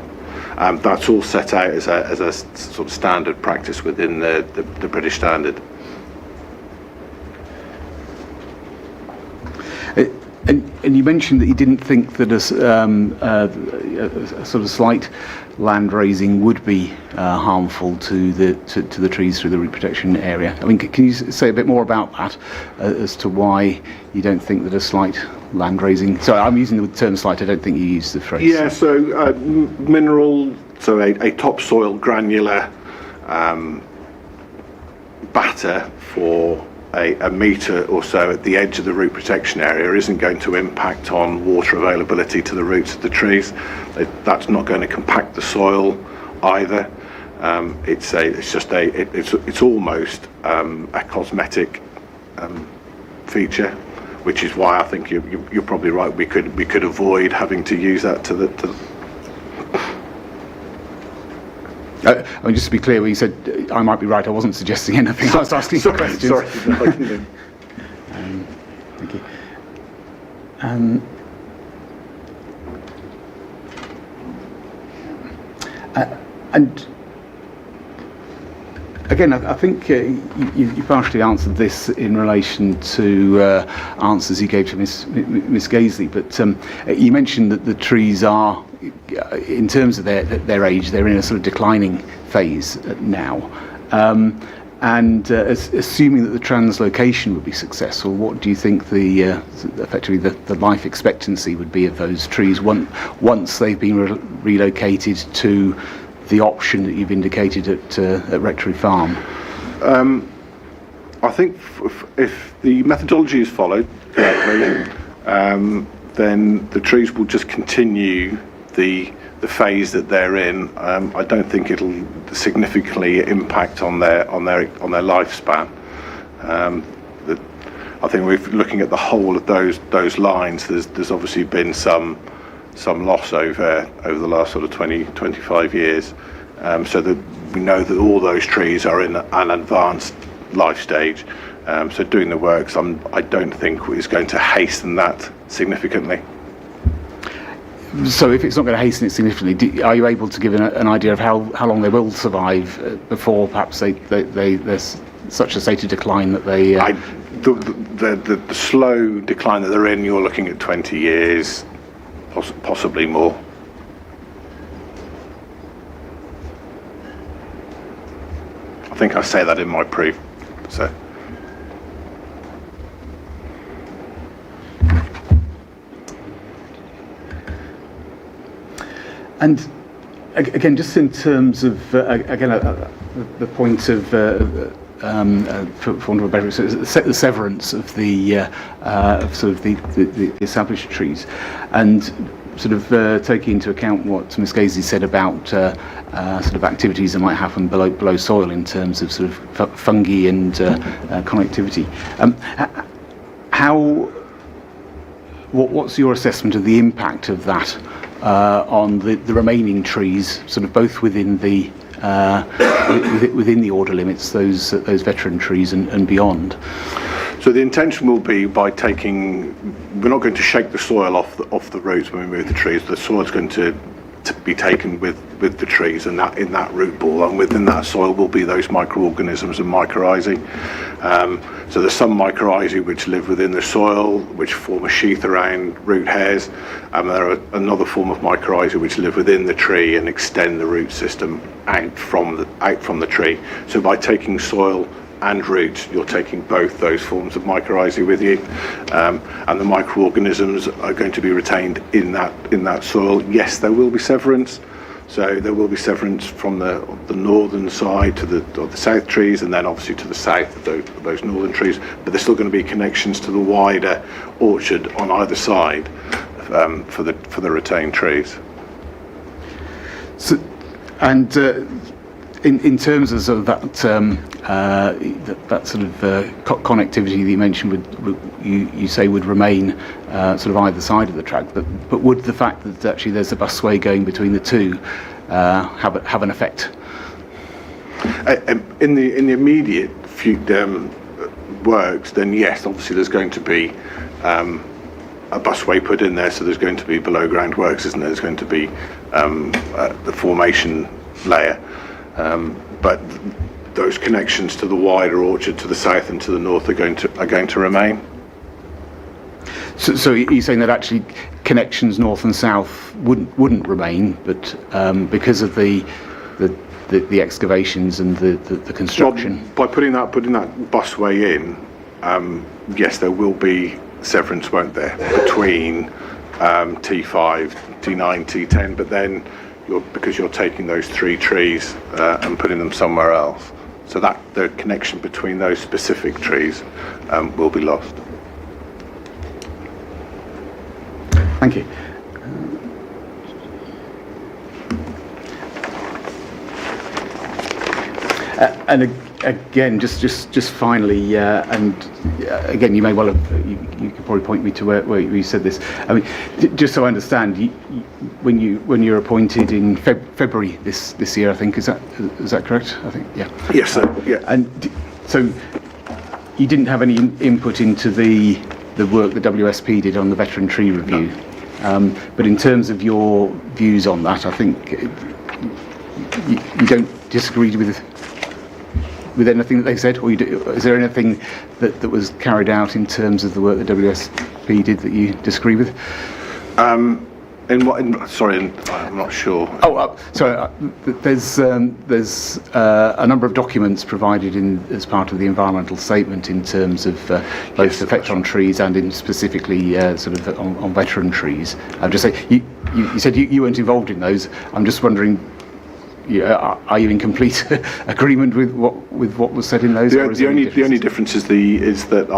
That's all set out as a sort of standard practice within the British standard. And you mentioned that you didn't think that a sort of slight land raising would be harmful to the trees through the root protection area. I mean, can you say a bit more about that as to why you don't think that a slight land raising? Sorry, I'm using the term slight. I don't think you used the phrase. Yeah. So mineral. So a topsoil granular batter for a metre or so at the edge of the root protection area isn't going to impact on water availability to the roots of the trees. That's not going to compact the soil either. It's almost a cosmetic feature, which is why I think you're probably right. We could avoid having to use that to the I mean, just to be clear, when you said I might be right, I wasn't suggesting anything. I was asking questions. Sorry. No, I can do. Thank you. And again, I think you partially answered this in relation to answers you gave to Miss Gaisley, but you mentioned that the trees are, in terms of their age, they're in a sort of declining phase now. Assuming that the translocation would be successful, what do you think effectively the life expectancy would be of those trees once they've been relocated to the option that you've indicated at Rectory Farm? I think if the methodology is followed correctly, then the trees will just continue the phase that they're in. I don't think it'll significantly impact on their lifespan. I think we're looking at the whole of those lines. There's obviously been some loss over the last sort of 25 years, so that we know that all those trees are in an advanced life stage. So doing the works, I don't think is going to hasten that significantly. So if it's not going to hasten it significantly, are you able to give an idea of how long they will survive before perhaps they're such a state of decline that they... The slow decline that they're in, you're looking at 20 years, possibly more. I think I say that in my brief. So. And again, just in terms of the point of, for want of a better, the severance of the established trees, and sort of taking into account what Ms. Gaisley said about sort of activities that might happen below soil in terms of sort of fungi and connectivity. What's your assessment of the impact of that on the remaining trees, sort of both within the order limits, those veteran trees and beyond? So the intention will be we're not going to shake the soil off the roots when we move the trees. The soil's going to be taken with the trees, and that in that root ball, and within that soil will be those microorganisms and mycorrhizae. So there's some mycorrhizae which live within the soil, which form a sheath around root hairs, and there are another form of mycorrhizae which live within the tree and extend the root system out from the tree. So by taking soil and roots, you're taking both those forms of mycorrhizae with you, and the microorganisms are going to be retained in that soil. Yes, there will be severance. So there will be severance from the northern side to the south trees, and then obviously to the south of those northern trees. But there's still going to be connections to the wider orchard on either side for the retained trees. So, and in terms of sort of that sort of connectivity that you mentioned, you say would remain sort of either side of the track, but would the fact that actually there's a busway going between the two have an effect? In the immediate works, then yes, obviously there's going to be a busway put in there, so there's going to be below ground works, isn't there? There's going to be the formation layer, but those connections to the wider orchard to the south and to the north are going to remain. So you're saying that actually connections north and south wouldn't remain, but because of the excavations and the construction. Well, by putting that busway in, yes, there will be severance, won't there, between T5, T9, T10, but then because you're taking those 3 trees and putting them somewhere else, so that the connection between those specific trees will be lost. Thank you. And again, just finally, again, you may well have, you could probably point me to where you said this. I mean, just so I understand, when you were appointed in February this year, I think, is that correct? I think, yeah. Yes, sir. Yeah. And so you didn't have any input into the work the WSP did on the veteran tree review. No. But in terms of your views on that, I think you don't disagree with anything that they said, or is there anything that was carried out in terms of the work the WSP did that you disagree with? Sorry, I'm not sure. There's a number of documents provided as part of the environmental statement in terms of both effect on trees and in specifically sort of on veteran trees. I'm just saying, you said you weren't involved in those. I'm just wondering, are you in complete agreement with what was said in those? The only difference is that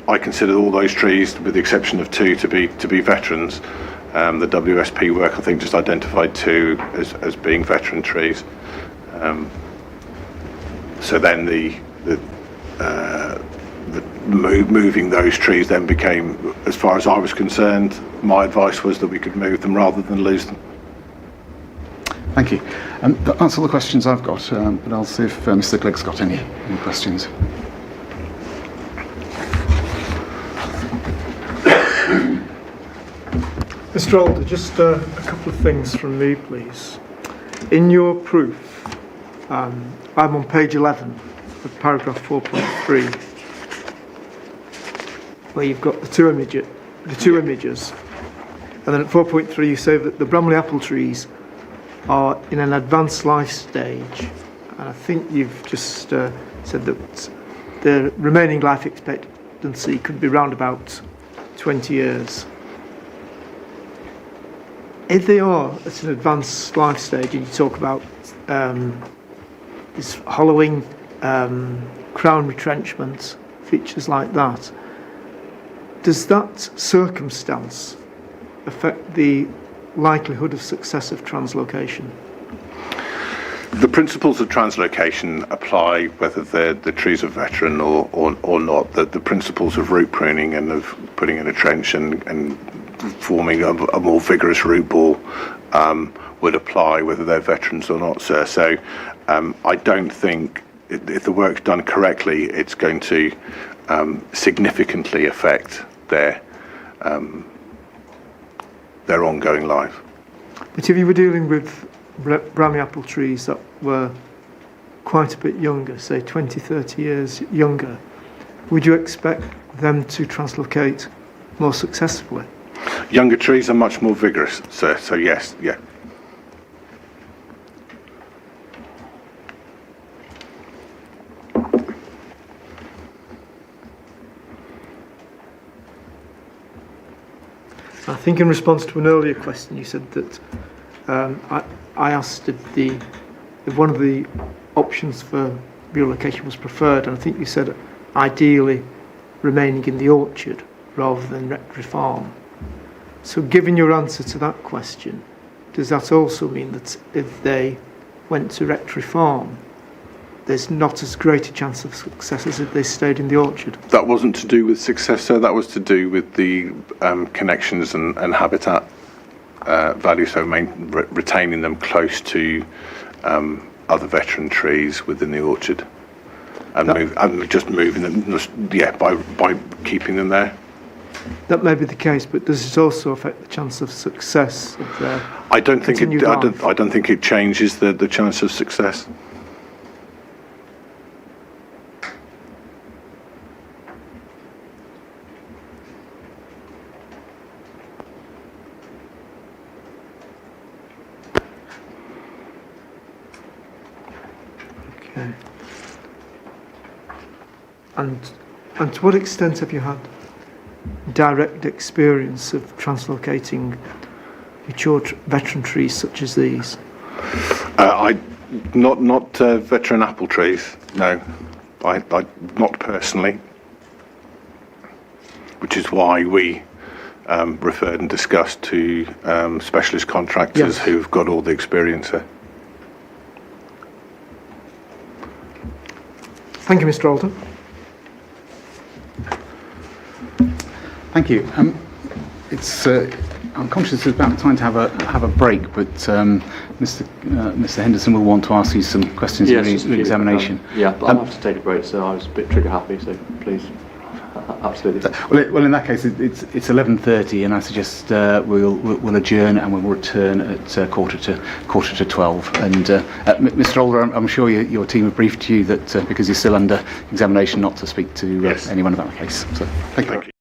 I consider all those trees, with the exception of 2, to be veterans. The WSP work, I think, just identified 2 as being veteran trees. So then moving those trees then became, as far as I was concerned, my advice was that we could move them rather than lose them. Thank you. That's all the questions I've got, but I'll see if Mr. Clegg's got any questions. Mr. Alder, just a couple of things from me, please. In your proof, I'm on page 11 of paragraph 4.3, where you've got the two images, and then at 4.3 you say that the Bramley apple trees are in an advanced life stage, and I think you've just said that the remaining life expectancy could be round about 20 years. If they are at an advanced life stage, and you talk about this hollowing, crown retrenchment, features like that, does that circumstance affect the likelihood of success of translocation? The principles of translocation apply whether the trees are veteran or not. The principles of root pruning and of putting in a trench and forming a more vigorous root ball would apply whether they're veterans or not, sir. So I don't think, if the work's done correctly, it's going to significantly affect their ongoing life. But if you were dealing with Bramley apple trees that were quite a bit younger, say 20, 30 years younger, would you expect them to translocate more successfully? Younger trees are much more vigorous, sir, so yes, yeah. I think in response to an earlier question you said that I asked if one of the options for relocation was preferred, and I think you said ideally remaining in the orchard rather than Rectory Farm. So given your answer to that question, does that also mean that if they went to Rectory Farm, there's not as great a chance of success as if they stayed in the orchard? That wasn't to do with success, sir. That was to do with the connections and habitat value, so retaining them close to other veteran trees within the orchard, and just moving them, by keeping them there. That may be the case, but does it also affect the chance of success of their I don't think life? I don't think it changes the chance of success. And to what extent have you had direct experience of translocating mature veteran trees such as these? Not veteran apple trees. No, I not personally. Which is why we referred and discussed to specialist contractors Yes. who've got all the experience there. Thank you, Mr. Alder. Thank you. I'm conscious it's about time to have a break, but Mr. Henderson will want to ask you some questions in just a the few, examination. yeah, but I'll have to take a break, so I was a bit trigger happy, so please. Absolutely. Well, in that case, it's 11:30, and I suggest we'll adjourn and we'll return at quarter to 12. And Mr. Alder, I'm sure your team have briefed you that because you're still under examination, not to speak to Yes. anyone about the case. So thank you. Thank you.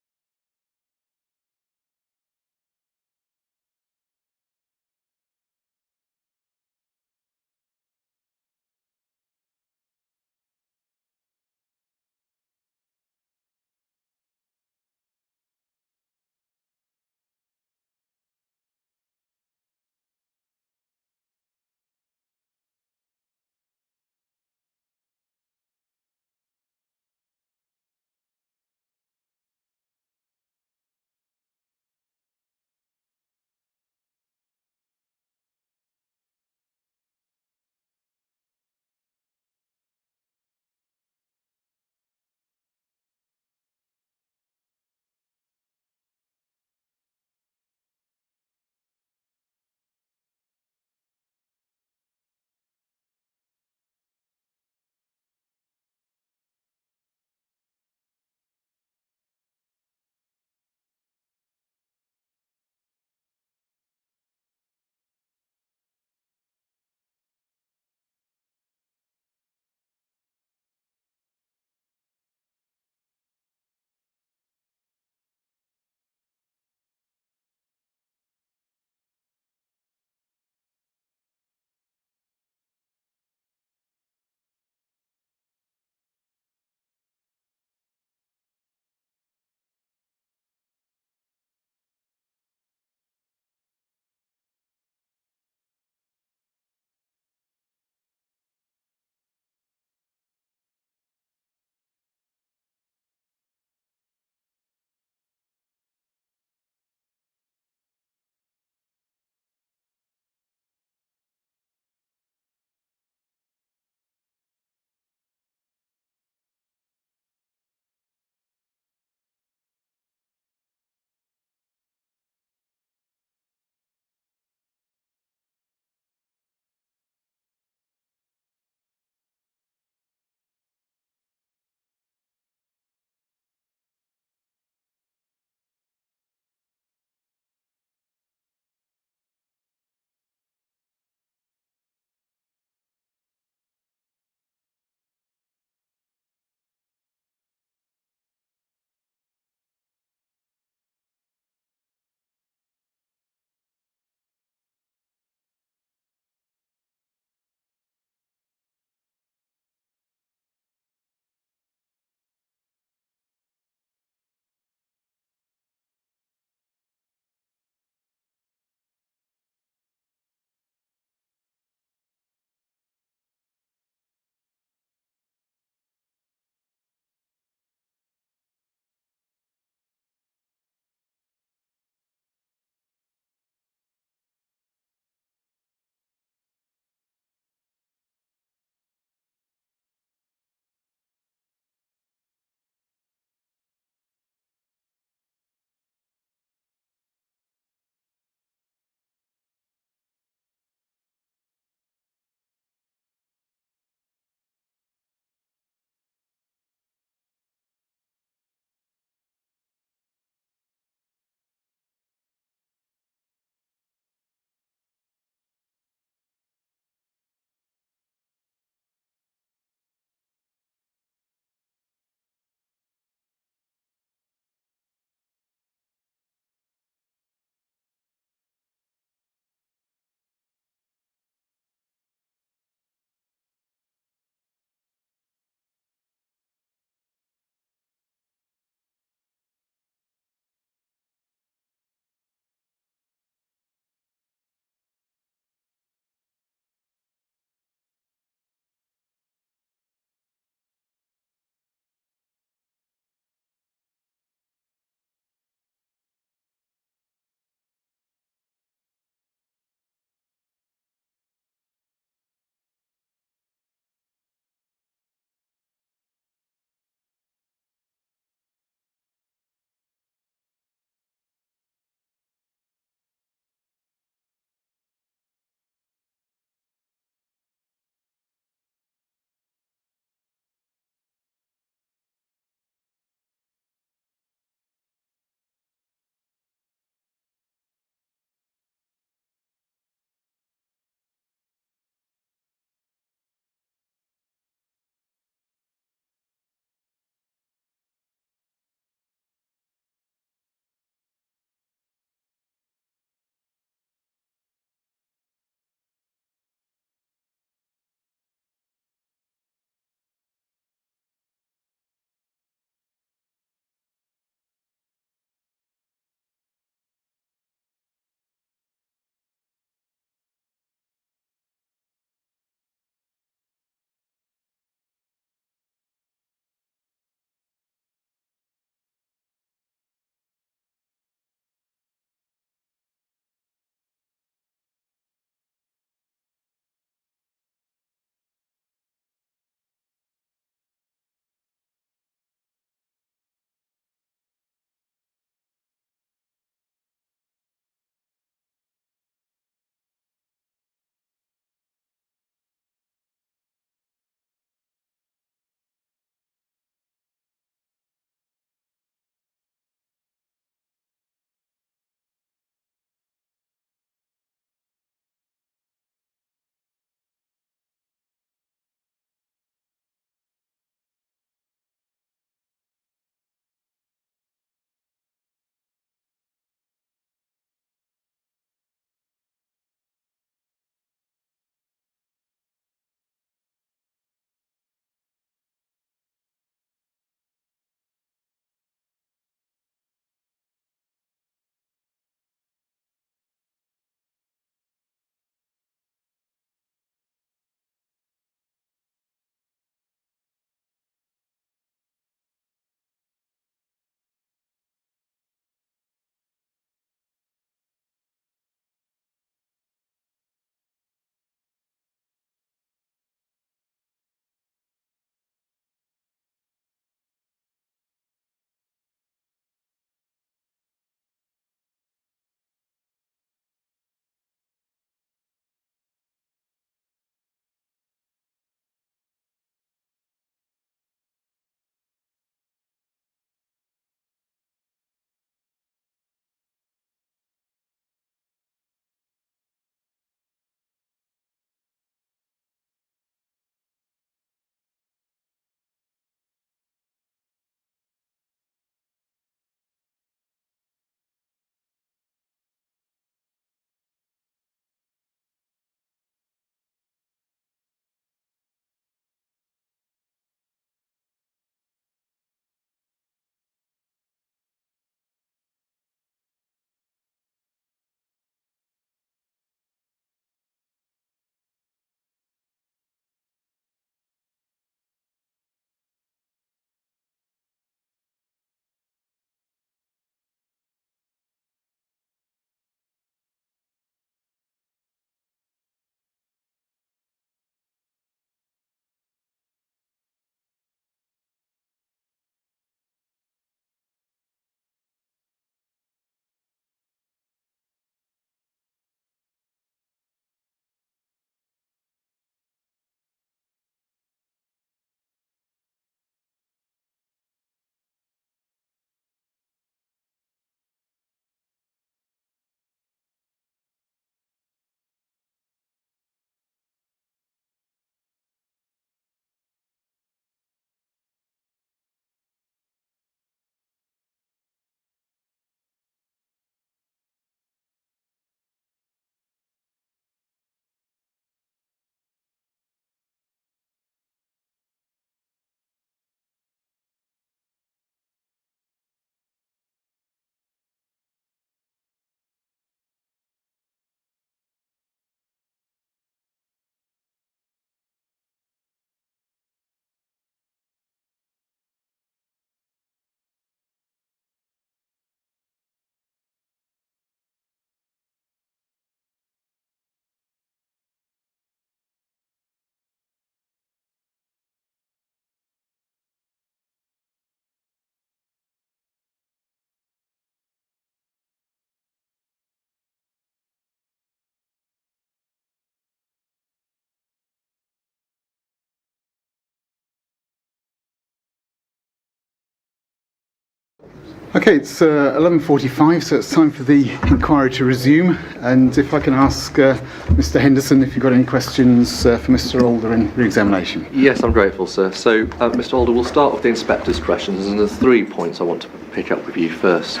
Okay, it's 11:45, so it's time for the inquiry to resume. And if I can ask Mr. Henderson if you've got any questions for Mr. Alder in re-examination. Yes, I'm grateful, sir. So, Mr. Alder, we'll start with the inspector's questions, and there's 3 points I want to pick up with you first,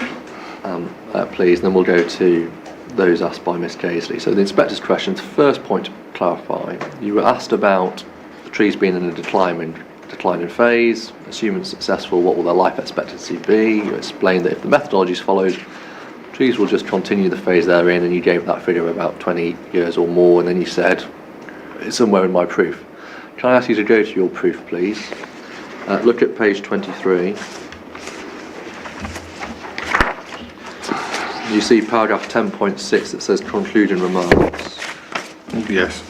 please, and then we'll go to those asked by Ms. Gaisley. So the inspector's questions, first point to clarify, you were asked about the trees being in a declining phase, assuming successful, what will their life expectancy be? You explained that if the methodology is followed, trees will just continue the phase they're in, and you gave that figure of about 20 years or more, and then you said, it's somewhere in my proof. Can I ask you to go to your proof, please? Look at page 23. You see paragraph 10.6 that says concluding remarks. Yes.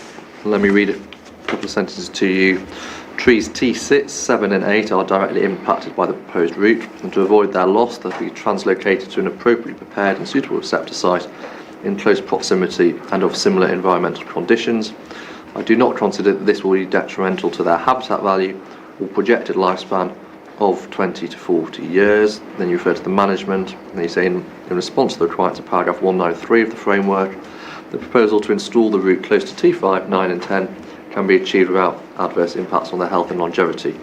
Let me read a couple of sentences to you. Trees T6, 7 and 8 are directly impacted by the proposed route, and to avoid their loss they'll be translocated to an appropriately prepared and suitable receptor site in close proximity and of similar environmental conditions. I do not consider that this will be detrimental to their habitat value or projected lifespan of 20 to 40 years. Then you refer to the management, and you say in response to the requirements of paragraph 193 of the framework, the proposal to install the route close to T5, 9 and 10 can be achieved without adverse impacts on their health and longevity.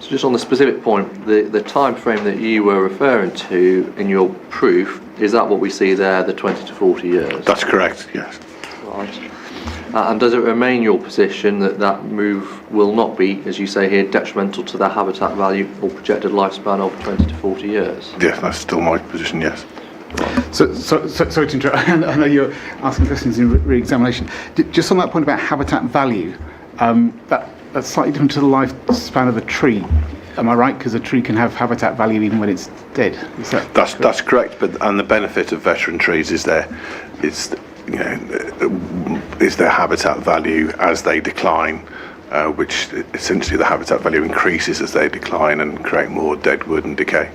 So just on the specific point, the time frame that you were referring to in your proof, is that what we see there, the 20 to 40 years? That's correct, yes. Right. And does it remain your position that that move will not be, as you say here, detrimental to their habitat value or projected lifespan of 20 to 40 years? Yes, that's still my position, yes. So sorry to interrupt. I know you're asking questions in re-examination. Just on that point about habitat value, that's slightly different to the lifespan of a tree. Am I right? Because a tree can have habitat value even when it's dead. Is that correct? That's correct. And the benefit of veteran trees is their habitat value as they decline, which essentially the habitat value increases as they decline and create more dead wood and decay.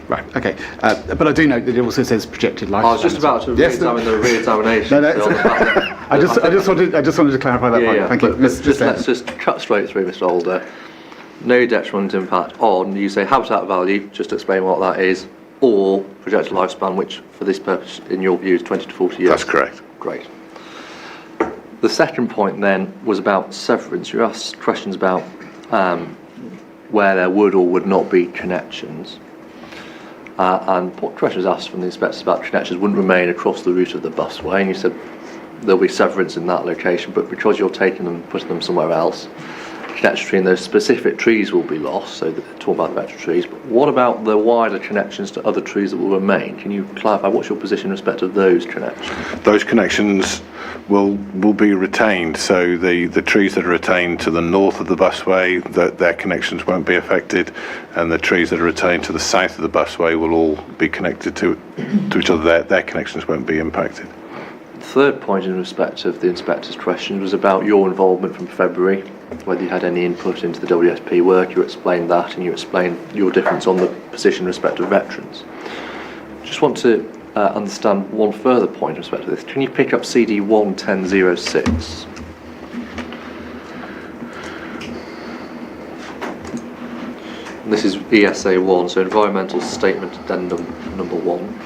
Right. Okay. But I do note that it also says projected lifespan. I was just about to re-examine the re-examination. I just wanted to clarify that point. Thank you. Let's just cut straight through, Mr. Alder. No detrimental impact on, you say habitat value, just to explain what that is, or projected lifespan, which for this purpose, in your view, is 20 to 40 years. That's correct. Great. The second point then was about severance. You asked questions about where there would or would not be connections. And what questions asked from the inspectors about connections wouldn't remain across the route of the busway, and you said there'll be severance in that location, but because you're taking them and putting them somewhere else, connection between those specific trees will be lost, so they're talking about the veteran trees. But what about the wider connections to other trees that will remain? Can you clarify what's your position in respect of those connections? Those connections will be retained, so the trees that are retained to the north of the busway, their connections won't be affected, and the trees that are retained to the south of the busway will all be connected to each other. Their connections won't be impacted. The third point in respect of the inspector's question was about your involvement from February, whether you had any input into the WSP work. You explained that, and you explained your difference on the position in respect of veterans. Just want to understand one further point in respect to this. Can you pick up CD 11006? And this is ESA 1, so Environmental Statement Addendum number 1.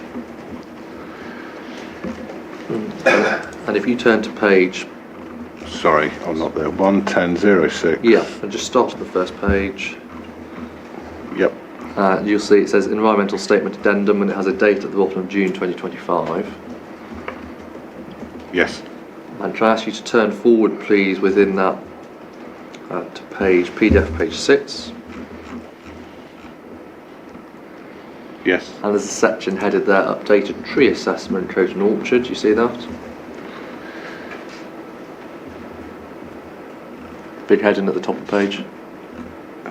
And if you turn to page... Sorry, I'm not there. 11006. Yeah, and just start at the first page. Yep. You'll see it says Environmental Statement Addendum, and it has a date at the bottom of June 2025. Yes. And can I ask you to turn forward, please, within that to PDF page 6. Yes. And there's a section headed there, Updated Tree Assessment, Coton Orchard. You see that? Big heading at the top of the page.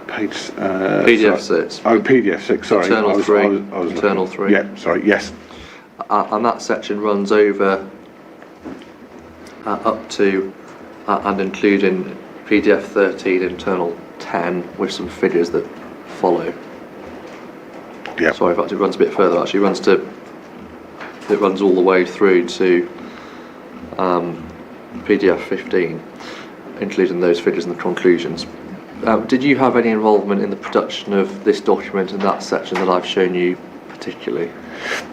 Page... PDF 6. Oh, PDF 6, sorry. Internal 3. Internal 3. Yeah, sorry, yes. And that section runs over up to and including PDF 13, internal 10, with some figures that follow. Yep. Sorry, in fact, it runs a bit further. Actually, it runs all the way through to PDF 15, including those figures and the conclusions. Did you have any involvement in the production of this document in that section that I've shown you particularly.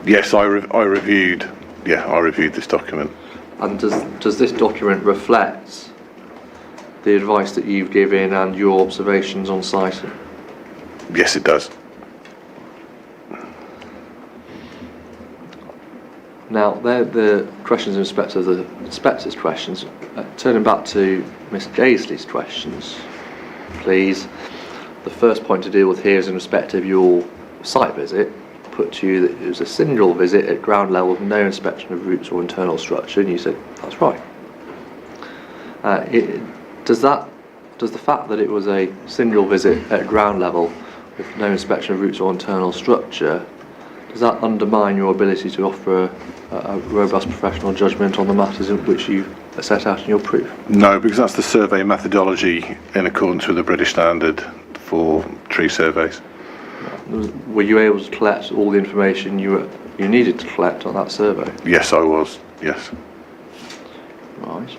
Yes, I reviewed this document. And does this document reflect the advice that you've given and your observations on site? Yes, it does. Now, they're the questions in respect of the inspector's questions. Turning back to Miss Gaisley's questions, please. The first point to deal with here is in respect of your site visit. Put to you that it was a single visit at ground level with no inspection of routes or internal structure, and you said that's right. Does the fact that it was a single visit at ground level with no inspection of routes or internal structure, does that undermine your ability to offer a robust professional judgment on the matters in which you set out in your proof? No, because that's the survey methodology in accordance with the British standard for tree surveys. Were you able to collect all the information you needed to collect on that survey? Yes, I was. Yes. Right.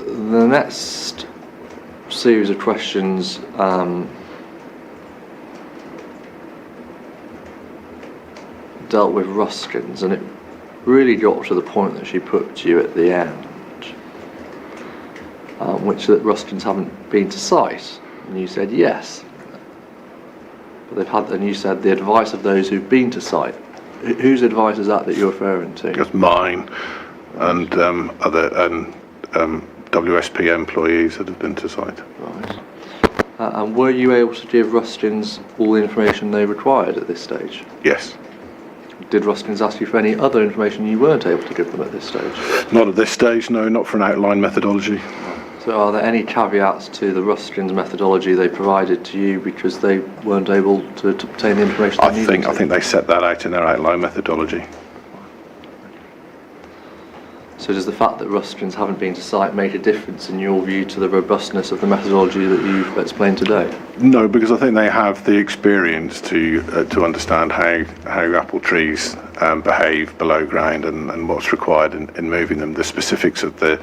The next series of questions dealt with Ruskins, and it really got to the point that she put to you at the end, which that Ruskins haven't been to site, and you said yes, but they've had, and you said the advice of those who've been to site. Whose advice is that you're referring to? Just mine and WSP employees that have been to site. Right. And were you able to give Ruskins all the information they required at this stage? Yes. Did Ruskins ask you for any other information you weren't able to give them at this stage? Not at this stage, no, not for an outline methodology. So are there any caveats to the Ruskins methodology they provided to you because they weren't able to obtain the information they needed? I think they set that out in their outline methodology. So does the fact that Ruskins haven't been to site make a difference in your view to the robustness of the methodology that you've explained today? No, because I think they have the experience to understand how apple trees behave below ground and what's required in moving them. The specifics of the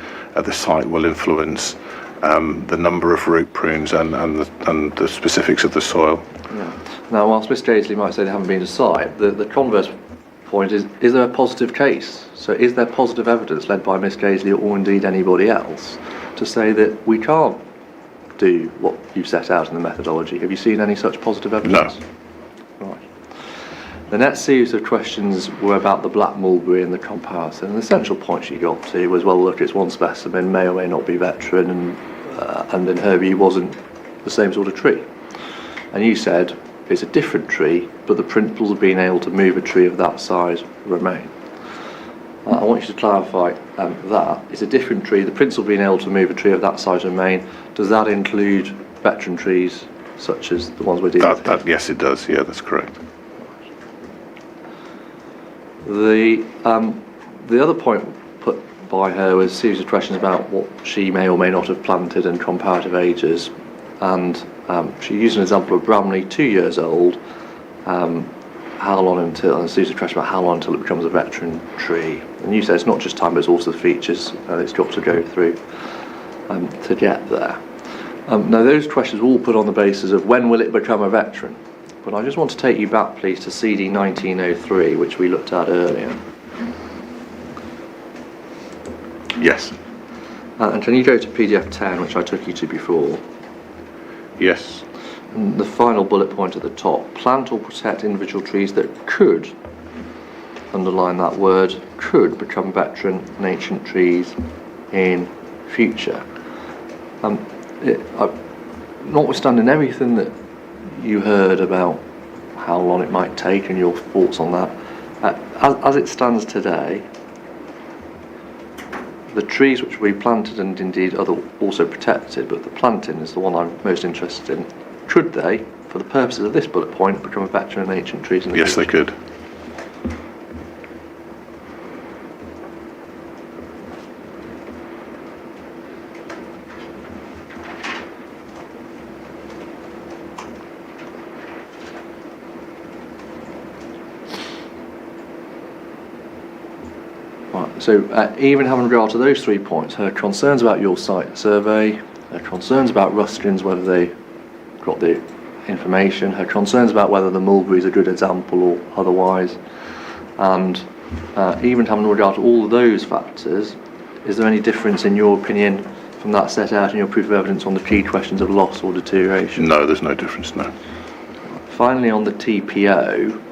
site will influence the number of root prunes and the specifics of the soil. Yeah. Now, whilst Miss Gaisley might say they haven't been to site, the converse point is there a positive case? So is there positive evidence led by Miss Gaisley or indeed anybody else to say that we can't do what you've set out in the methodology? Have you seen any such positive evidence? No. Right. The next series of questions were about the black mulberry and the comparison. And the central point she got to was, well, look, it's one specimen, may or may not be veteran, and in her view wasn't the same sort of tree. And you said it's a different tree, but the principles of being able to move a tree of that size remain. I want you to clarify that. It's a different tree, the principle of being able to move a tree of that size remain. Does that include veteran trees, such as the ones we're dealing with here? Yes, it does. Yeah, that's correct. The other point put by her was a series of questions about what she may or may not have planted and comparative ages. And she used an example of Bramley, 2 years old, how long until, and a series of questions about how long until it becomes a veteran tree. And you say it's not just time, but it's also the features that it's got to go through to get there. Now, those questions were all put on the basis of when will it become a veteran? But I just want to take you back, please, to CD 1903, which we looked at earlier. Yes. And can you go to PDF 10, which I took you to before? Yes. And the final bullet point at the top, plant or protect individual trees that could, underline that word, could become veteran and ancient trees in future. Notwithstanding everything that you heard about how long it might take and your thoughts on that, as it stands today, the trees which we planted and indeed also protected, but the planting is the one I'm most interested in, could they, for the purposes of this bullet point, become a veteran and ancient trees in the Yes, future? they could. Right, so even having regard to those 3 points, her concerns about your site survey, her concerns about Ruskins, whether they got the information, her concerns about whether the mulberry is a good example or otherwise, and even having regard to all of those factors, is there any difference in your opinion from that set out in your proof of evidence on the key questions of loss or deterioration? No, there's no difference, no. Finally, on the TPO,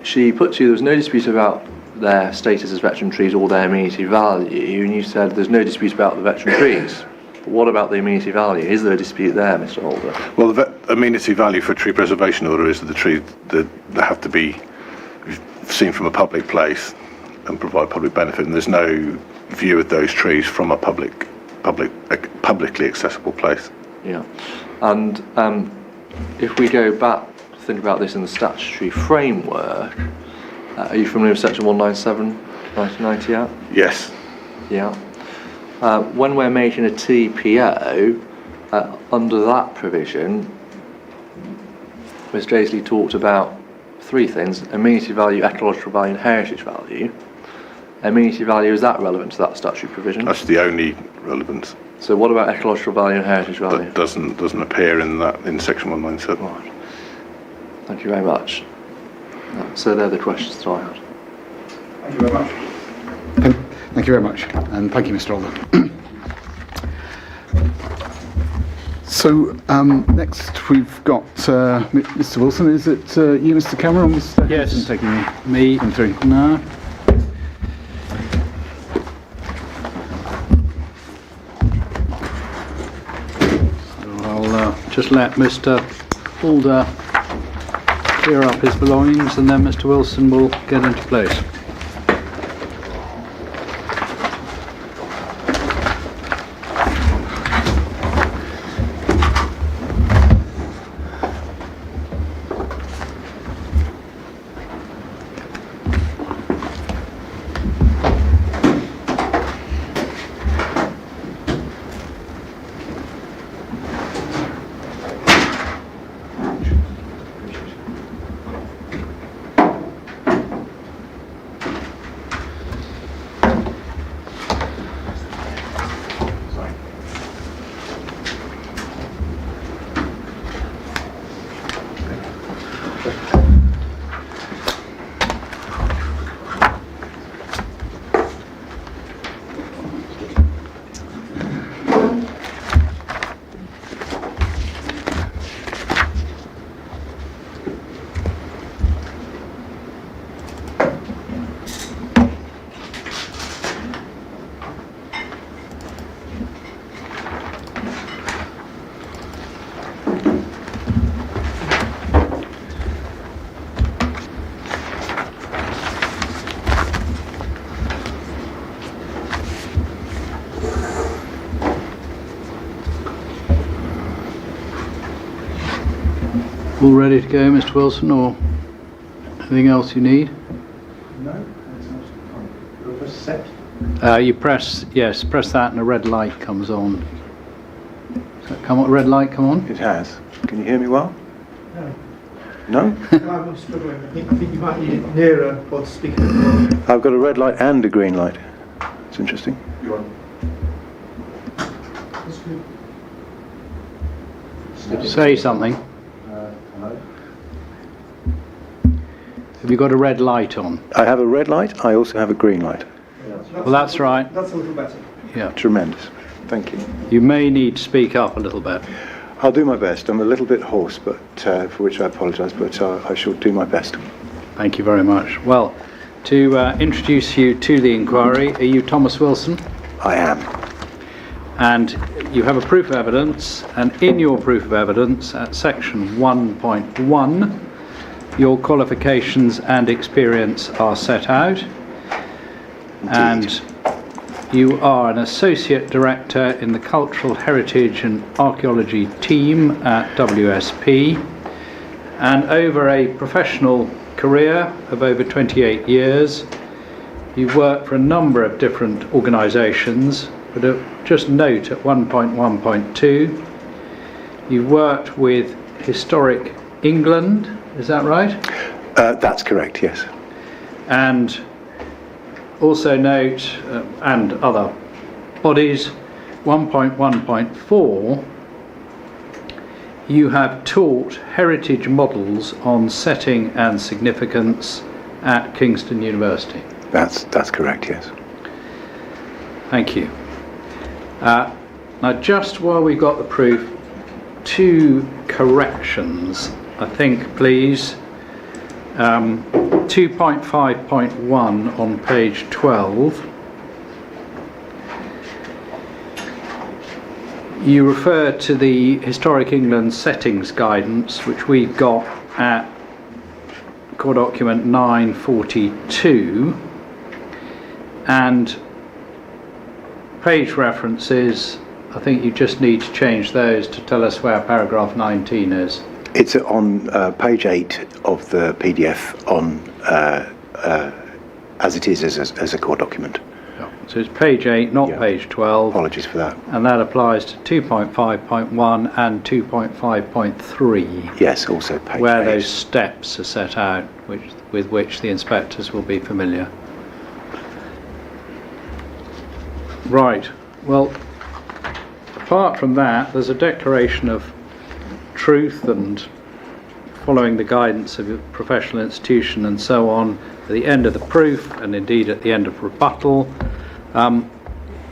she put to you there was no dispute about their status as veteran trees or their amenity value, and you said there's no dispute about the veteran trees. But what about the amenity value? Is there a dispute there, Mr. Holder? Well, the amenity value for a tree preservation order is that the tree that have to be seen from a public place and provide public benefit, and there's no view of those trees from a publicly accessible place. Yeah, and if we go back, think about this in the statutory framework, are you familiar with section 197, 1990 Act? Yes. Yeah. When we're making a TPO, under that provision, Ms. Jaisley talked about three things: amenity value, ecological value and heritage value. Amenity value, is that relevant to that statutory provision? That's the only relevance. So what about ecological value and heritage value? That doesn't appear in section 197. Right. Thank you very much. So they're the questions that I had. Thank you very much. Thank you very much, and thank you, Mr. Alder. So next we've got Mr. Wilson. Is it you, Mr. Cameron, or Mr. Yes. Henson taking Me? them through? No. So I'll just let Mr. Alder clear up his belongings, and then Mr. Wilson will get into place. All ready to go, Mr. Wilson, or anything else you need? No, that's not fine. You'll press set. You press that and a red light comes on. Does that come on, red light come on? It has. Can you hear me well? No. No? I'm struggling. I think you might need it nearer or speak a bit more. I've got a red light and a green light. It's interesting. Say something. Hello? Have you got a red light on? I have a red light. I also have a green light. Well, that's right. That's a little better. Yeah. Tremendous. Thank you. You may need to speak up a little bit. I'll do my best. I'm a little bit hoarse, but for which I apologise, but I shall do my best. Thank you very much. Well, to introduce you to the inquiry, are you Thomas Wilson? I am. And you have a proof of evidence, and in your proof of evidence at section 1.1, your qualifications and experience are set out. Indeed. And you are an associate director in the Cultural Heritage and Archaeology team at WSP, and over a professional career of over 28 years, you've worked for a number of different organisations, but just note at 1.1.2, you've worked with Historic England, is that right? That's correct, yes. And also note, and other bodies, 1.1.4, you have taught heritage models on setting and significance at Kingston University. That's correct, yes. Thank you. Now, just while we got the proof, 2 corrections, I think, please. 2.5.1 on page 12. You refer to the Historic England Settings Guidance, which we've got at core document 942, and page references, I think you just need to change those to tell us where paragraph 19 is. It's on page 8 of the PDF on as it is as a core document. So it's page 8, not page 12. Apologies for that. And that applies to 2.5.1 and 2.5.3. Yes, also page 8. Where those steps are set out, with which the inspectors will be familiar. Right. Well, apart from that, there's a declaration of truth and following the guidance of a professional institution and so on at the end of the proof, and indeed at the end of rebuttal.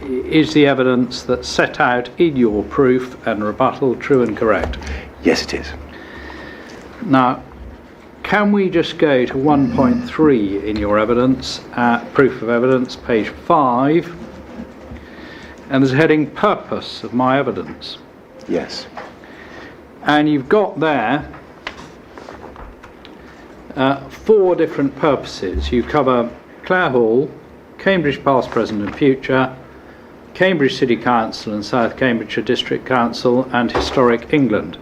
Is the evidence that's set out in your proof and rebuttal true and correct? Yes, it is. Now, can we just go to 1.3 in your evidence, proof of evidence, page 5, and there's a heading purpose of my evidence. Yes. And you've got there 4 different purposes. You cover Clare Hall, Cambridge past, present and future, Cambridge City Council and South Cambridgeshire District Council, and Historic England.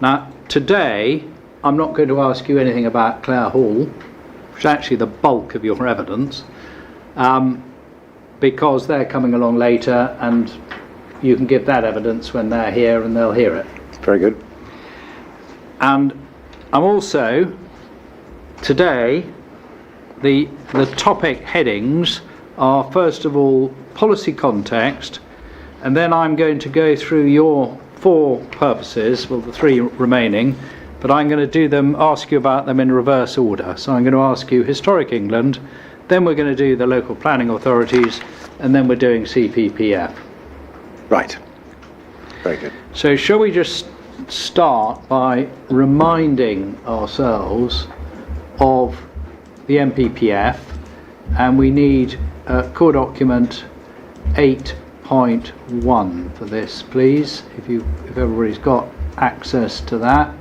Now, today, I'm not going to ask you anything about Clare Hall, which is actually the bulk of your evidence, because they're coming along later and you can give that evidence when they're here and they'll hear it. Very good. And I'm also, today, the topic headings are, first of all, policy context, and then I'm going to go through your 4 purposes, well, the 3 remaining, but I'm going to ask you about them in reverse order. So I'm going to ask you Historic England, then we're going to do the local planning authorities, and then we're doing CPPF. Right. Very good. So shall we just start by reminding ourselves of the MPPF, and we need core document 8.1 for this, please, if everybody's got access to that.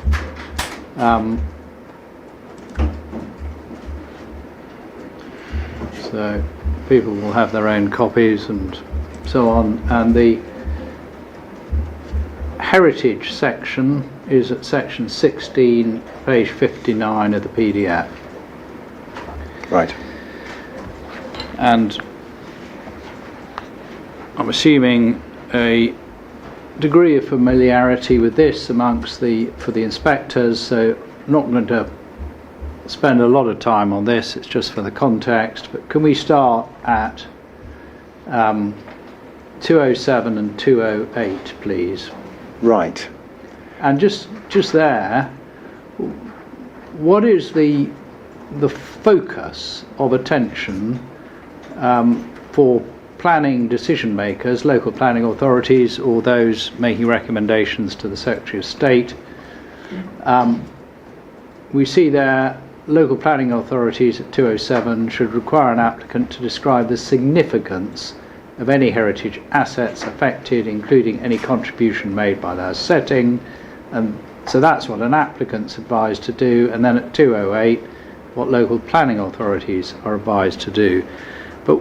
So people will have their own copies and so on, and the heritage section is at section 16, page 59 of the PDF. Right. And I'm assuming a degree of familiarity with this for the inspectors, so I'm not going to spend a lot of time on this, it's just for the context, but can we start at 207 and 208, please? Right. And just there, what is the focus of attention for planning decision makers, local planning authorities, or those making recommendations to the Secretary of State? We see there local planning authorities at 207 should require an applicant to describe the significance of any heritage assets affected, including any contribution made by their setting, and so that's what an applicant's advised to do. And then at 208, what local planning authorities are advised to do. But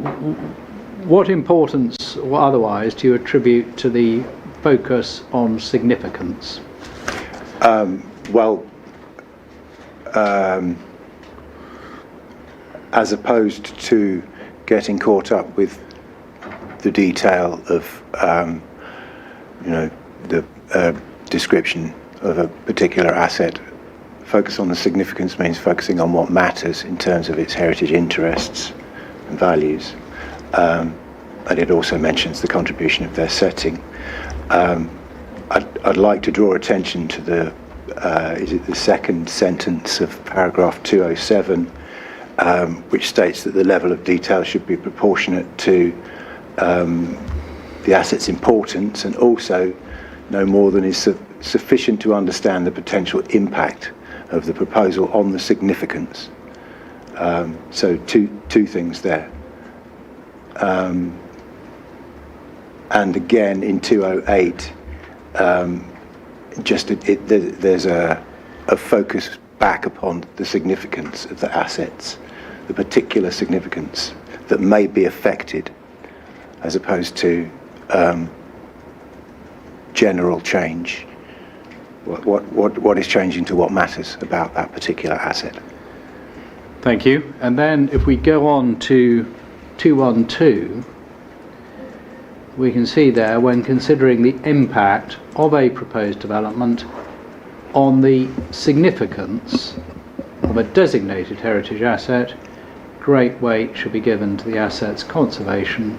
what importance or otherwise do you attribute to the focus on significance? As opposed to getting caught up with the detail of, the description of a particular asset, focus on the significance means focusing on what matters in terms of its heritage interests and values. and it also mentions the contribution of their setting. I'd like to draw attention to the second sentence of paragraph 207, which states that the level of detail should be proportionate to the asset's importance, and also no more than is sufficient to understand the potential impact of the proposal on the significance. So two things there. And again in 208, there's a focus back upon the significance of the assets, the particular significance that may be affected, as opposed to general change. What is changing to what matters about that particular asset? Thank you. And then if we go on to 212, we can see there, when considering the impact of a proposed development on the significance of a designated heritage asset, great weight should be given to the asset's conservation,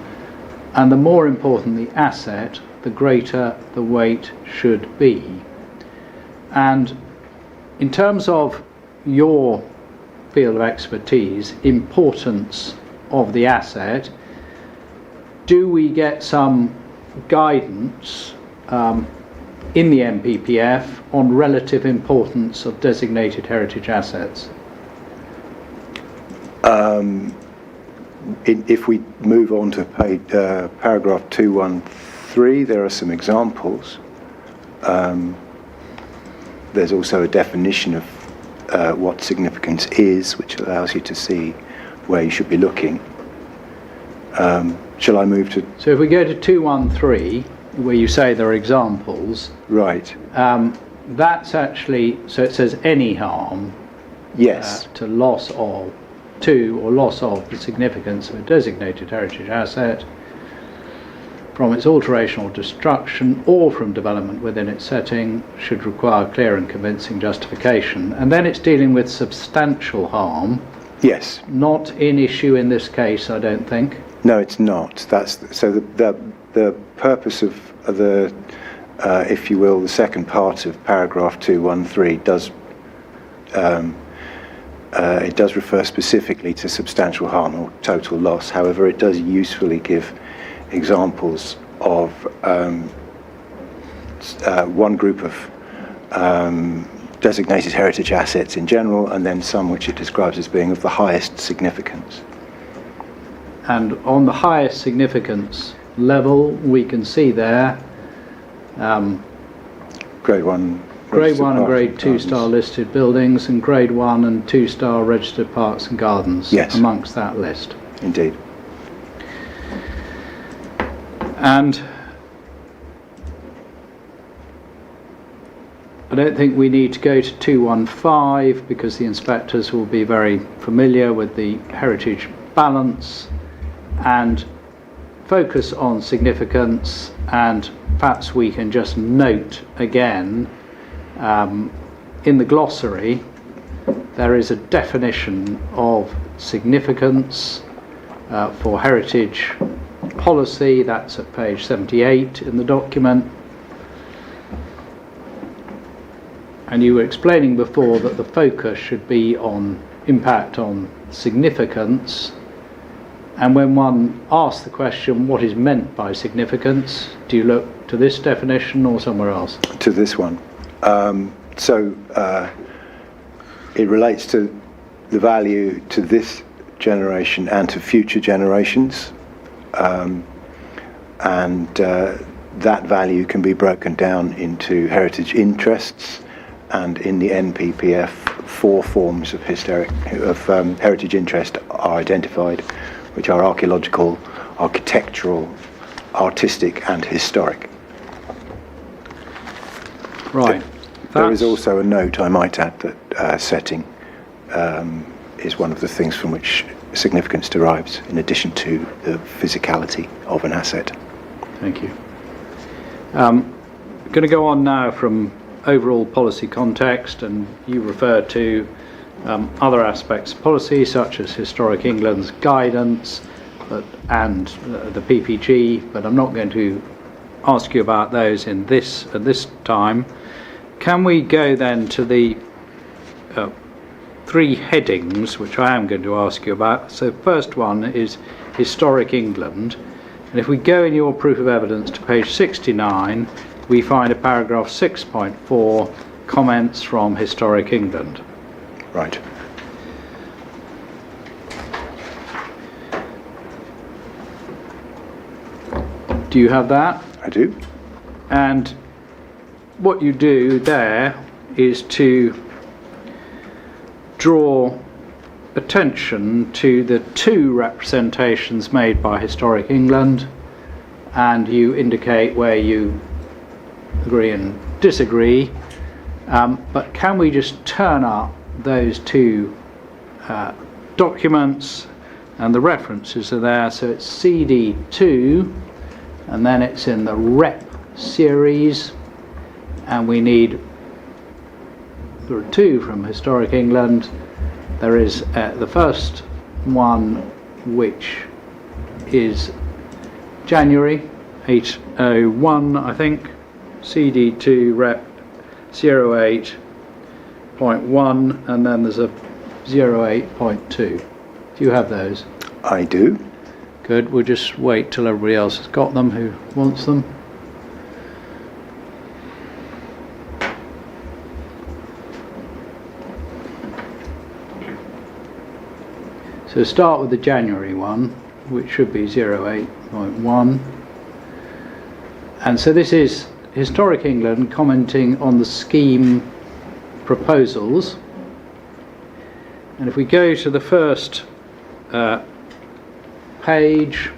and the more important the asset, the greater the weight should be. And in terms of your field of expertise, importance of the asset, do we get some guidance in the MPPF on relative importance of designated heritage assets? If we move on to paragraph 213, there are some examples. There's also a definition of what significance is, which allows you to see where you should be looking. Shall I move to... So if we go to 213, where you say there are examples... Right. That's actually... So it says any harm... Yes. To loss of... To or loss of the significance of a designated heritage asset from its alteration or destruction or from development within its setting should require clear and convincing justification. And then it's dealing with substantial harm. Yes. Not in issue in this case, I don't think. No, it's not. That's so the purpose of the, if you will, the second part of paragraph 213 does it does refer specifically to substantial harm or total loss. However, it does usefully give examples of one group of designated heritage assets in general, and then some which it describes as being of the highest significance. And on the highest significance level, we can see there Grade 1 and Grade 2 star listed buildings, and Grade 1 and 2 star registered parks and gardens. Yes. Amongst that list. Indeed. And I don't think we need to go to 215 because the inspectors will be very familiar with the heritage balance and focus on significance. And perhaps we can just note again, in the glossary there is a definition of significance for heritage policy. That's at page 78 in the document. And you were explaining before that the focus should be on impact on significance. And when one asks the question, what is meant by significance, do you look to this definition or somewhere else? To this one. It relates to the value to this generation and to future generations. That value can be broken down into heritage interests, and in the NPPF 4 forms of heritage interest are identified, which are archaeological, architectural, artistic and historic. Right. There is also a note, I might add, that setting is one of the things from which significance derives, in addition to the physicality of an asset. Thank you. I'm going to go on now from overall policy context, and you referred to other aspects of policy such as Historic England's guidance, and the PPG, but I'm not going to ask you about those at this time. Can we go then to the 3 headings, which I am going to ask you about? So the first one is Historic England, and if we go in your proof of evidence to page 69, we find a paragraph 6.4, comments from Historic England. Right. Do you have that? I do. And what you do there is to draw attention to the 2 representations made by Historic England, and you indicate where you agree and disagree. But can we just turn up those 2 documents, and the references are there, so it's CD2, and then it's in the Rep series, and we need, there are 2 from Historic England. There is the first one, which is January 801, I think, CD2 Rep 08.1, and then there's a 08.2. Do you have those? I do. Good, we'll just wait till everybody else has got them who wants them. So start with the January one, which should be 08.1. And so this is Historic England commenting on the scheme proposals. And if we go to the first page,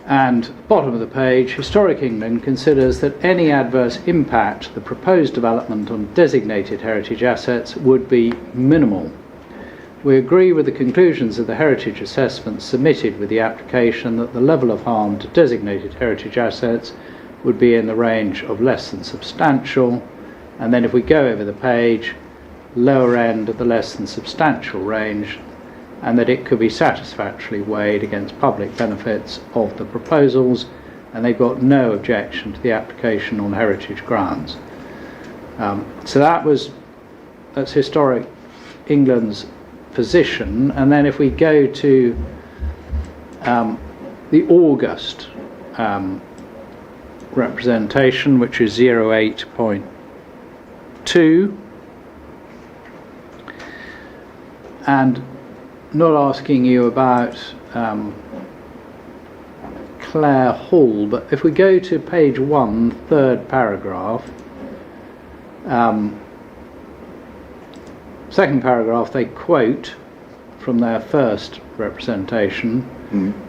and bottom of the page, Historic England considers that any adverse impact the proposed development on designated heritage assets would be minimal. We agree with the conclusions of the heritage assessment submitted with the application that the level of harm to designated heritage assets would be in the range of less than substantial, and then if we go over the page, lower end of the less than substantial range, and that it could be satisfactorily weighed against public benefits of the proposals, and they've got no objection to the application on heritage grounds. So that's Historic England's position. And then if we go to the August representation, which is 08.2, and not asking you about Clare Hall, but if we go to page 1, 3rd paragraph, 2nd paragraph, they quote from their first representation.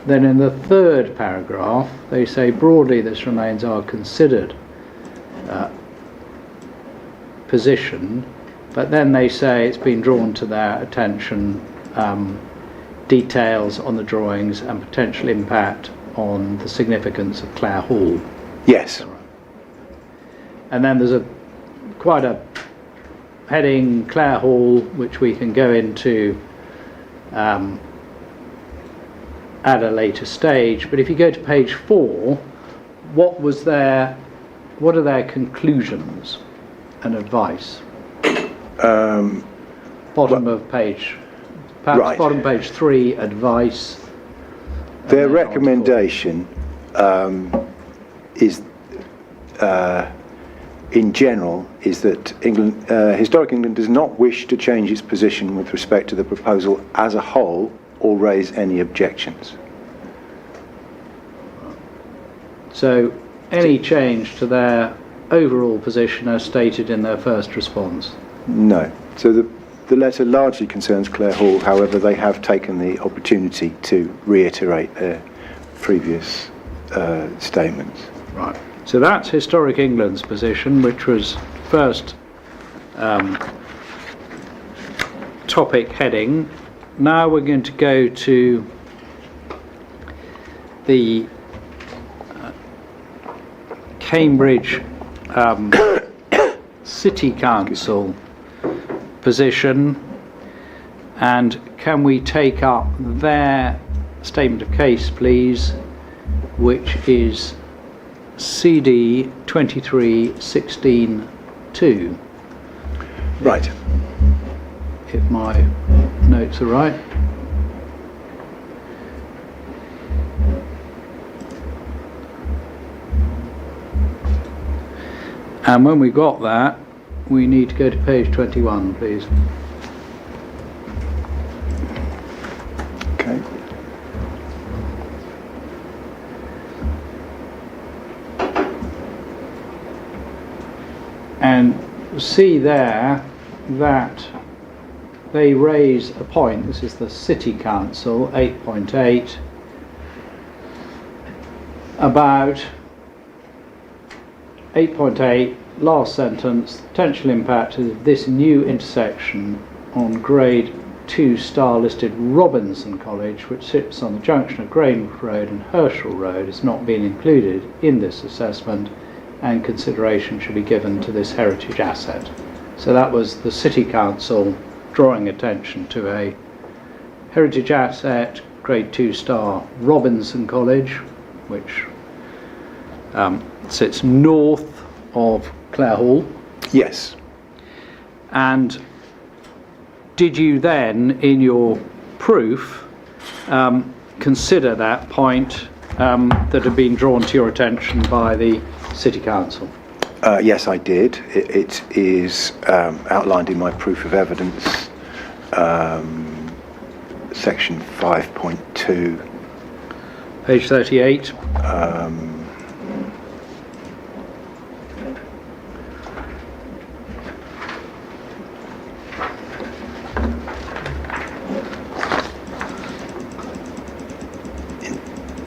Then in the 3rd paragraph, they say broadly this remains our considered position, but then they say it's been drawn to their attention details on the drawings and potential impact on the significance of Clare Hall. Yes. And then there's quite a heading, Clare Hall, which we can go into at a later stage. But if you go to page 4, what are their conclusions and advice? Bottom of page, perhaps right. Bottom page 3, advice. Their recommendation is, in general, is that Historic England does not wish to change its position with respect to the proposal as a whole or raise any objections. So any change to their overall position as stated in their first response? No. So the letter largely concerns Clare Hall, however they have taken the opportunity to reiterate their previous statements. Right. So that's Historic England's position, which was first topic heading. Now we're going to go to the Cambridge City Council position, and can we take up their statement of case, please, which is CD 2316-2. Right. If my notes are right. And when we got that, we need to go to page 21, please. Okay. And see there that they raise a point. This is the City Council, 8.8, about 8.8, last sentence, potential impact of this new intersection on grade 2 star listed Robinson College, which sits on the junction of Greenwood Road and Herschel Road, has not been included in this assessment, and consideration should be given to this heritage asset. So that was the City Council drawing attention to a heritage asset, grade 2 star Robinson College, which sits north of Clare Hall. Yes. And did you then, in your proof, consider that point that had been drawn to your attention by the City Council? Yes, I did. It is outlined in my proof of evidence, section 5.2. Page 38.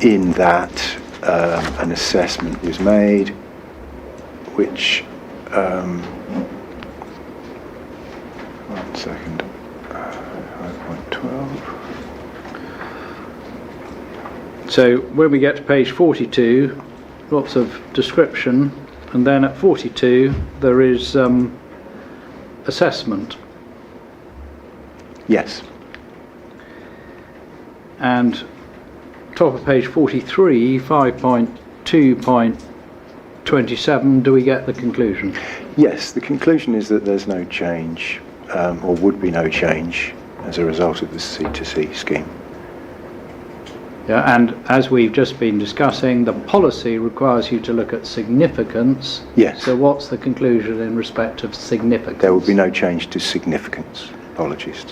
In that, an assessment was made, which, 1 second, 5.12. So when we get to page 42, lots of description, and then at 42 there is assessment. Yes. And top of page 43, 5.2.27, do we get the conclusion? Yes, the conclusion is that there's no change, or would be no change, as a result of the C2C scheme. Yeah, and as we've just been discussing, the policy requires you to look at significance. Yes. So what's the conclusion in respect of significance? There will be no change to significance. Apologies.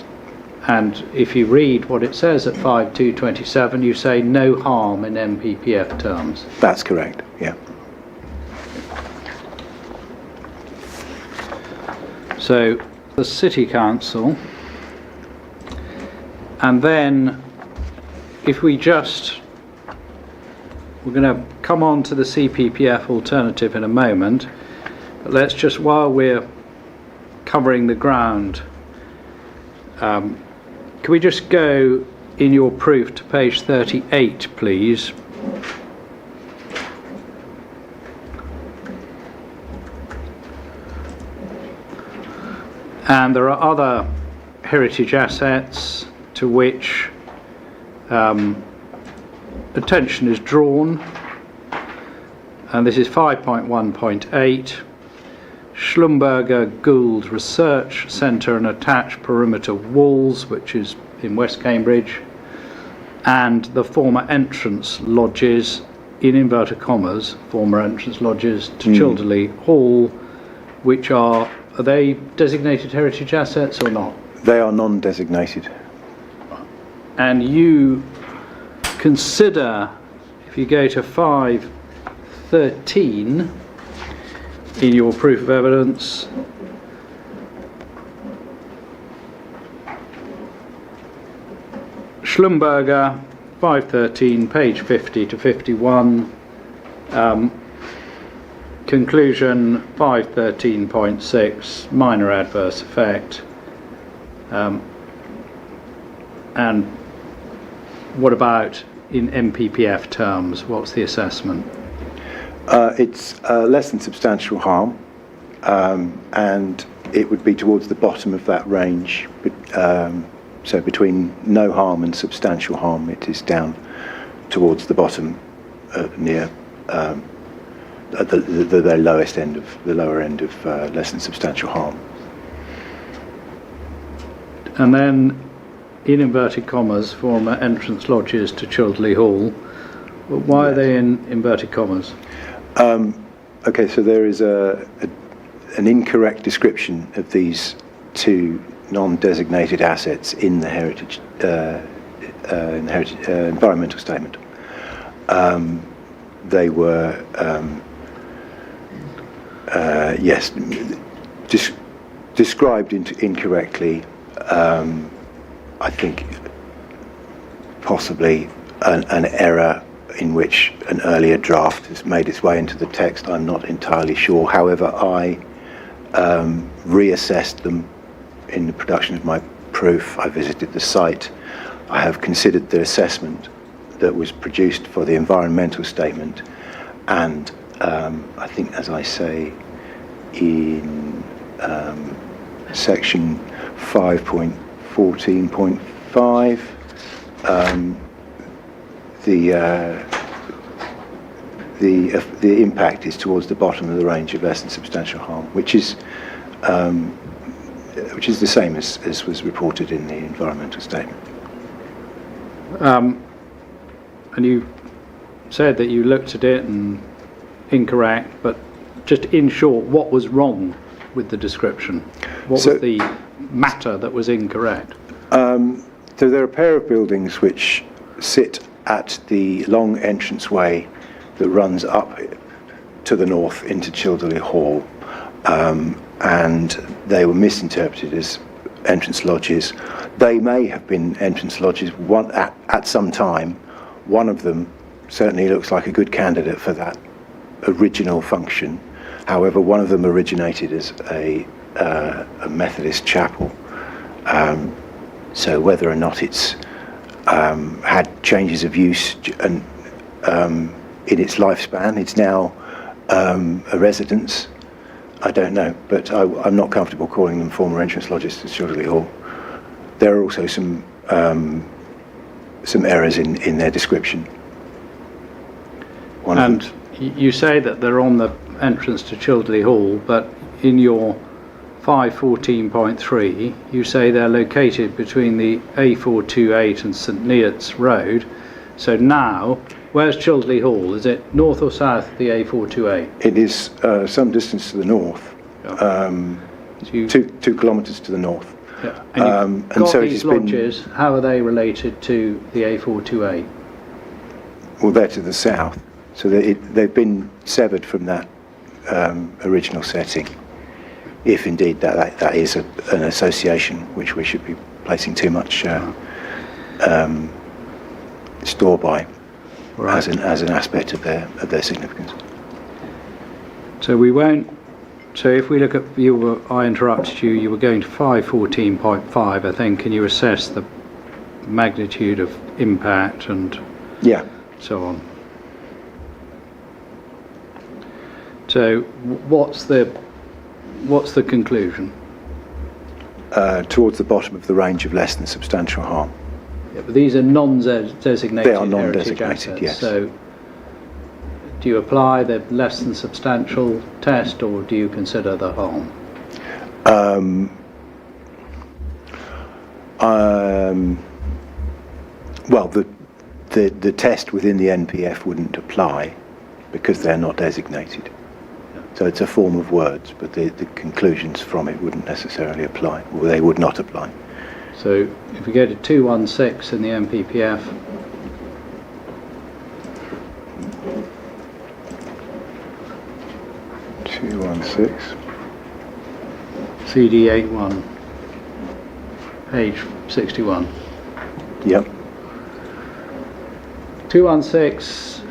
And if you read what it says at 5.2.27, you say no harm in MPPF terms. That's correct, yeah. So the City Council, and then if we just, we're going to come on to the CPPF alternative in a moment, but let's just, while we're covering the ground, can we just go in your proof to page 38, please? And there are other heritage assets to which attention is drawn, and this is 5.1.8. Schlumberger Gould Research Centre and attached perimeter walls, which is in West Cambridge, and the former entrance lodges, in inverted commas, former entrance lodges to Childerley Hall, which are they designated heritage assets or not? They are non-designated. And you consider, if you go to 5.13 in your proof of evidence, Schlumberger, 5.13, page 50 to 51, conclusion 5.13.6, minor adverse effect, and what about in MPPF terms? What's the assessment? It's less than substantial harm, and it would be towards the bottom of that range, So between no harm and substantial harm, it is down towards the bottom, near at the lowest end of the lower end of less than substantial harm. And then, in inverted commas, former entrance lodges to Childerley Hall. Why are they in inverted commas? Okay, so there is an incorrect description of these two non-designated assets in the heritage environmental statement. They were, yes, described incorrectly. I think possibly an error in which an earlier draft has made its way into the text. I'm not entirely sure. However, I reassessed them in the production of my proof. I visited the site. I have considered the assessment that was produced for the environmental statement, and I think, as I say in section 5.14.5, the impact is towards the bottom of the range of less than substantial harm, which is the same as was reported in the environmental statement. And you said that you looked at it and incorrect, but just in short, what was wrong with the description? What was the matter that was incorrect? So there are a pair of buildings which sit at the long entranceway that runs up to the north into Childerley Hall, and they were misinterpreted as entrance lodges. They may have been entrance lodges at some time. One of them certainly looks like a good candidate for that original function. However, one of them originated as a Methodist chapel. So whether or not it's had changes of use and in its lifespan, it's now a residence, I don't know. But I'm not comfortable calling them former entrance lodges to Childerley Hall. There are also some errors in their description. And you say that they're on the entrance to Childerley Hall, but in your 514.3 you say they're located between the A428 and St Neots Road. So now, where's Childerley Hall? Is it north or south of the A428? It is some distance to the north, 2 kilometres to the north. Yeah. And you've got so these lodges, how are they related to the A428? Well, they're to the south, so they've been severed from that original setting, if indeed that is an association which we should be placing too much store by, right, as an aspect of their significance. So we won't. So if we look at I interrupted you. You were going to 514.5, I think, and you assess the magnitude of impact and so on. So what's the conclusion? Towards the bottom of the range of less than substantial harm. Yeah, but these are non-designated. They are non-designated, assets, yes. So do you apply the less than substantial test, or do you consider the harm? Well, the test within the NPF wouldn't apply because they're not designated. So it's a form of words, but the conclusions from it wouldn't necessarily apply, or they would not apply. So if we go to 216 in the MPPF, CD81, page 61. Yep. 216,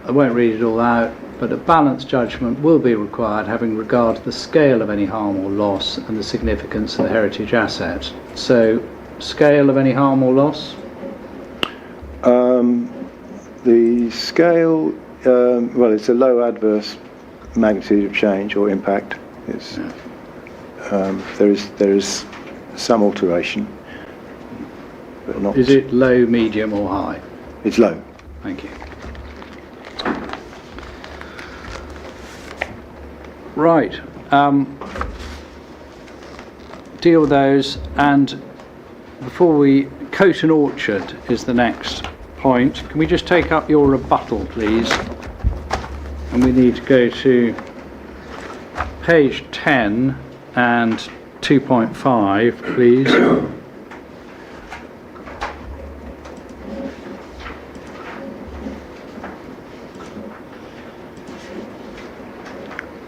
I won't read it all out, but a balanced judgment will be required having regard to the scale of any harm or loss and the significance of the heritage asset. So, scale of any harm or loss? The scale, well, it's a low adverse magnitude of change or impact. It's, there is some alteration. but not. Is it low, medium or high? It's low. Thank you. Right. Deal with those, and before we, Coton Orchard is the next point. Can we just take up your rebuttal, please? And we need to go to page 10 and 2.5, please.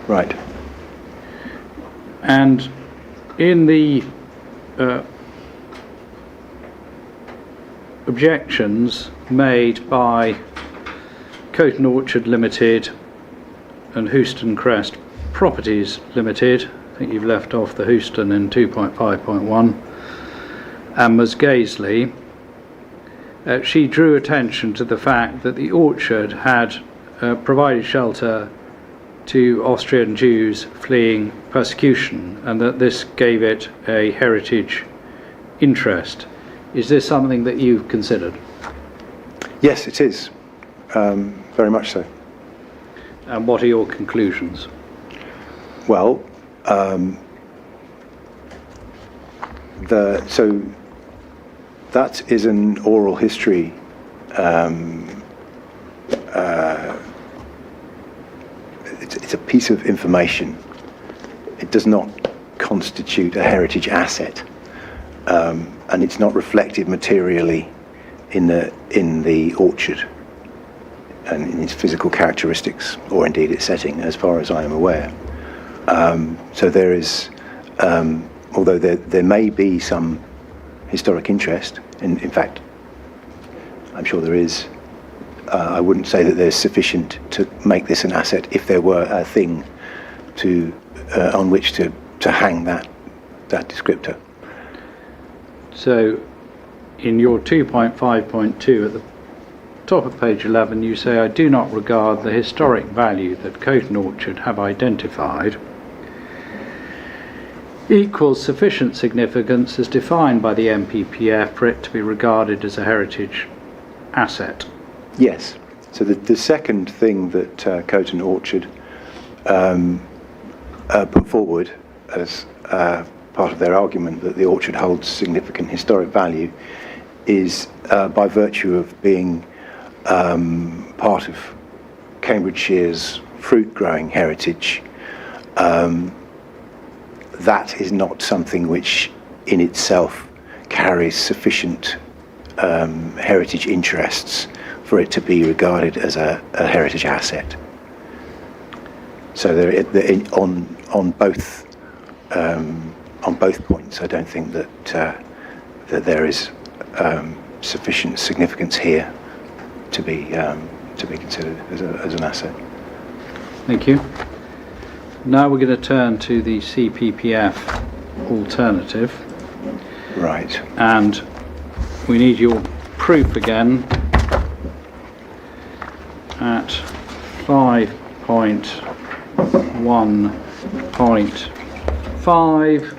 Right. And in the objections made by Coton Orchard Limited and Houston Crest Properties Limited, I think you've left off the Houston in 2.5.1, and Ms. Gaisley, she drew attention to the fact that the orchard had provided shelter to Austrian Jews fleeing persecution, and that this gave it a heritage interest. Is this something that you've considered? Yes, it is. Very much so. And what are your conclusions? Well, so that is an oral history it's a piece of information. It does not constitute a heritage asset, and it's not reflected materially in the orchard and in its physical characteristics, or indeed its setting, as far as I am aware. So there is, although there may be some historic interest, in fact, I'm sure there is, I wouldn't say that there's sufficient to make this an asset if there were a thing to on which to hang that descriptor. So in your 2.5.2 at the top of page 11, you say, I do not regard the historic value that Coton Orchard have identified equals sufficient significance as defined by the MPPF for it to be regarded as a heritage asset. Yes. So the second thing that Coton Orchard put forward as part of their argument that the orchard holds significant historic value is by virtue of being part of Cambridgeshire's fruit growing heritage. That is not something which in itself carries sufficient heritage interests for it to be regarded as a heritage asset. So on both points, I don't think that there is sufficient significance here to be considered as an asset. Thank you. Now we're going to turn to the CPPF alternative. Right. And we need your proof again at 5.1.5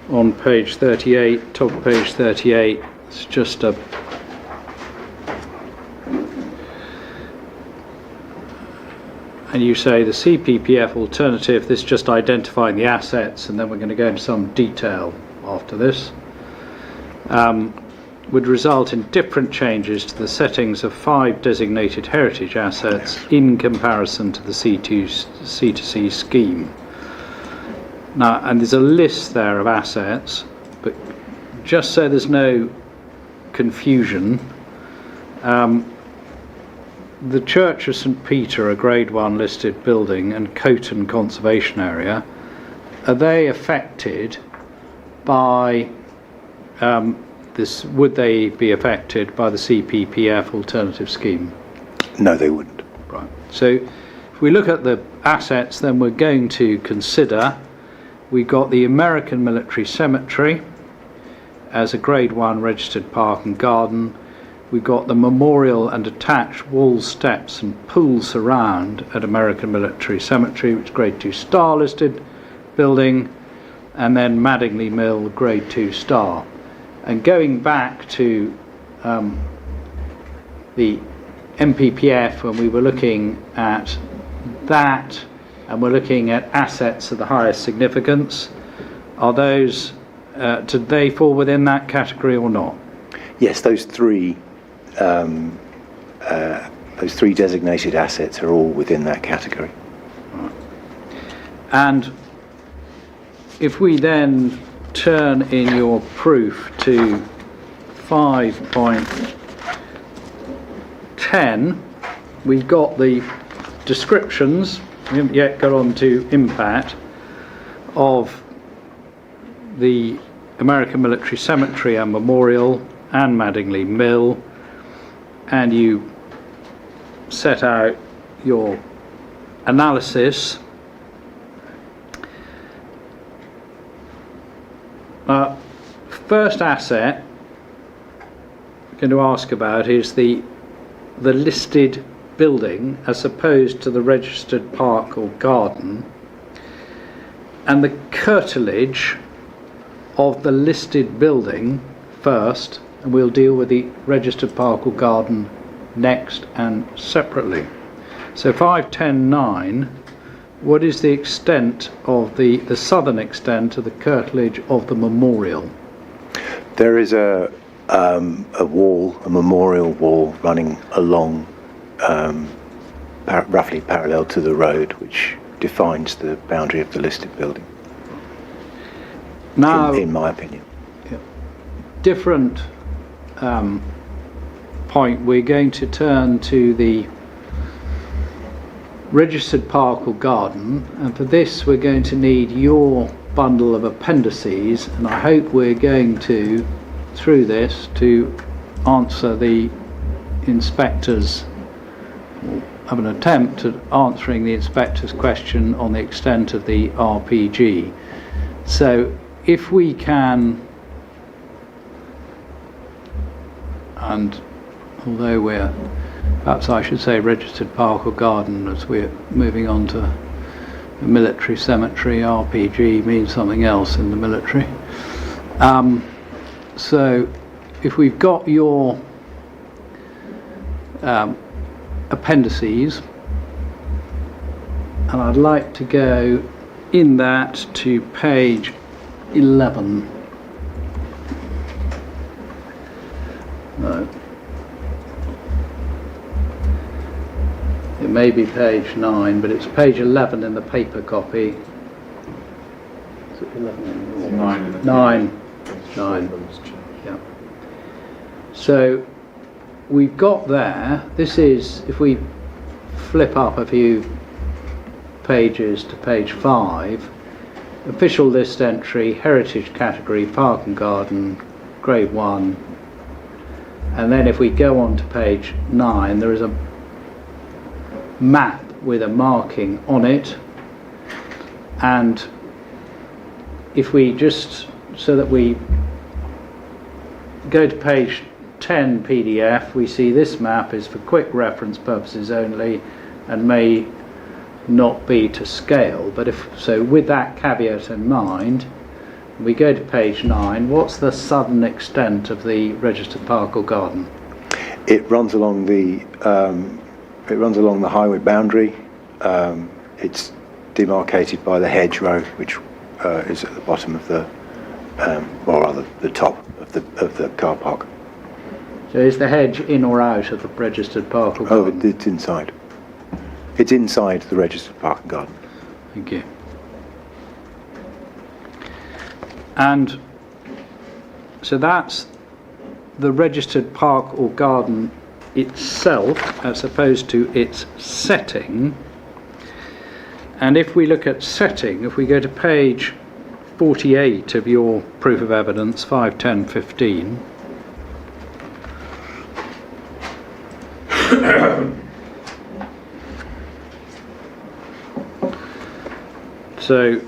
on page 38, top of page 38. It's just a and you say the CPPF alternative, this just identifying the assets, and then we're going to go into some detail after this, would result in different changes to the settings of 5 designated heritage assets in comparison to the C2C scheme. Now, and there's a list there of assets, but just so there's no confusion, the Church of St Peter, a Grade 1 listed building, and Coton Conservation Area, are they affected by this? Would they be affected by the CPPF alternative scheme? No, they wouldn't. Right. So if we look at the assets, then we're going to consider, we've got the American Military Cemetery as a Grade 1 registered park and garden. We've got the memorial and attached wall steps and pool surround at American Military Cemetery, which is Grade 2 star listed building, and then Madingley Mill, Grade 2 star. And going back to the MPPF, when we were looking at that, and we're looking at assets of the highest significance, are those, do they fall within that category or not? Yes, those three designated assets are all within that category. And if we then turn in your proof to 5.10, we've got the descriptions, we haven't yet got on to impact, of the American Military Cemetery and Memorial and Madingley Mill, and you set out your analysis. First asset I'm going to ask about is the listed building as opposed to the registered park or garden, and the curtilage of the listed building first, and we'll deal with the registered park or garden next and separately. So 5.10.9, what is the extent of the southern extent of the curtilage of the memorial? There is a wall, a memorial wall running along, roughly parallel to the road, which defines the boundary of the listed building. Now, in my opinion. Different point, we're going to turn to the registered park or garden, and for this we're going to need your bundle of appendices, and I hope we're going to, through this, to answer the inspector's, or have an attempt at answering the inspector's question on the extent of the RPG. So if we can, and although we're, perhaps I should say registered park or garden as we're moving on to the military cemetery, RPG means something else in the military. So if we've got your appendices, and I'd like to go in that to page 11. No. It may be page 9, but it's page 11 in the paper copy. Is it 11? 9. 9. Yeah. So we've got there, this is, if we flip up a few pages to page 5, official list entry, heritage category, park and garden, grade 1. And then if we go on to page 9, there is a map with a marking on it, and if we just, so that we go to page 10 PDF, we see this map is for quick reference purposes only and may not be to scale, but if so, with that caveat in mind, we go to page 9. What's the southern extent of the registered park or garden? It runs along the highway boundary. It's demarcated by the hedgerow, which is at the bottom of the, or rather the top of the car park. So is the hedge in or out of the registered park or garden? Oh, it's inside. It's inside the registered park and garden. Thank you. And so that's the registered park or garden itself as opposed to its setting. And if we look at setting, if we go to page 48 of your proof of evidence, 5.10.15, so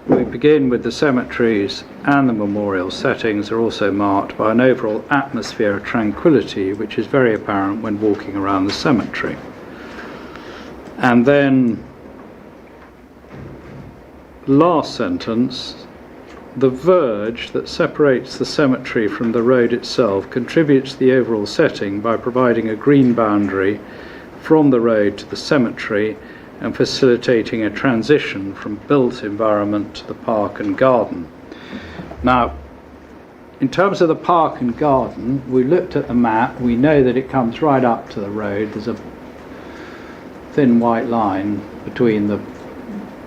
we begin with the cemeteries and the memorial settings are also marked by an overall atmosphere of tranquility, which is very apparent when walking around the cemetery. And then last sentence, the verge that separates the cemetery from the road itself contributes to the overall setting by providing a green boundary from the road to the cemetery and facilitating a transition from built environment to the park and garden. Now, in terms of the park and garden, we looked at the map, we know that it comes right up to the road. There's a thin white line between the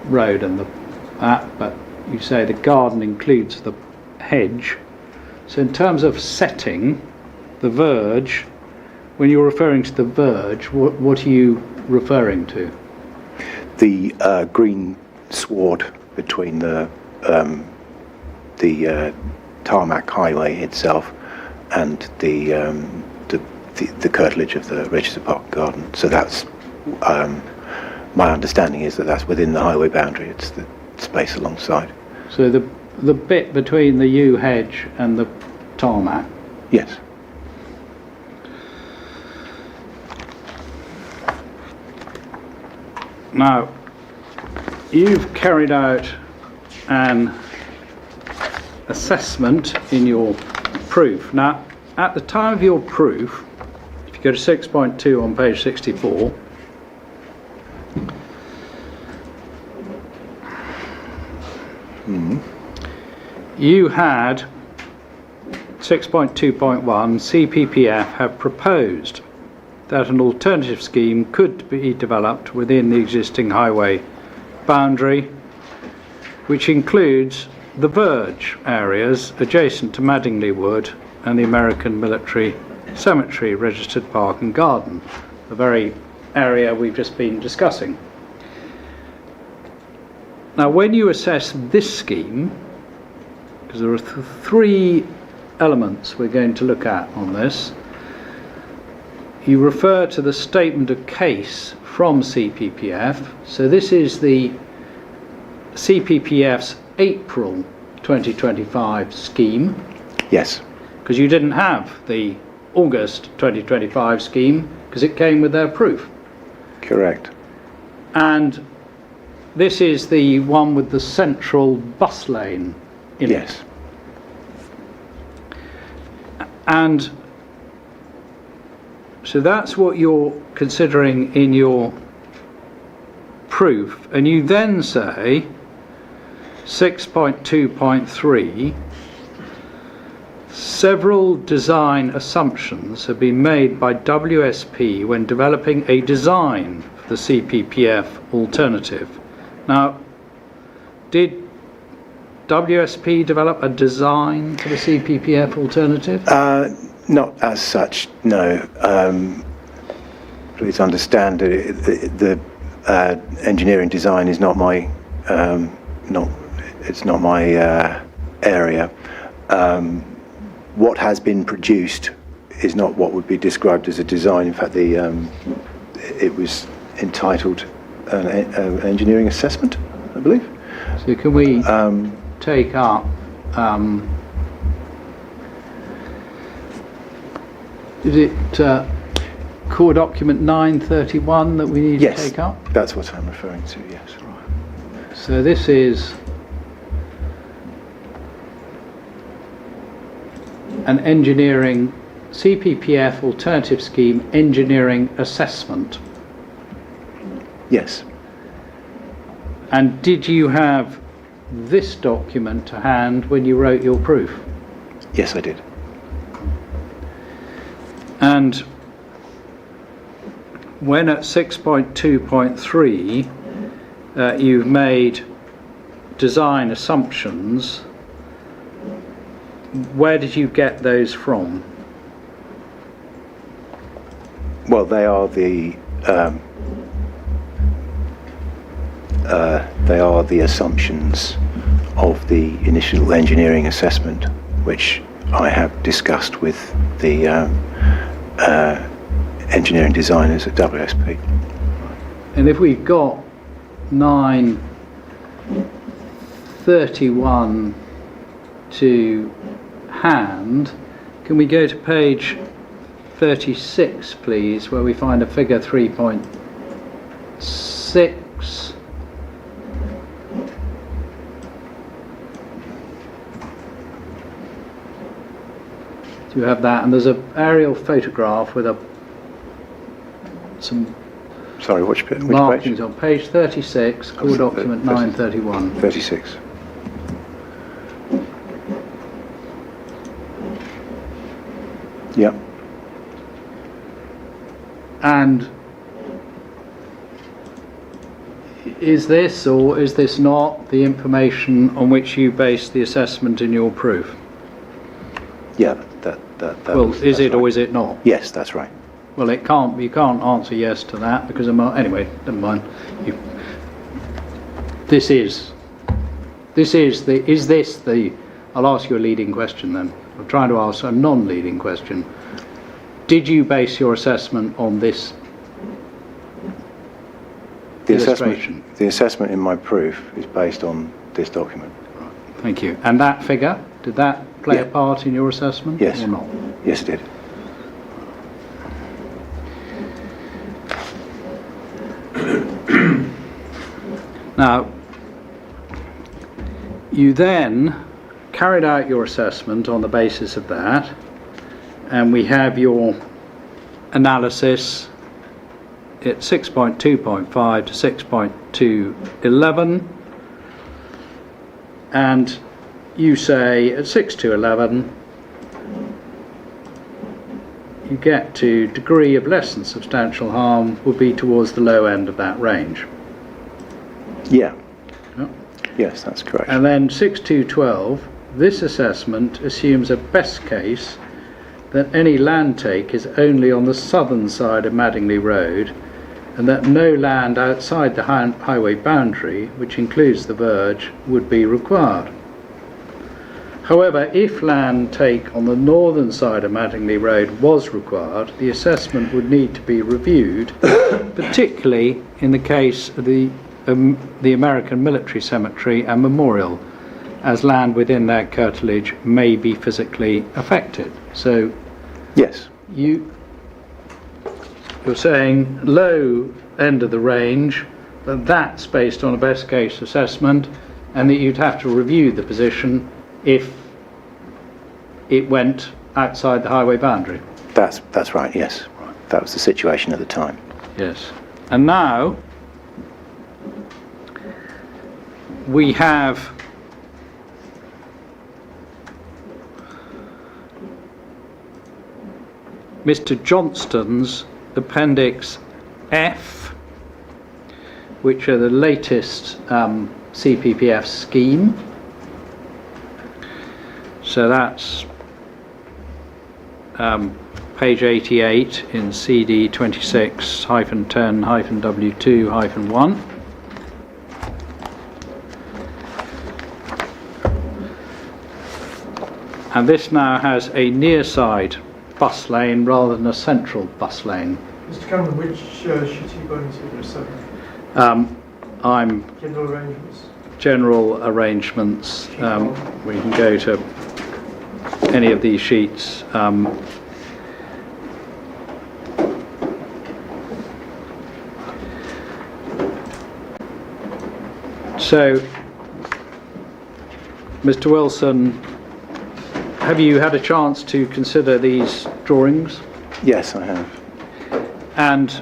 road and the but you say the garden includes the hedge. So in terms of setting, the verge, when you're referring to the verge, what are you referring to? The green sward between the tarmac highway itself and the curtilage of the registered park garden. So that's my understanding is that that's within the highway boundary. It's the space alongside. So the bit between the yew hedge and the tarmac. Yes. Now, you've carried out an assessment in your proof. Now, at the time of your proof, if you go to 6.2 on page 64, you had 6.2.1 CPPF have proposed that an alternative scheme could be developed within the existing highway boundary, which includes the verge areas adjacent to Madingley Wood and the American Military Cemetery Registered Park and Garden, the very area we've just been discussing. Now, when you assess this scheme, because there are three elements we're going to look at on this, you refer to the statement of case from CPPF. So this is the CPPF's April 2025 scheme. Yes. Because you didn't have the August 2025 scheme because it came with their proof. Correct. And this is the one with the central bus lane in it. Yes. And so that's what you're considering in your proof. And you then say 6.2.3, several design assumptions have been made by WSP when developing a design for the CPPF alternative. Now, did WSP develop a design for the CPPF alternative? Not as such, no. Please understand that the engineering design is not my area. What has been produced is not what would be described as a design. In fact, it was entitled an engineering assessment, I believe. So can we take up is it core document 931 that we need to take up? Yes, that's what I'm referring to, yes. Right. So this is an engineering CPPF alternative scheme engineering assessment. Yes. And did you have this document to hand when you wrote your proof? Yes, I did. And when at 6.2.3 you've made design assumptions, where did you get those from? Well, they are the assumptions of the initial engineering assessment, which I have discussed with the engineering designers at WSP. And if we've got 931 to hand, can we go to page 36, please, where we find a figure 3.6, Do you have that? And there's an aerial photograph with some Sorry, which markings page? on page 36, core document 931. 36. Yep. And is this or is this not the information on which you base the assessment in your proof? Yeah, Well, is that's it or right. is it not? Yes, that's right. Well, it can't. You can't answer yes to that because anyway. Never mind. This is the. Is this the? I'll ask you a leading question then. I'm trying to ask a non-leading question. Did you base your assessment on this illustration? The assessment in my proof is based on this document. Thank you. And that figure, did that play a Yeah. part in your assessment Yes. or not? Yes, it did. Now, you then carried out your assessment on the basis of that, and we have your analysis at 6.2.5 to 6.211, and you say at 6 to 11 you get to degree of less than substantial harm would be towards the low end of that range. Yeah. Yep. Yes, that's correct. And then 6.2.12, this assessment assumes a best case that any land take is only on the southern side of Madingley Road and that no land outside the highway boundary, which includes the verge, would be required. However, if land take on the northern side of Madingley Road was required, the assessment would need to be reviewed, particularly in the case of the American Military Cemetery and Memorial, as land within their curtilage may be physically affected. So Yes. you're saying low end of the range, but that's based on a best case assessment, and that you'd have to review the position if it went outside the highway boundary. That's right, yes. That was the situation at the time. Yes. And now we have Mr. Johnston's Appendix F, which are the latest CPPF scheme. So that's page 88 in CD 26-10-W2-1. And this now has a near side bus lane rather than a central bus lane. Mr. Cameron, which sheet are you going to? There are seven. I'm General arrangements. general arrangements. We can go to any of these sheets. So, Mr. Wilson, have you had a chance to consider these drawings? Yes, I have. And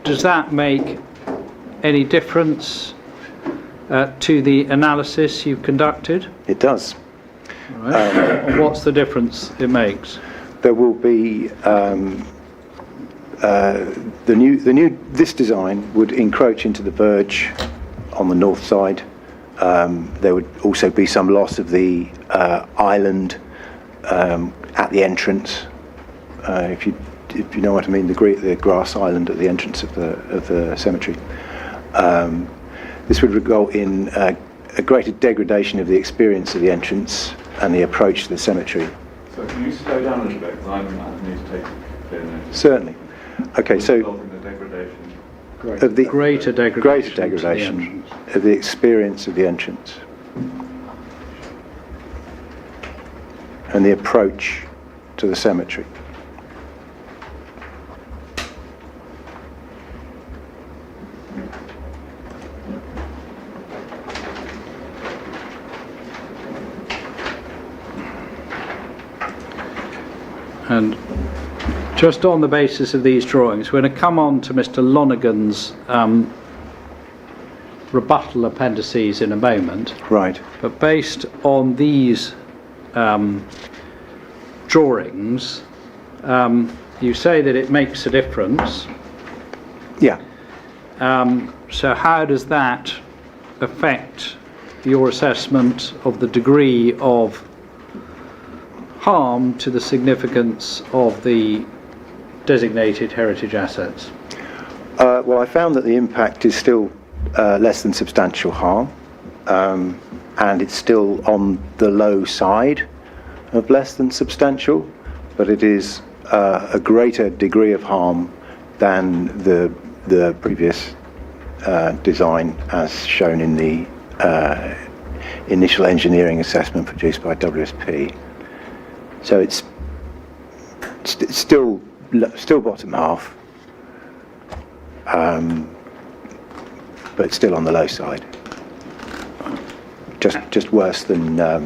does that make any difference to the analysis you've conducted? It does. Right. And what's the difference it makes? There will be this design would encroach into the verge on the north side. There would also be some loss of the island at the entrance. If you know what I mean, the grass island at the entrance of the cemetery. This would result in a greater degradation of the experience of the entrance and the approach to the cemetery. So can you slow down a little bit, because I need to take clear notice. Certainly. Okay, so Result in the degradation. of the Greater degradation. greater to the degradation entrance. of the experience of the entrance and the approach to the cemetery. Just on the basis of these drawings, we're going to come on to Mr. Lonergan's rebuttal appendices in a moment. Right. But based on these drawings, you say that it makes a difference. Yeah. So how does that affect your assessment of the degree of harm to the significance of the designated heritage assets? Well, I found that the impact is still less than substantial harm, and it's still on the low side of less than substantial, but it is a greater degree of harm than the previous design as shown in the initial engineering assessment produced by WSP. So it's still bottom half, but still on the low side. Just worse than the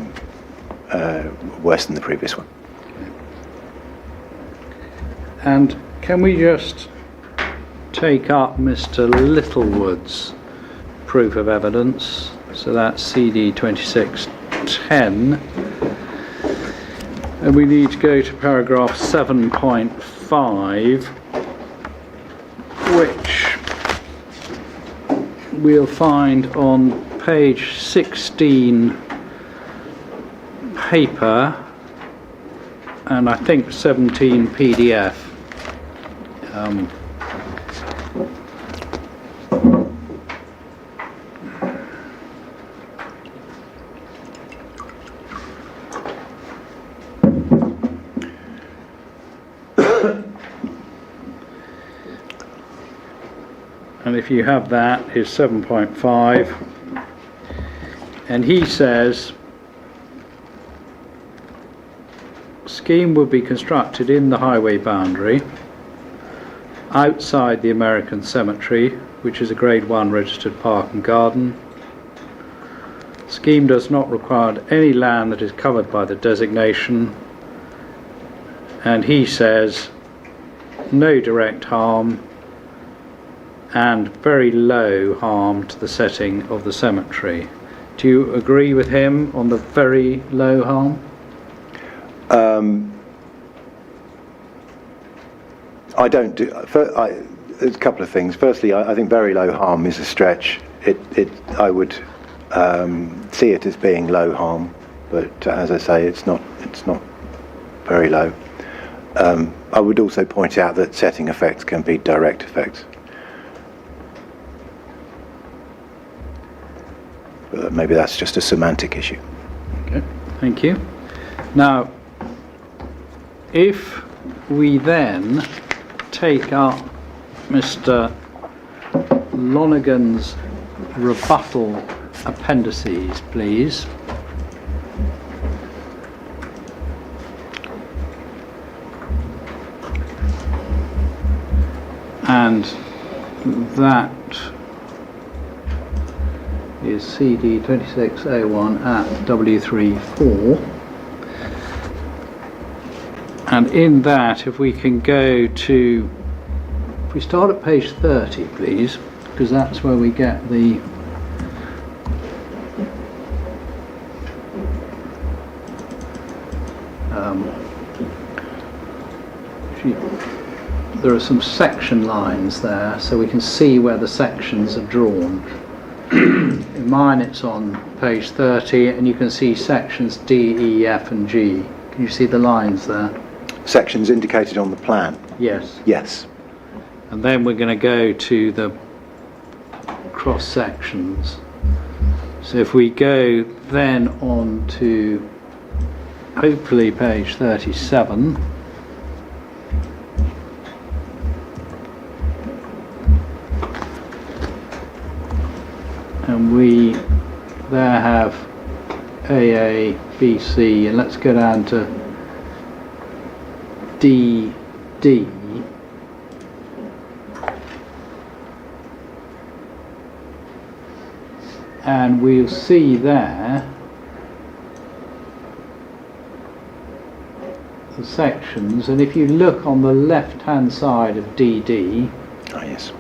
previous one. And can we just take up Mr. Littlewood's proof of evidence? So that's CD 2610. And we need to go to paragraph 7.5, which we'll find on page 16 paper, and I think 17 PDF. And if you have that, is 7.5, and he says scheme would be constructed in the highway boundary outside the American Cemetery, which is a grade 1 registered park and garden. Scheme does not require any land that is covered by the designation, and he says no direct harm and very low harm to the setting of the cemetery. Do you agree with him on the very low harm? I don't do. There's a couple of things. Firstly, I think very low harm is a stretch. I would see it as being low harm, but as I say, it's not very low. I would also point out that setting effects can be direct effects. But maybe that's just a semantic issue. Okay, thank you. Now, if we then take up Mr. Lonergan's rebuttal appendices, please. And that is CD 2601 at W34. And in that, if we can go to, if we start at page 30, please, because that's where we get the there are some section lines there, so we can see where the sections are drawn. In mine it's on page 30, and you can see sections D, E, F and G. Can you see the lines there? Sections indicated on the plan? Yes. Yes. And then we're going to go to the cross sections. So if we go then on to hopefully page 37, and we there have AA, BC, and let's go down to DD. And we'll see there the sections, and if you look on the left-hand side of DD, Ah, yes.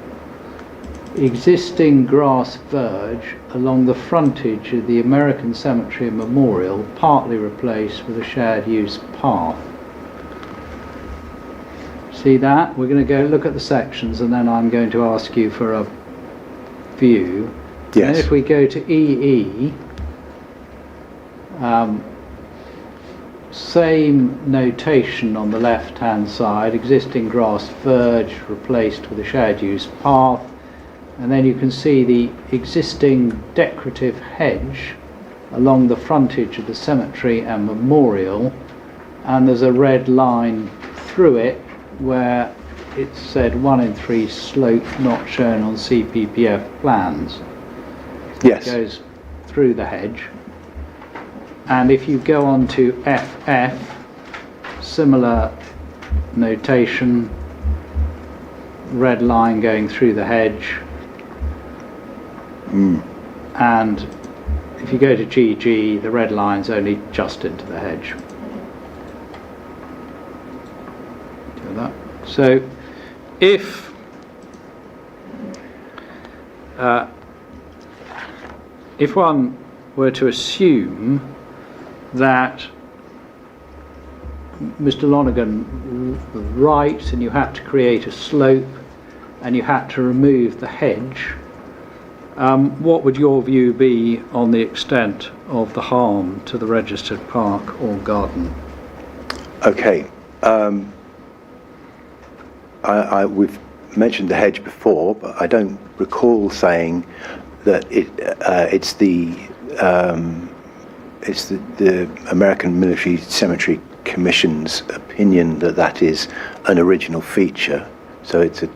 existing grass verge along the frontage of the American Cemetery and Memorial, partly replaced with a shared use path. See that? We're going to go look at the sections, and then I'm going to ask you for a view. Yes. And if we go to EE, same notation on the left hand side, existing grass verge replaced with a shared use path, and then you can see the existing decorative hedge along the frontage of the cemetery and memorial, and there's a red line through it where it said 1 in 3 slope not shown on CPPF plans. Yes. It goes through the hedge. And if you go on to FF, similar notation, red line going through the hedge. And if you go to GG, the red line's only just into the hedge. Do that. So if one were to assume that Mr. Lonergan was right and you had to create a slope and you had to remove the hedge, what would your view be on the extent of the harm to the registered park or garden? Okay. We've mentioned the hedge before, but I don't recall saying that it's the American Military Cemetery Commission's opinion that that is an original feature. So it's a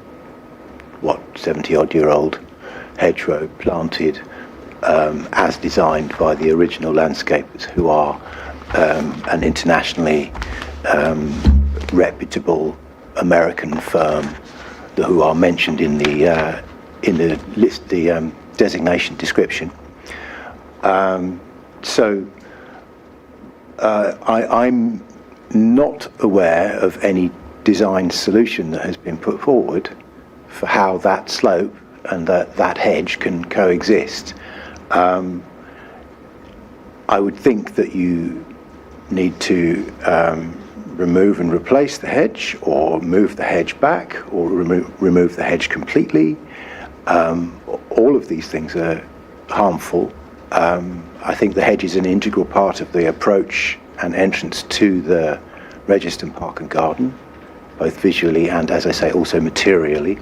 70-odd-year-old hedgerow planted as designed by the original landscapers, who are an internationally reputable American firm who are mentioned in the list, the designation description. So I'm not aware of any design solution that has been put forward for how that slope and that hedge can coexist. I would think that you need to remove and replace the hedge, or move the hedge back, or remove the hedge completely. All of these things are harmful. I think the hedge is an integral part of the approach and entrance to the Registon Park and Garden, both visually and, as I say, also materially.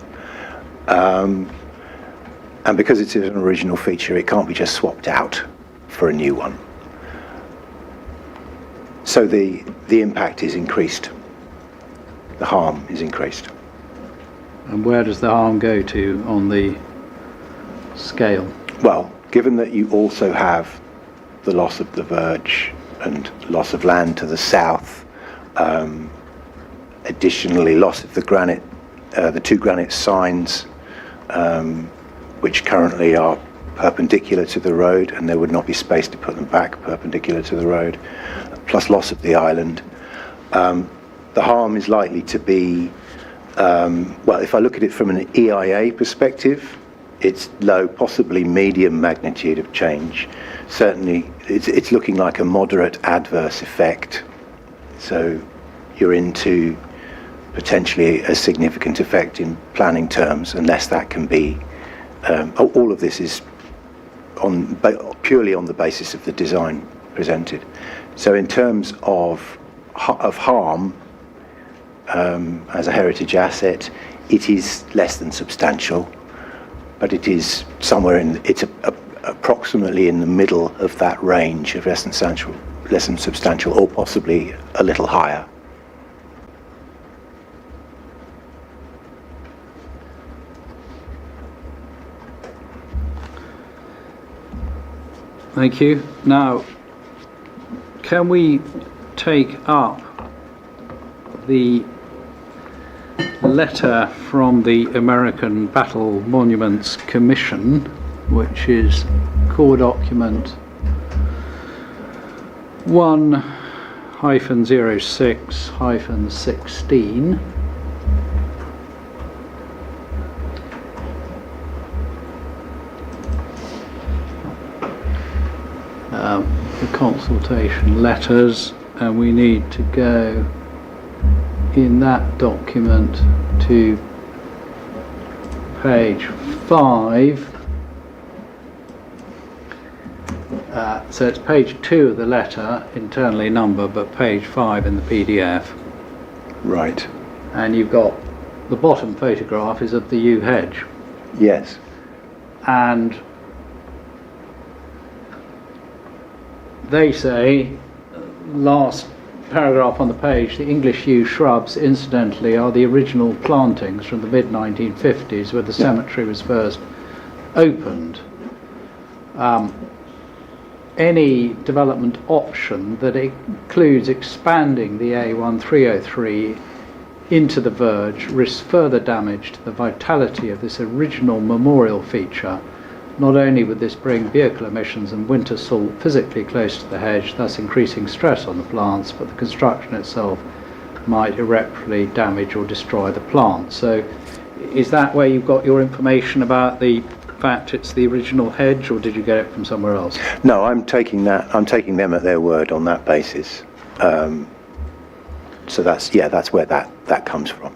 And because it's an original feature, it can't be just swapped out for a new one. So the impact is increased. The harm is increased. And where does the harm go to on the scale? Well, given that you also have the loss of the verge and loss of land to the south, additionally loss of the granite, the 2 granite signs, which currently are perpendicular to the road, and there would not be space to put them back perpendicular to the road, plus loss of the island. The harm is likely to be, well, if I look at it from an EIA perspective, it's low, possibly medium magnitude of change. Certainly, it's looking like a moderate adverse effect. So you're into potentially a significant effect in planning terms, unless that can be. All of this is purely on the basis of the design presented. So in terms of harm as a heritage asset, it is less than substantial, but it is somewhere it's approximately in the middle of that range of less than substantial, or possibly a little higher. Thank you. Now, can we take up the letter from the American Battle Monuments Commission, which is core document 1 -06-16. The consultation letters, and we need to go in that document to page 5. So it's page 2 of the letter, internally numbered, but page 5 in the PDF. Right. And you've got the bottom photograph is of the yew hedge. Yes. And they say, last paragraph on the page, the English yew shrubs, incidentally, are the original plantings from the mid-1950s, where the cemetery was first opened. Any development option that includes expanding the A1303 into the verge risks further damage to the vitality of this original memorial feature. Not only would this bring vehicle emissions and winter salt physically close to the hedge, thus increasing stress on the plants, but the construction itself might irreparably damage or destroy the plant. So is that where you've got your information about the fact it's the original hedge, or did you get it from somewhere else? No, I'm taking them at their word on that basis. So that's where that comes from.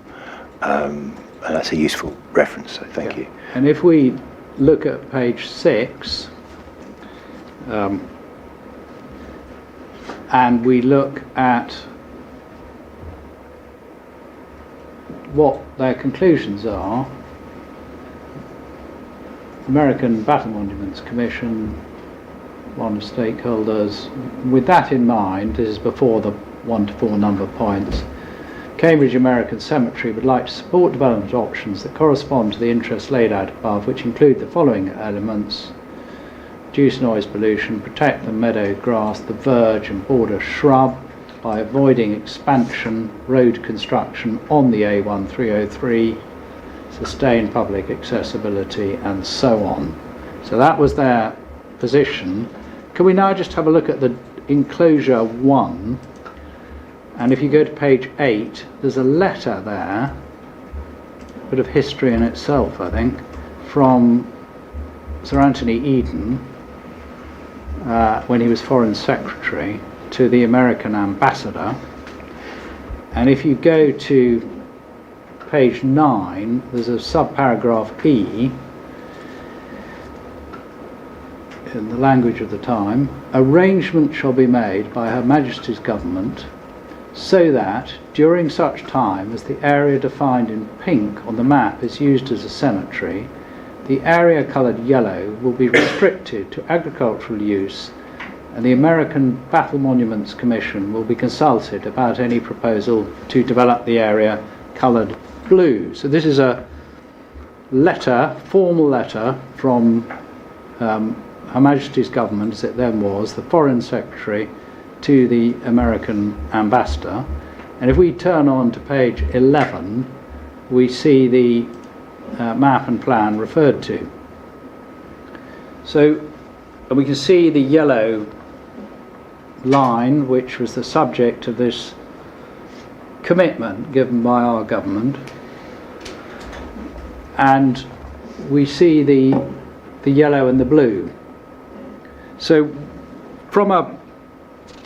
And that's a useful reference, so thank you. And if we look at page 6, and we look at what their conclusions are, American Battle Monuments Commission, one of stakeholders, with that in mind, this is before the 1 to 4 number points, Cambridge American Cemetery would like to support development options that correspond to the interests laid out above, which include the following elements: reduce noise pollution, protect the meadow grass, the verge and border shrub by avoiding expansion, road construction on the A1303, sustain public accessibility, and so on. So that was their position. Can we now just have a look at the enclosure 1? And if you go to page 8, there's a letter there, a bit of history in itself, I think, from Sir Anthony Eden, when he was Foreign Secretary, to the American ambassador. And if you go to page 9, there's a subparagraph E, in the language of the time: arrangement shall be made by Her Majesty's Government so that, during such time as the area defined in pink on the map is used as a cemetery, the area coloured yellow will be restricted to agricultural use, and the American Battle Monuments Commission will be consulted about any proposal to develop the area coloured blue. So this is a letter, formal letter from Her Majesty's Government, as it then was, the Foreign Secretary, to the American ambassador. And if we turn on to page 11, we see the map and plan referred to. So we can see the yellow line, which was the subject of this commitment given by our government, and we see the yellow and the blue. So from a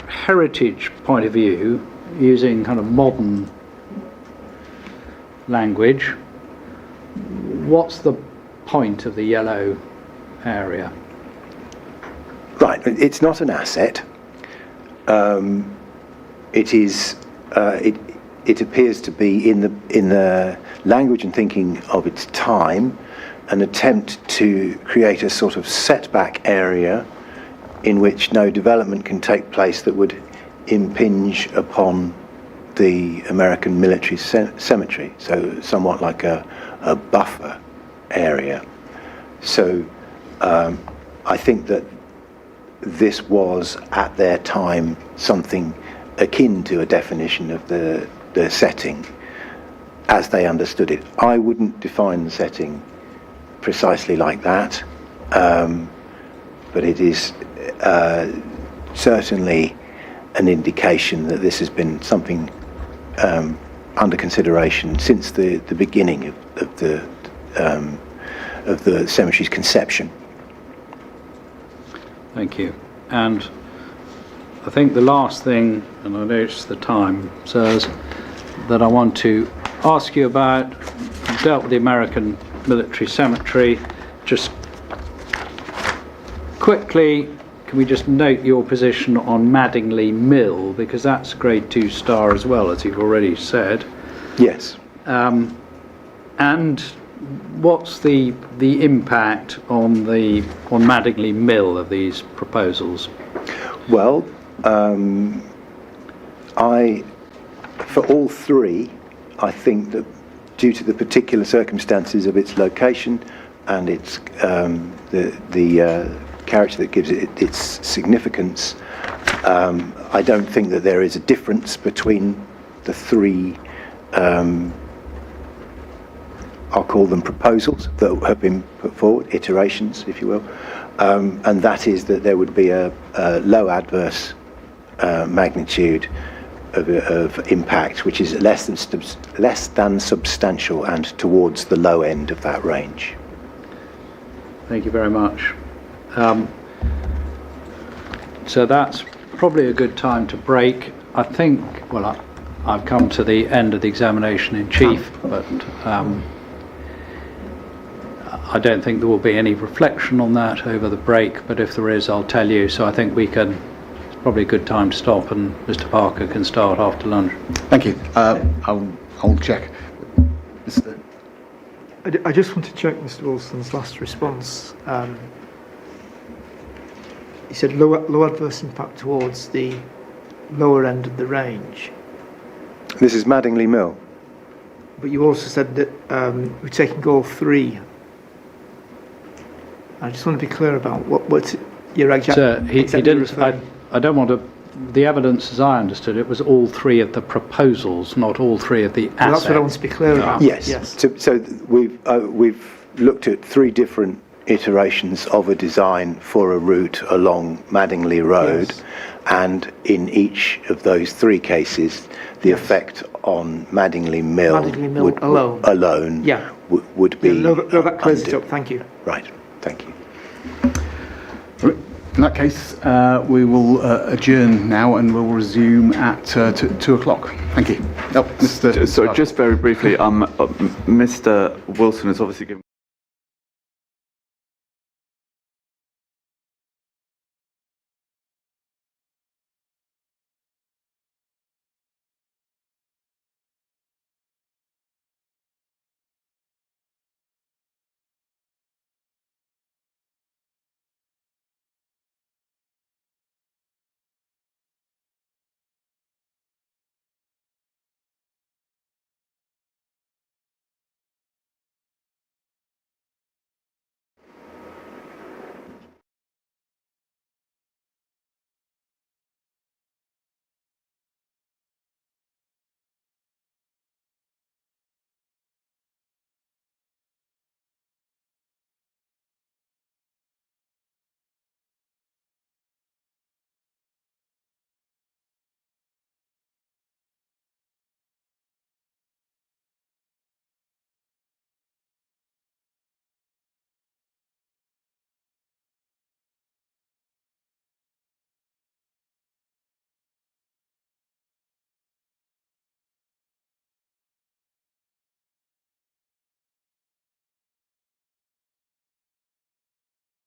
heritage point of view, using kind of modern language, what's the point of the yellow area? Right, it's not an asset. It is. It appears to be in the language and thinking of its time, an attempt to create a sort of setback area in which no development can take place that would impinge upon the American military cemetery, so somewhat like a buffer area. So I think that this was at their time something akin to a definition of the setting as they understood it. I wouldn't define the setting precisely like that, but it is certainly an indication that this has been something under consideration since the beginning of the cemetery's conception. Thank you. And I think the last thing, and I notice the time, sirs, that I want to ask you about, I've dealt with the American Military Cemetery. Just quickly, can we just note your position on Madingley Mill, because that's grade 2 star as well, as you've already said. Yes. And what's the impact on Madingley Mill of these proposals? Well, for all three, I think that due to the particular circumstances of its location and its the character that gives it its significance, I don't think that there is a difference between the three, I'll call them proposals that have been put forward, iterations, if you will, and that is that there would be a low adverse magnitude of impact, which is less than substantial and towards the low end of that range. Thank you very much. So that's probably a good time to break. I think, well, I've come to the end of the examination in chief, but I don't think there will be any reflection on that over the break, but if there is, I'll tell you. So I think it's probably a good time to stop, and Mr. Parker can start after lunch. Thank you. I'll check. Mr. I just want to check Mr. Wilson's last response. He said low adverse impact towards the lower end of the range. This is Madingley Mill. But you also said that we're taking all three. I just want to be clear about what your exact. Sir, he didn't. I don't want to. The evidence, as I understood it, was all three of the proposals, not all three of the assets. Well, that's what I want to be clear about. Yes. So we've looked at three different iterations of a design for a route along Madingley Road, yes. And in each of those three cases, the yes. effect on Madingley Mill alone yeah. would be. Yeah, no, that clears it up. Thank you. Right. Thank you. In that case, we will adjourn now, and we'll resume at 2 o'clock. Thank you. So just very briefly, Mr. Wilson has obviously given